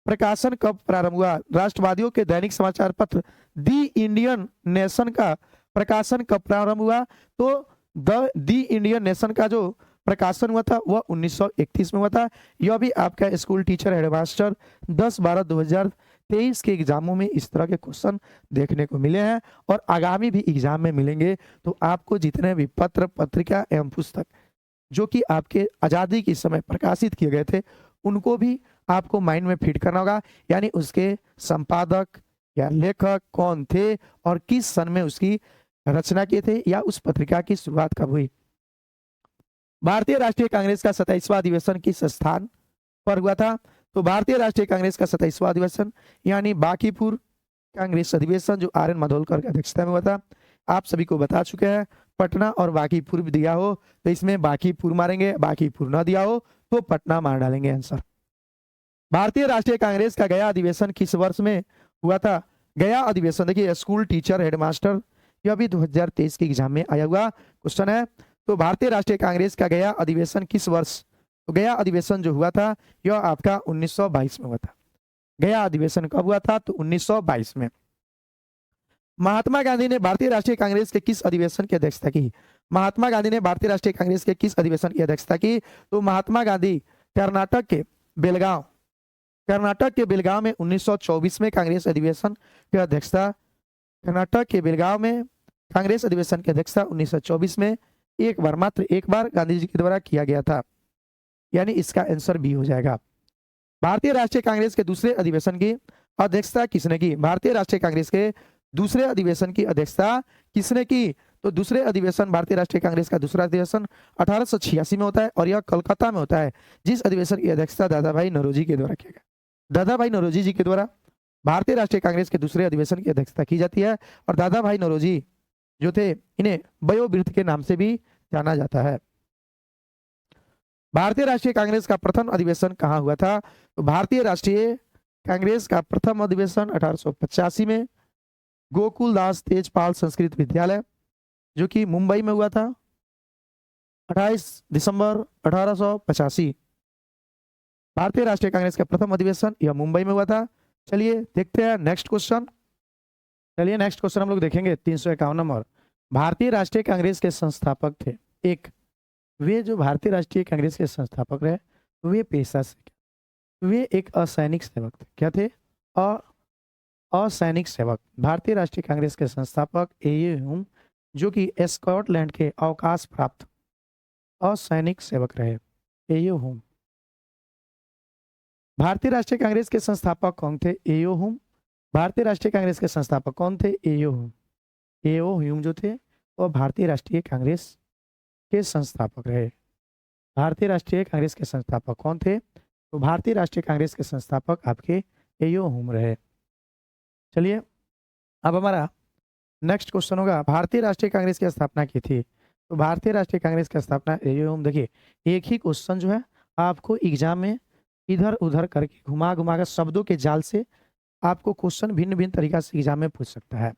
प्रकाशन कब प्रारंभ हुआ? राष्ट्रवादियों के दैनिक समाचार पत्र द इंडियन नेशन का प्रकाशन कब प्रारंभ हुआ? तो द इंडियन नेशन का जो प्रकाशन हुआ था वह 1931 में हुआ था। यह भी आपका स्कूल टीचर हेडमास्टर 10/12/2023 के एग्जामों में इस तरह के क्वेश्चन देखने को मिले हैं और आगामी भी एग्जाम में मिलेंगे। तो आपको जितने भी पत्र पत्रिका एवं पुस्तक जो कि आपके आज़ादी के समय प्रकाशित किए गए थे उनको भी आपको माइंड में फिट करना होगा, यानी उसके संपादक या लेखक कौन थे और किस सन में उसकी रचना किए थे या उस पत्रिका की शुरुआत कब हुई। भारतीय राष्ट्रीय कांग्रेस का 27वां अधिवेशन किस स्थान पर हुआ था? तो भारतीय राष्ट्रीय कांग्रेस का 27वां अधिवेशन यानी बांकीपुर कांग्रेस अधिवेशन जो RN माधोलकर की अध्यक्षता में हुआ था, आप सभी को बता चुके हैं। पटना और बांकीपुर भी दिया हो तो इसमें बांकीपुर मारेंगे, बांकीपुर ना दिया हो तो पटना मार डालेंगे आंसर। भारतीय राष्ट्रीय कांग्रेस का गया अधिवेशन किस वर्ष में हुआ था? गया अधिवेशन, देखिए स्कूल टीचर हेडमास्टर यह भी 2023 के एग्जाम में आया हुआ क्वेश्चन है। तो भारतीय राष्ट्रीय कांग्रेस का गया अधिवेशन किस वर्ष? तो गया अधिवेशन जो हुआ था यह आपका 1922 में हुआ था। गया अधिवेशन कब हुआ था? तो 1922 में। महात्मा गांधी ने भारतीय राष्ट्रीय कांग्रेस के किस अधिवेशन की अध्यक्षता की? महात्मा गांधी ने भारतीय राष्ट्रीय कांग्रेस के किस अधिवेशन की अध्यक्षता की? तो महात्मा गांधी कर्नाटक के बेलगांव में 1924 में कांग्रेस अधिवेशन की अध्यक्षता, कर्नाटक के बेलगांव में कांग्रेस अधिवेशन की अध्यक्षता 1924 में एक बार, मात्र एक बार गांधी जी के द्वारा किया गया था, यानी इसका आंसर बी हो जाएगा। भारतीय राष्ट्रीय कांग्रेस के दूसरे अधिवेशन की अध्यक्षता किसने की? भारतीय राष्ट्रीय कांग्रेस के दूसरे अधिवेशन की अध्यक्षता किसने की? तो दूसरे अधिवेशन, भारतीय राष्ट्रीय कांग्रेस का दूसरा अधिवेशन 1886 में होता है और यह कोलकाता में होता है, जिस अधिवेशन की अध्यक्षता दादा भाई नौरोजी के द्वारा किया गया। दादा भाई नौरोजी जी के द्वारा भारतीय राष्ट्रीय कांग्रेस के दूसरे अधिवेशन की अध्यक्षता की जाती है और दादा भाई नौरोजी जो थे इन्हें वयोवृद्ध के नाम से भी जाना जाता है। भारतीय राष्ट्रीय कांग्रेस का प्रथम अधिवेशन कहाँ हुआ था? तो भारतीय राष्ट्रीय कांग्रेस का प्रथम अधिवेशन 1885 में गोकुलदास तेजपाल संस्कृत विद्यालय जो कि मुंबई में हुआ था, 28 दिसंबर 1885। भारतीय राष्ट्रीय कांग्रेस का प्रथम अधिवेशन यह मुंबई में हुआ था। चलिए देखते हैं नेक्स्ट क्वेश्चन। चलिए नेक्स्ट क्वेश्चन हम लोग देखेंगे 351 नंबर। भारतीय राष्ट्रीय कांग्रेस के संस्थापक थे। एक, वे जो भारतीय राष्ट्रीय कांग्रेस के संस्थापक रहे वे पेशा से, वे एक असैनिक सेवक थे। क्या थे? असैनिक सेवक। भारतीय राष्ट्रीय कांग्रेस के संस्थापक ए ह्यूम जो कि स्कॉटलैंड के अवकाश प्राप्त असैनिक सेवक रहे, ए ह्यूम। भारतीय राष्ट्रीय कांग्रेस के संस्थापक कौन थे? ए ह्यूम। भारतीय राष्ट्रीय कांग्रेस के संस्थापक कौन थे? ए ह्यूम। ए ह्यूम जो थे वह भारतीय राष्ट्रीय कांग्रेस के संस्थापक रहे। भारतीय राष्ट्रीय कांग्रेस के संस्थापक कौन थे? तो भारतीय राष्ट्रीय कांग्रेस के संस्थापक आपके ए ह्यूम रहे। चलिए अब हमारा नेक्स्ट क्वेश्चन होगा, भारतीय राष्ट्रीय कांग्रेस की स्थापना की थी। तो भारतीय राष्ट्रीय कांग्रेस की स्थापना ए ह्यूम। देखिए एक ही क्वेश्चन जो है आपको एग्जाम में इधर उधर करके घुमा घुमा कर शब्दों के जाल से आपको क्वेश्चन भिन्न भिन्न तरीका से एग्जाम में पूछ सकता है।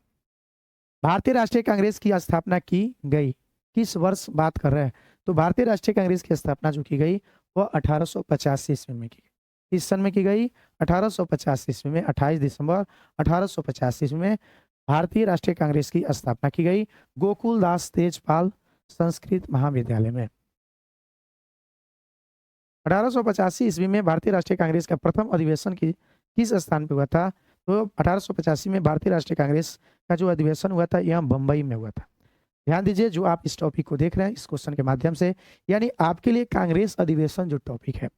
भारतीय राष्ट्रीय कांग्रेस की स्थापना की गई किस वर्ष बात कर रहे हैं? तो भारतीय राष्ट्रीय कांग्रेस की स्थापना जो की गई वह 1885 ईस्वी में की गई। इस सन में की गई 1885 ईस्वी में, 28 दिसंबर 1885 ईस्वी में भारतीय राष्ट्रीय कांग्रेस की स्थापना की गई गोकुलदास तेजपाल संस्कृत महाविद्यालय में। 1885 ईस्वी में भारतीय राष्ट्रीय कांग्रेस का प्रथम अधिवेशन किस स्थान पर हुआ था? तो 1885 में भारतीय राष्ट्रीय कांग्रेस का जो अधिवेशन हुआ था यह बम्बई में हुआ था। ध्यान दीजिए, जो आप इस टॉपिक को देख रहे हैं इस क्वेश्चन के माध्यम से, यानी आपके लिए कांग्रेस अधिवेशन जो टॉपिक है,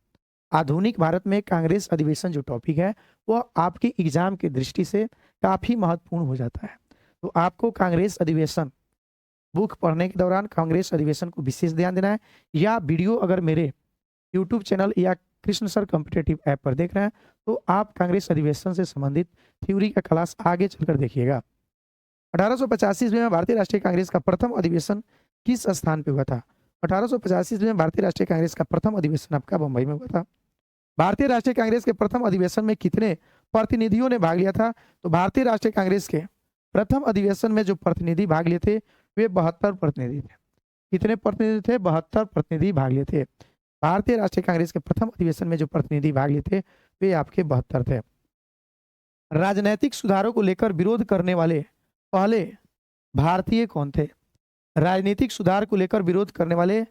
आधुनिक भारत में कांग्रेस अधिवेशन जो टॉपिक है वो आपके एग्जाम की दृष्टि से काफी महत्वपूर्ण हो जाता है। तो आपको कांग्रेस अधिवेशन बुक पढ़ने के दौरान कांग्रेस अधिवेशन को विशेष ध्यान देना है, या वीडियो अगर मेरे यूट्यूब चैनल या कृष्ण सर कॉम्पिटिटिव ऐप पर देख रहे हैं तो आप कांग्रेस अधिवेशन से संबंधित थ्योरी का क्लास आगे चलकर देखिएगा। 1885 में भारतीय राष्ट्रीय कांग्रेस का प्रथम अधिवेशन किस स्थान पे हुआ था? 1885 में भारतीय राष्ट्रीय कांग्रेस का प्रथम अधिवेशन आपका बंबई में हुआ था। भारतीय राष्ट्रीय कांग्रेस के प्रथम अधिवेशन में कितने प्रतिनिधियों ने भाग लिया था? तो भारतीय राष्ट्रीय कांग्रेस के प्रथम अधिवेशन में जो प्रतिनिधि भाग लिए थे वे 72 प्रतिनिधि थे। कितने प्रतिनिधि थे? 72 प्रतिनिधि भाग लिए थे। भारतीय राष्ट्रीय कांग्रेस के प्रथम अधिवेशन में जो प्रतिनिधि भाग लिए थे वे आपके 72 थे। राजनैतिक सुधारों को लेकर विरोध करने वाले पहले भारतीय कौन थे? राजनीतिक सुधार को लेकर विरोध करने वाले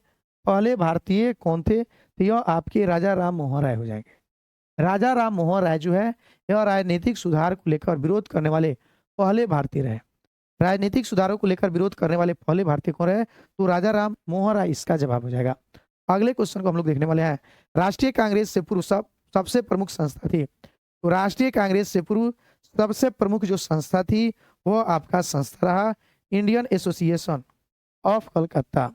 पहले भारतीय कौन थे? तो यह आपके राजा राम मोहन राय हो जाएंगे। राजा राम मोहन राय जो है यह राजनीतिक सुधार को लेकर विरोध करने वाले पहले भारतीय रहे। राजनीतिक सुधारों को लेकर विरोध करने वाले पहले भारतीय कौन रहे? तो राजा राम मोहन राय इसका जवाब हो जाएगा। अगले क्वेश्चन को हम लोग देखने वाले हैं। राष्ट्रीय कांग्रेस से पूर्व सबसे प्रमुख संस्था थी। तो राष्ट्रीय कांग्रेस से पूर्व सबसे प्रमुख जो संस्था थी वो आपका संस्था रहा इंडियन एसोसिएशन ऑफ कलकत्ता।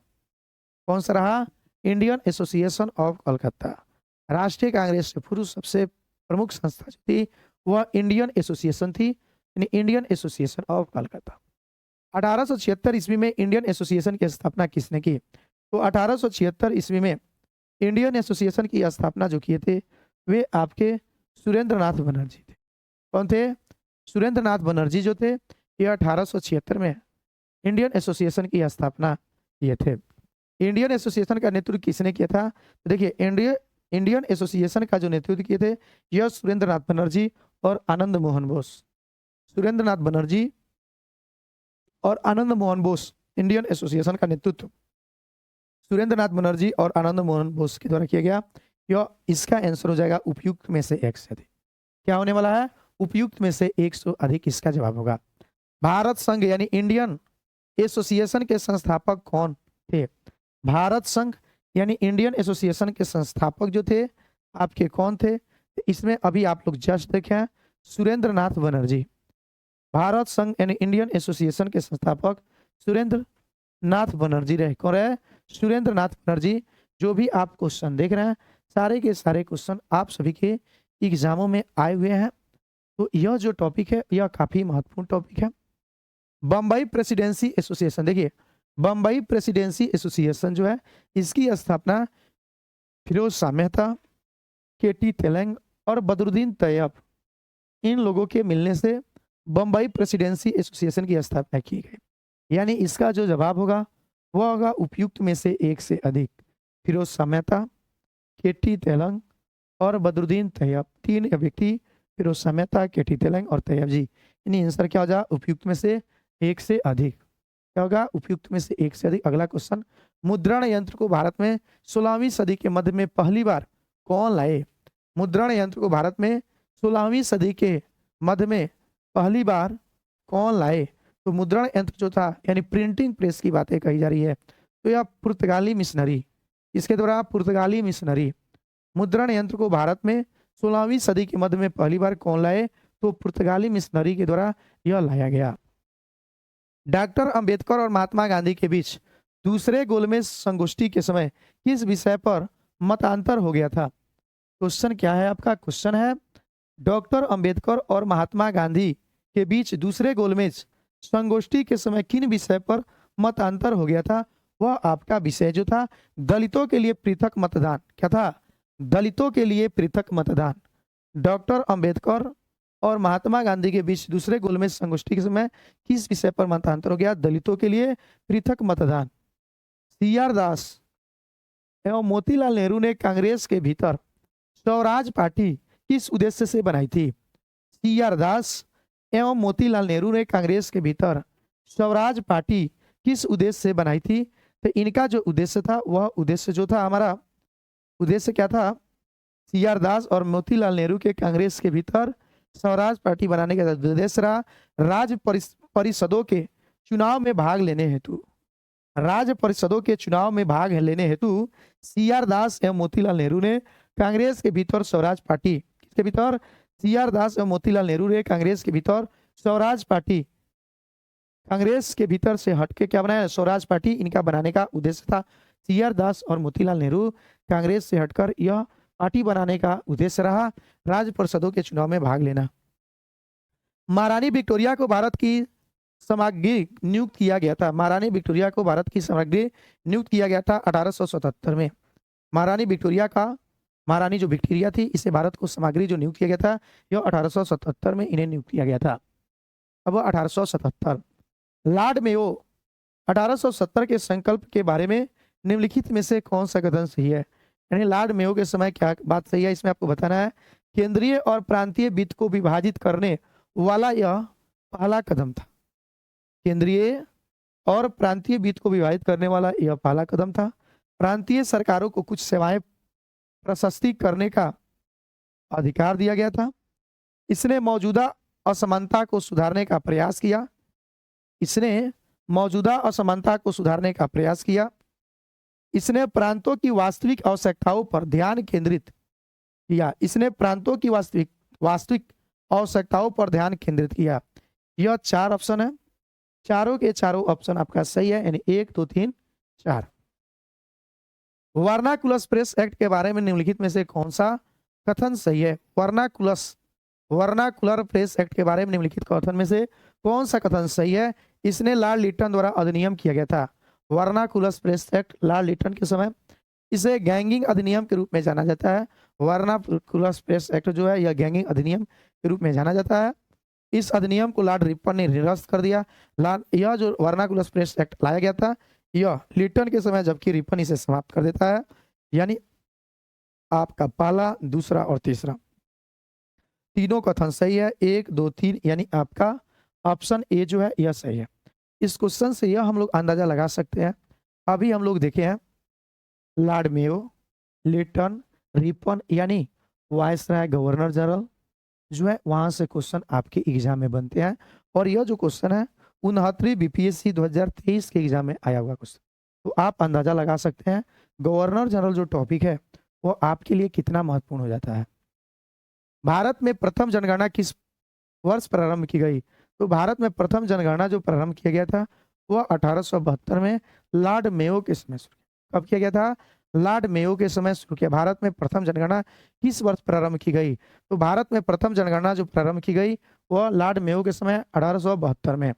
कौन सा रहा? Indian association of Calcutta. राष्ट्रीय कांग्रेस से पूर्व सबसे प्रमुख संस्था जो थी वह इंडियन एसोसिएशन थी, यानी इंडियन एसोसिएशन ऑफ कलकत्ता। 1876 ईस्वी में इंडियन एसोसिएशन की स्थापना किसने की? तो 1876 ईस्वी में इंडियन एसोसिएशन की स्थापना जो किए थे वे आपके सुरेंद्र नाथ बनर्जी थे। कौन थे? सुरेंद्र नाथ बनर्जी जो थे ये 1876 में इंडियन एसोसिएशन की स्थापना किए थे। इंडियन एसोसिएशन का नेतृत्व किसने किया था? तो देखिए, इंडियन एसोसिएशन का जो नेतृत्व किए थे यह सुरेंद्र नाथ बनर्जी और आनंद मोहन बोस। सुरेंद्र नाथ बनर्जी और आनंद मोहन बोस, इंडियन एसोसिएशन का नेतृत्व सुरेंद्र नाथ बनर्जी और आनंद मोहन बोस के द्वारा किया गया। यह इसका आंसर हो जाएगा उपयुक्त में से एक से अधिक। क्या होने वाला है? उपयुक्त में से एक से अधिक इसका जवाब होगा। भारत संघ यानी इंडियन एसोसिएशन के संस्थापक कौन थे? भारत संघ यानी इंडियन एसोसिएशन के संस्थापक जो थे आपके कौन थे? इसमें अभी आप लोग जस्ट देखें, सुरेंद्र नाथ बनर्जी। भारत संघ यानी इंडियन एसोसिएशन के संस्थापक सुरेंद्र नाथ बनर्जी रहे। कौन रहे? सुरेंद्र नाथ बनर्जी। जो भी आप क्वेश्चन देख रहे हैं सारे के सारे क्वेश्चन आप सभी के एग्जामों में आए हुए हैं। तो यह जो टॉपिक है यह काफी महत्वपूर्ण टॉपिक है। बम्बई प्रेसिडेंसी एसोसिएशन, देखिए बम्बई प्रेसिडेंसी एसोसिएशन जो है इसकी स्थापना फिरोज शाह मेहता, केटी तेलंग और बदरुद्दीन तैयब इन लोगों के मिलने से बम्बई प्रेसिडेंसी एसोसिएशन की स्थापना की गई। यानी इसका जो जवाब होगा वह होगा उपयुक्त में से एक से अधिक। फिरोज शाह मेहता, केटी तेलंग और बदरुद्दीन तैयब, तीन व्यक्ति फिरोज शाह मेहता, केटी तेलंग और तैयब जी, यानी आंसर क्या हो जाए? उपयुक्त में से एक से अधिक। क्या होगा? उपयुक्त में से एक से अधिक। अगला क्वेश्चन, मुद्रण यंत्र को भारत में 16वीं सदी के मध्य में पहली बार कौन लाए? मुद्रण यंत्र को भारत में 16वीं सदी के मध्य में पहली बार कौन लाए? तो मुद्रण यंत्र जो था यानी प्रिंटिंग प्रेस की बातें कही जा रही है, तो यह पुर्तगाली मिशनरी, इसके द्वारा पुर्तगाली मिशनरी मुद्रण यंत्र को भारत में 16वीं सदी के मध्य में पहली बार कौन लाए? तो पुर्तगाली मिशनरी के द्वारा यह लाया गया। डॉक्टर अंबेडकर और महात्मा गांधी के बीच दूसरे गोलमेज संगोष्ठी के समय किस विषय पर मतांतर हो गया था? क्वेश्चन क्या है आपका? क्वेश्चन है डॉक्टर अंबेडकर और महात्मा गांधी के बीच दूसरे गोलमेज संगोष्ठी के समय किन विषय पर मतांतर हो गया था? वह आपका विषय जो था दलितों के लिए पृथक मतदान। क्या था? दलितों के लिए पृथक मतदान। डॉक्टर अंबेडकर और महात्मा गांधी के बीच दूसरे गोलमेज संगोष्ठी के समय किस विषय पर मतांतर हो गया? दलितों के लिए पृथक मतदान। CR दास एवं मोतीलाल नेहरू ने कांग्रेस के भीतर स्वराज पार्टी किस उद्देश्य से बनाई थी? CR दास एवं मोतीलाल नेहरू ने कांग्रेस के भीतर स्वराज पार्टी किस उद्देश्य से बनाई थी? तो इनका जो उद्देश्य था वह उद्देश्य जो था हमारा उद्देश्य क्या था? CR दास और मोतीलाल नेहरू के कांग्रेस के भीतर स्वराज पार्टी बनाने का उद्देश्य रहा राज्य परिषदों के चुनाव में भाग लेने हेतु, राज्य परिषदों के चुनाव में भाग लेने हेतु सीआर दास एवं मोतीलाल नेहरू ने कांग्रेस के भीतर स्वराज पार्टी, किसके भीतर, सीआर दास एवं मोतीलाल नेहरू ने कांग्रेस के भीतर स्वराज पार्टी, कांग्रेस के भीतर से हटके क्या बनाया, स्वराज पार्टी, इनका बनाने का उद्देश्य था। सीआर दास और मोतीलाल नेहरू कांग्रेस से हटकर यह पार्टी बनाने का उद्देश्य रहा राज्य परिषदों के चुनाव में भाग लेना। महारानी विक्टोरिया को भारत की सामग्री नियुक्त किया गया था, महारानी विक्टोरिया को भारत की सामग्री नियुक्त किया गया था 1877 में। महारानी विक्टोरिया का, महारानी जो विक्टोरिया थी, इसे भारत को सामग्री जो नियुक्त किया गया था, यह 1877 में इन्हें नियुक्त किया गया था। अब 1877 लॉर्ड मेयो 1870 के संकल्प के बारे में निम्नलिखित में से कौन सा कथन सही है, यानी लॉर्ड मेयो के समय क्या बात सही है, इसमें आपको बताना है। केंद्रीय और प्रांतीय वित्त को विभाजित करने वाला यह पहला कदम था, केंद्रीय और प्रांतीय वित्त को विभाजित करने वाला यह पहला कदम था। प्रांतीय सरकारों को कुछ सेवाएं प्रशस्ति करने का अधिकार दिया गया था। इसने मौजूदा असमानता को सुधारने का प्रयास किया, इसने मौजूदा असमानता को सुधारने का प्रयास किया। इसने प्रांतों की वास्तविक आवश्यकताओं पर ध्यान केंद्रित किया, इसने प्रांतों की वास्तविक आवश्यकताओं पर ध्यान केंद्रित किया। यह 4 ऑप्शन है, चारों के चारों ऑप्शन आपका सही है, यानी 1 2 3 4। वर्नाकुलर प्रेस एक्ट के बारे में निम्नलिखित में से कौन सा कथन सही है, वर्नाकुलर प्रेस एक्ट के बारे में निम्नलिखित कथन में से कौन सा कथन सही है। इसने लॉर्ड लिटन द्वारा अधिनियम किया गया था, vernacular press act Lord Lytton के समय, इसे गैंगिंग अधिनियम के रूप में जाना जाता है। वर्नाकुलर प्रेस एक्ट जो है, यह गैंगिंग अधिनियम के रूप में जाना जाता है। इस अधिनियम को लॉर्ड रिपन ने निरस्त कर दिया। यह जो वर्नाकुलर प्रेस एक्ट लाया गया था, यह लिटन के समय, जबकि रिपन इसे समाप्त कर देता है। यानी आपका पहला, दूसरा और तीसरा तीनों कथन सही है, 1 2 3, यानी आपका ऑप्शन ए जो है यह सही है। इस क्वेश्चन से यह हम लोग अंदाजा लगा सकते हैं। अभी हम लोग देखे हैं लॉर्ड मेयो, लिटन, रिपन, यानी वायसराय, गवर्नर जनरल जो है, वहां से क्वेश्चन आपके एग्जाम में बनते हैं। और यह जो क्वेश्चन है 69वीं बीपीएससी 2023 के एग्जाम में आया हुआ क्वेश्चन, तो आप अंदाजा लगा सकते हैं गवर्नर जनरल जो टॉपिक है वो आपके लिए कितना महत्वपूर्ण हो जाता है। भारत में प्रथम जनगणना किस वर्ष प्रारंभ की गई, तो भारत में प्रथम जनगणना जो प्रारंभ किया गया था वह 1872 में लॉर्ड मेयो के समय शुरू किया। कब किया गया था, लॉर्ड मेयो के समय शुरू किया। भारत में प्रथम जनगणना किस वर्ष प्रारंभ की गई, तो भारत में प्रथम जनगणना जो प्रारंभ की गई वह लॉर्ड मेयो के समय 1872 में।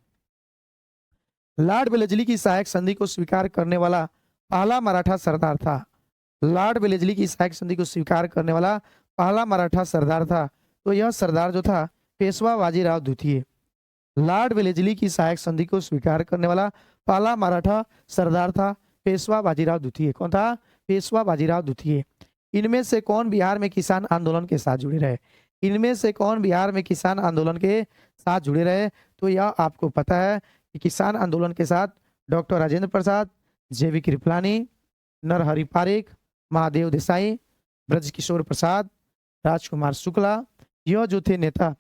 लॉर्ड वेलेस्ली की सहायक संधि को स्वीकार करने वाला पहला मराठा सरदार था, लॉर्ड वेलेस्ली की सहायक संधि को स्वीकार करने वाला पहला मराठा सरदार था, तो यह सरदार जो था पेशवा बाजीराव द्वितीय। लॉर्ड वेलेस्ली की सहायक संधि को स्वीकार करने वाला पहला मराठा सरदार था पेशवा बाजीराव द्वितीय। कौन था, पेशवा बाजीराव द्वितीय। इनमें से कौन बिहार में किसान आंदोलन के साथ जुड़े रहे, इनमें से कौन बिहार में किसान आंदोलन के साथ जुड़े रहे, तो यह आपको पता है कि किसान आंदोलन के साथ डॉक्टर राजेंद्र प्रसाद, जेवी कृपलानी, नरहरि पारिक, महादेव देसाई, ब्रजकिशोर प्रसाद, राजकुमार शुक्ला, यह जो थे नेता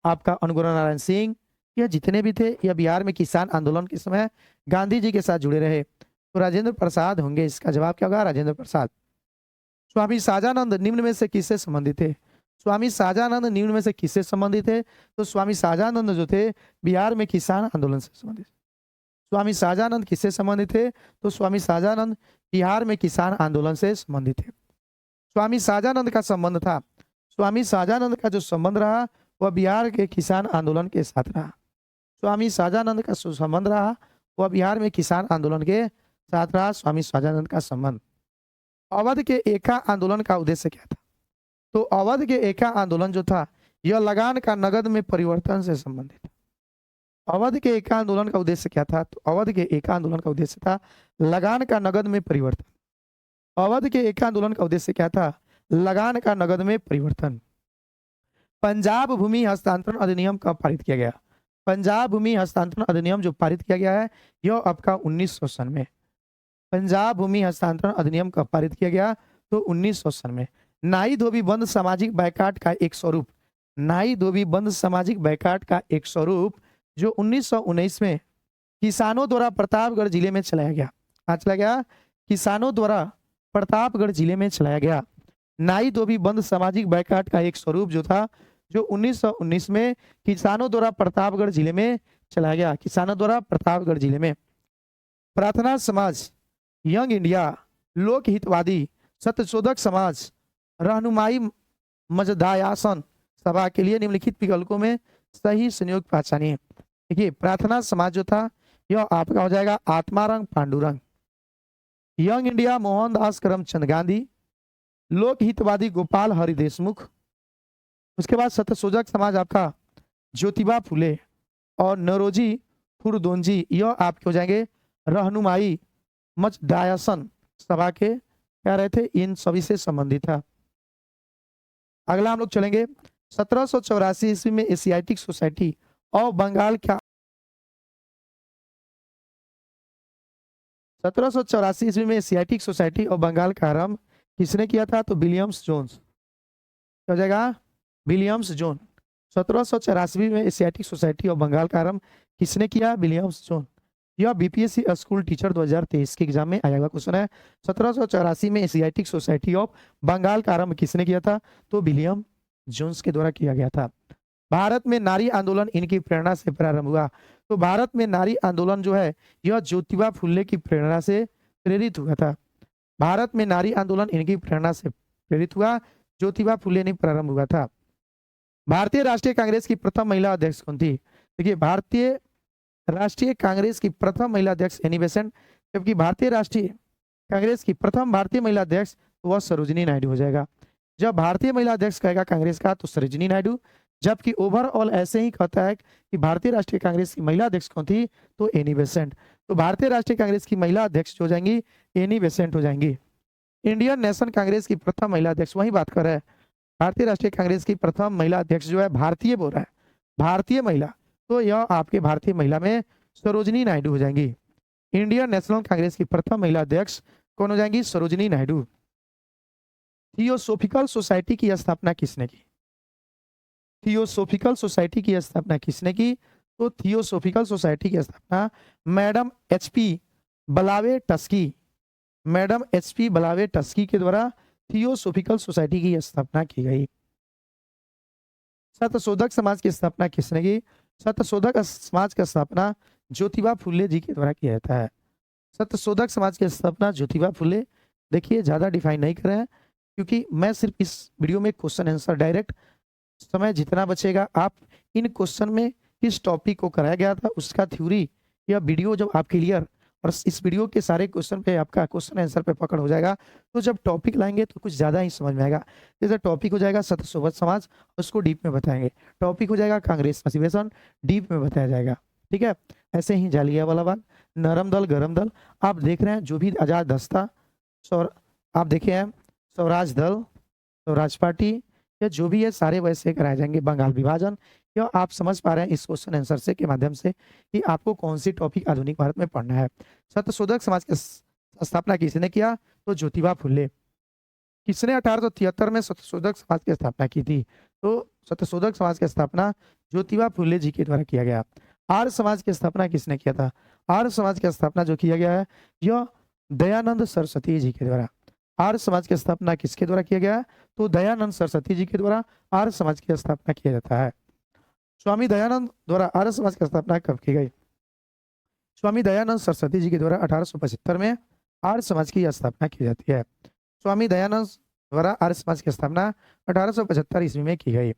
आपका अनुग्रह नारायण सिंह, यह जितने भी थे यह बिहार में किसान आंदोलन के समय गांधी जी के साथ जुड़े रहे। तो राजेंद्र प्रसाद होंगे, इसका जवाब क्या होगा, राजेंद्र प्रसाद। स्वामी शाहजानंद निम्न में से किससे संबंधित थे, स्वामी शाहजानंद निम्न में से किससे संबंधित थे, तो स्वामी शाहजानंद जो थे बिहार में किसान आंदोलन से संबंधित। स्वामी शाहजानंद किससे संबंधित थे, तो स्वामी शाहजानंद बिहार में किसान आंदोलन से संबंधित थे। स्वामी शाहजानंद का संबंध था, स्वामी शाहजानंद का जो संबंध रहा वह बिहार के किसान आंदोलन के साथ रहा। स्वामी शाहजानंद का जो संबंध रहा वह बिहार में किसान आंदोलन के साथ रहा, स्वामी शाहजानंद का संबंध। अवध के एका आंदोलन का उद्देश्य क्या था, तो अवध के एका आंदोलन जो था यह लगान का नगद में परिवर्तन से संबंधित था। अवध के एका आंदोलन का उद्देश्य क्या था, तो अवध के एका आंदोलन का उद्देश्य था लगान का नगद में परिवर्तन। अवध के एका आंदोलन का उद्देश्य क्या था, लगान का नगद में परिवर्तन। पंजाब भूमि हस्तांतरण अधिनियम कब पारित किया गया, पंजाब भूमि हस्तांतरण अधिनियम जो पारित किया गया है यह आपका 1900 में। पंजाब भूमि हस्तांतरण अधिनियम कब पारित किया गया, तो 1900 में। नाई धोबी बंद सामाजिक बायकाट का एक स्वरूप, नाई धोबी बंद सामाजिक बैकाट का एक स्वरूप जो 1919 में किसानों द्वारा प्रतापगढ़ जिले में चलाया गया। कहाँ चलाया गया? किसानों द्वारा प्रतापगढ़ जिले में चलाया गया। नाई धोबी बंद सामाजिक बैकाट का एक स्वरूप जो था, जो 1919 में किसानों द्वारा प्रतापगढ़ जिले में चलाया गया। किसानों द्वारा प्रतापगढ़ जिले में। प्रार्थना समाज, यंग इंडिया, लोक हितवादी, सत्यशोधक समाज, रहनुमाई मजदायासन सभा के लिए निम्नलिखित विकल्पों में सही संयोग पहचानिए। देखिए, प्रार्थना समाज जो था यह आपका हो जाएगा आत्मारंग पांडुरंग। यंग इंडिया मोहनदास करमचंद गांधी, लोक हितवादी गोपाल हरि देशमुख। उसके बाद सत्यशोधक समाज आपका ज्योतिबा फुले और नरोजी खुरदोंजी, यह आपके हो जाएंगे रहनुमाई मजदायसन सभा के क्या रहे थे, इन सभी से संबंधित था। अगला हम लोग चलेंगे 1784 ईस्वी में एशियाटिक सोसाइटी और बंगाल का 1784 ईस्वी में एशियाटिक सोसाइटी और बंगाल का आरंभ किसने किया था? तो विलियम्स जोन्स। क्या हो जाएगा? Williams zone. 1784 में एशियाटिक सोसाइटी और बंगाल का आरंभ किसने किया? Williams zone. यह बीपीएससी स्कूल टीचर 2023 के एग्जाम में आया हुआ क्वेश्चन है। 1784 में एशियाटिक सोसाइटी ऑफ बंगाल का आरंभ किसने किया था? तो विलियम जोन्स के द्वारा किया गया था। भारत में नारी आंदोलन इनकी प्रेरणा से प्रारंभ हुआ। तो भारत में नारी आंदोलन जो है यह ज्योतिबा फुले की प्रेरणा से प्रेरित हुआ था। भारत में नारी आंदोलन इनकी प्रेरणा से प्रेरित हुआ, ज्योतिबा फुले ने प्रारंभ हुआ था। भारतीय राष्ट्रीय कांग्रेस की प्रथम महिला अध्यक्ष कौन थी? देखिए, भारतीय राष्ट्रीय कांग्रेस की प्रथम महिला अध्यक्ष एनी बेसेंट, जबकि भारतीय राष्ट्रीय कांग्रेस की प्रथम भारतीय महिला अध्यक्ष वह सरोजिनी नायडू हो जाएगा। जब भारतीय महिला अध्यक्ष कहेगा कांग्रेस का तो सरोजिनी नायडू, जबकि ओवरऑल ऐसे ही कहता है कि भारतीय राष्ट्रीय कांग्रेस की महिला अध्यक्ष कौन थी? तो एनी बेसेंट। तो भारतीय राष्ट्रीय कांग्रेस की महिला अध्यक्ष जो हो जाएंगी एनी बेसेंट हो जाएंगी। इंडियन नेशनल कांग्रेस की प्रथम महिला अध्यक्ष, वही बात कर रहे हैं, भारतीय राष्ट्रीय कांग्रेस की प्रथम महिला अध्यक्ष जो है, भारतीय बोल रहा है, भारतीय महिला, तो यह आपके भारतीय महिला में सरोजिनी नायडू हो जाएंगी। इंडियन नेशनल कांग्रेस की प्रथम महिला अध्यक्ष कौन हो जाएंगी? सरोजिनी नायडू। थियोसोफिकल सोसाइटी की स्थापना किसने की? थियोसोफिकल सोसाइटी की स्थापना किसने की? तो थियोसोफिकल सोसाइटी की स्थापना madam HP Blavatsky, madam HP Blavatsky के द्वारा थियोसोफिकल सोसाइटी की स्थापना की गई। सत्यशोधक समाज की स्थापना किसने की? सत्यशोधक समाज की स्थापना ज्योतिबा फुले जी के द्वारा किया जाता है। सत्यशोधक समाज की स्थापना ज्योतिबा फुले। देखिए, ज्यादा डिफाइन नहीं कर रहे हैं क्योंकि मैं सिर्फ इस वीडियो में क्वेश्चन आंसर डायरेक्ट, समय जितना बचेगा आप इन क्वेश्चन में किस टॉपिक को कराया गया था उसका थ्योरी या वीडियो जब आप क्लियर, और इस वीडियो के सारे क्वेश्चन पे आपका क्वेश्चन आंसर पे पकड़ हो जाएगा, तो जब टॉपिक लाएंगे तो कुछ ज़्यादा ही समझ में आएगा। जैसे टॉपिक हो जाएगा सत्यशोधक समाज, उसको डीप में बताएंगे। टॉपिक हो जाएगा कांग्रेस अधिवेशन, डीप में बताया जाएगा। ठीक है, ऐसे ही जालियांवाला बाग, नरम दल गरम दल, आप देख रहे हैं जो भी आजाद दस्ता, आप देखे हैं स्वराज दल, स्वराज पार्टी, या जो भी है सारे वैसे कराए जाएंगे। बंगाल विभाजन, या आप समझ पा रहे हैं इस क्वेश्चन आंसर से के माध्यम से कि आपको कौन सी टॉपिक आधुनिक भारत में पढ़ना है। सत्यशोधक समाज की स्थापना किसने किया? तो ज्योतिबा फुले। किसने 1873 में सत्यशोधक समाज की स्थापना की थी? तो सत्यशोधक समाज की स्थापना ज्योतिबा फुले जी के द्वारा किया गया। आर्य समाज की स्थापना किसने किया था? आर्य समाज की स्थापना जो किया गया है यह दयानंद सरस्वती जी के द्वारा। आर्य समाज की स्थापना किसके द्वारा किया गया है? तो दयानंद सरस्वती जी के द्वारा आर्य समाज की स्थापना किया जाता है। स्वामी दयानंद द्वारा आर्य समाज की स्थापना कब की गई? स्वामी दयानंद सरस्वती जी के द्वारा 1875 में आर्य समाज की स्थापना की जाती है। स्वामी दयानंद द्वारा आर्य समाज की स्थापना 1875 ईस्वी में की गई।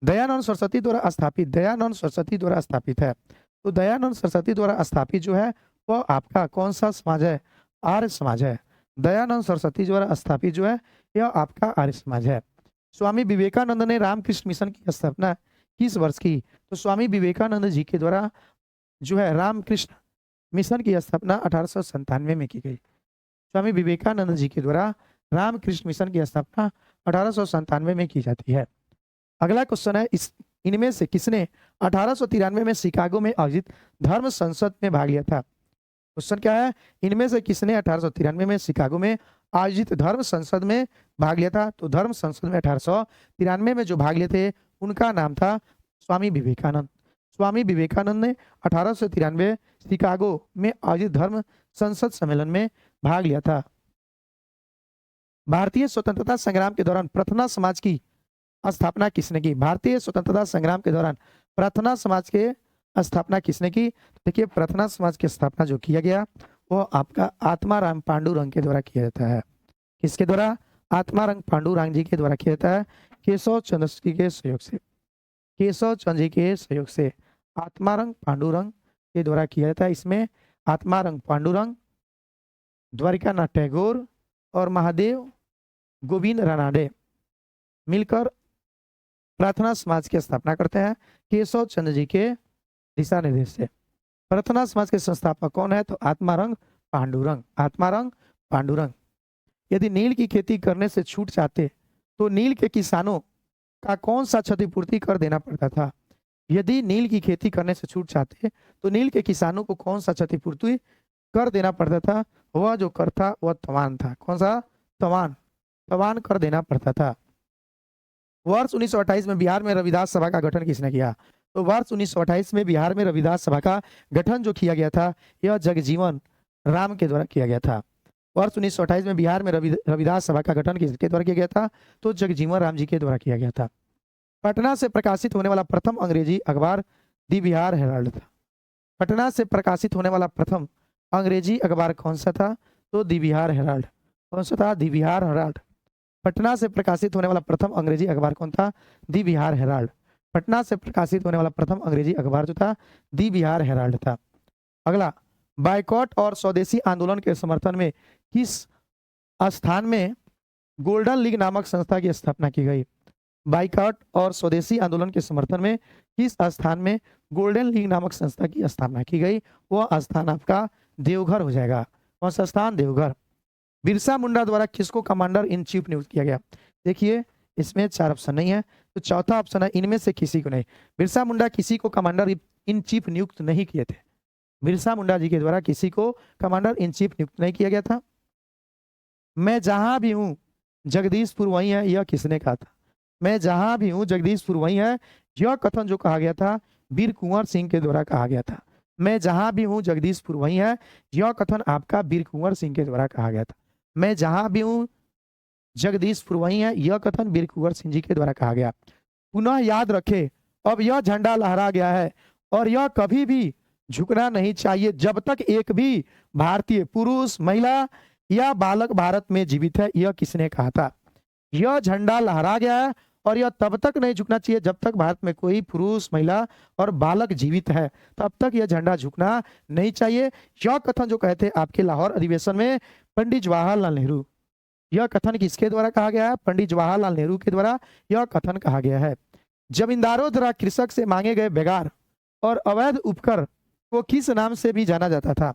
दयानंद सरस्वती द्वारा स्थापित, दयानंद सरस्वती द्वारा स्थापित है, तो दयानंद सरस्वती द्वारा स्थापित जो है वह आपका कौन सा समाज है? आर्य समाज है। दयानंद सरस्वती द्वारा स्थापित जो है यह आपका आर्य समाज है। स्वामी विवेकानंद ने रामकृष्ण मिशन की स्थापना किस वर्ष की? तो स्वामी विवेकानंद जी के द्वारा जो है रामकृष्ण मिशन की स्थापना 1897 में की गई। स्वामी विवेकानंद जी के द्वारा रामकृष्ण मिशन की स्थापना 1897 में की जाती है। अगला क्वेश्चन है, इनमें से किसने 1893 में शिकागो में आयोजित धर्म संसद में भाग लिया था? क्वेश्चन क्या है? इनमें से किसने 1893 में शिकागो में आयोजित धर्म संसद में भाग लिया था? तो धर्म संसद में 1893 में जो भाग लिए थे उनका नाम था स्वामी विवेकानंद। स्वामी विवेकानंद ने 1893 शिकागो में आयोजित धर्म संसद सम्मेलन में भाग लिया था। भारतीय स्वतंत्रता संग्राम के दौरान प्रार्थना समाज की स्थापना किसने की? भारतीय स्वतंत्रता संग्राम के दौरान प्रार्थना समाज के स्थापना किसने की? देखिए, प्रार्थना समाज की स्थापना जो किया गया वो आपका आत्माराम पांडुरंग के द्वारा किया जाता है। किसके द्वारा? आत्माराम पांडुरंग जी के द्वारा किया जाता है, केशव चंद्र जी के सहयोग से। केशव चंद्र जी के सहयोग से आत्मारंग पांडुरंग के द्वारा किया जाता है। इसमें आत्मारंग पांडुरंग, द्वारिकानाथ टैगोर और महादेव गोविंद रानाडे मिलकर प्रार्थना समाज की स्थापना करते हैं केशव चंद्र जी के दिशा निर्देश से। प्रार्थना समाज के संस्थापक कौन है? तो आत्मारंग पांडुरंग। आत्मारंग पांडुरंग। यदि नील की खेती करने से छूट जाते तो नील के किसानों का कौन सा क्षतिपूर्ति कर देना पड़ता था? यदि नील की खेती करने से छूट जाते तो नील के किसानों को कौन सा क्षतिपूर्ति कर देना पड़ता था? वह जो कर था वह तवान था। कौन सा? तवान। तवान कर देना पड़ता था। वर्ष 1928 में बिहार में रविदास सभा का गठन किसने किया? तो वर्ष 1928 में बिहार में रविदास सभा का गठन जो किया गया था यह जगजीवन राम के द्वारा किया गया था। वर्ष 1928 में बिहार में रविदास सभा का गठन किसके द्वारा किया गया था? तो जगजीवन राम जी के द्वारा किया गया था। पटना से प्रकाशित होने वाला प्रथम अंग्रेजी अखबार दी बिहार हेराल्ड था। पटना से प्रकाशित होने वाला प्रथम अंग्रेजी अखबार कौन सा था? तो दी बिहार हेराल्ड। कौन सा था? दी बिहार हेराल्ड। पटना से प्रकाशित होने वाला प्रथम अंग्रेजी अखबार कौन था? दी बिहार हेराल्ड। पटना से प्रकाशित होने वाला प्रथम अंग्रेजी अखबार जो था दी बिहार हेराल्ड था। अगला, बाइकॉट और स्वदेशी आंदोलन के समर्थन में किस स्थान में गोल्डन लीग नामक संस्था की स्थापना की गई? बाइकॉट और स्वदेशी आंदोलन के समर्थन में किस स्थान में गोल्डन लीग नामक संस्था की स्थापना की गई? वह स्थान आपका देवघर हो जाएगा। कौन सा स्थान? देवघर। बिरसा मुंडा द्वारा किसको कमांडर इन चीफ नियुक्त किया गया? देखिए, इसमें 4 ऑप्शन नहीं है, तो चौथा ऑप्शन है इनमें से किसी को नहीं। बिरसा मुंडा किसी को कमांडर इन चीफ नियुक्त नहीं किए थे। बिरसा मुंडा जी के द्वारा किसी को कमांडर इन चीफ नियुक्त नहीं किया गया था। मैं जहां भी हूं जगदीशपुर वही है, यह किसने कहा था? मैं जहां भी हूं जगदीशपुर वही है, यह कथन जो कहा गया था वीर कुंवर सिंह के द्वारा कहा गया था। मैं जहां भी हूं जगदीशपुर वही है, यह कथन आपका वीर कुंवर सिंह के द्वारा कहा गया था। मैं जहां भी हूं जगदीशपुर वही है, यह कथन वीर कुंवर सिंह जी के द्वारा कहा गया। पुनः याद रखें, अब यह झंडा लहरा गया है और यह कभी भी झुकना नहीं चाहिए जब तक एक भी भारतीय पुरुष, महिला या बालक भारत में जीवित है। यह किसने कहा था? यह झंडा लहरा गया है और यह तब तक नहीं झुकना चाहिए जब तक भारत में कोई पुरुष, महिला और बालक जीवित है, तब तक यह झंडा झुकना नहीं चाहिए। यह कथन जो कहते आपके लाहौर अधिवेशन में पंडित जवाहरलाल नेहरू। यह कथन किसके द्वारा कहा गया है? पंडित जवाहरलाल नेहरू के द्वारा यह कथन कहा गया है। जमींदारों द्वारा कृषक से मांगे गए बेगार और अवैध उपकर को किस नाम से भी जाना जाता था?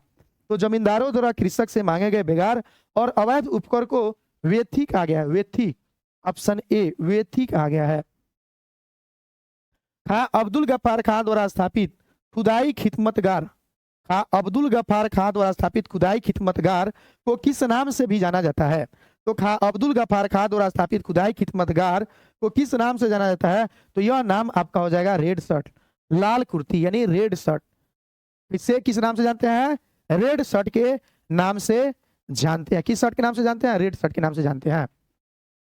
तो जमींदारों द्वारा कृषक से मांगे गए बेगार और अवैध उपकर को वेथी कहा गया है। वेथी, ऑप्शन ए, वेथी कहा गया है। खां अब्दुल गफ्फार खां द्वारा स्थापित खुदाई खिदमतगार, खां अब्दुल गफ्फार खां द्वारा स्थापित खुदाई खिदमतगार को किस नाम से भी जाना जाता है? तो खां अब्दुल गफ्फार खां द्वारा स्थापित खुदाई खिदमतगार को किस नाम से जाना जाता है? तो यह नाम आपका हो जाएगा रेड शर्ट, लाल कुर्ती यानी रेड शर्ट। इसे किस नाम से जानते हैं? रेड शर्ट के नाम से जानते हैं। किस शर्ट के नाम से जानते हैं? रेड शर्ट के नाम से जानते हैं।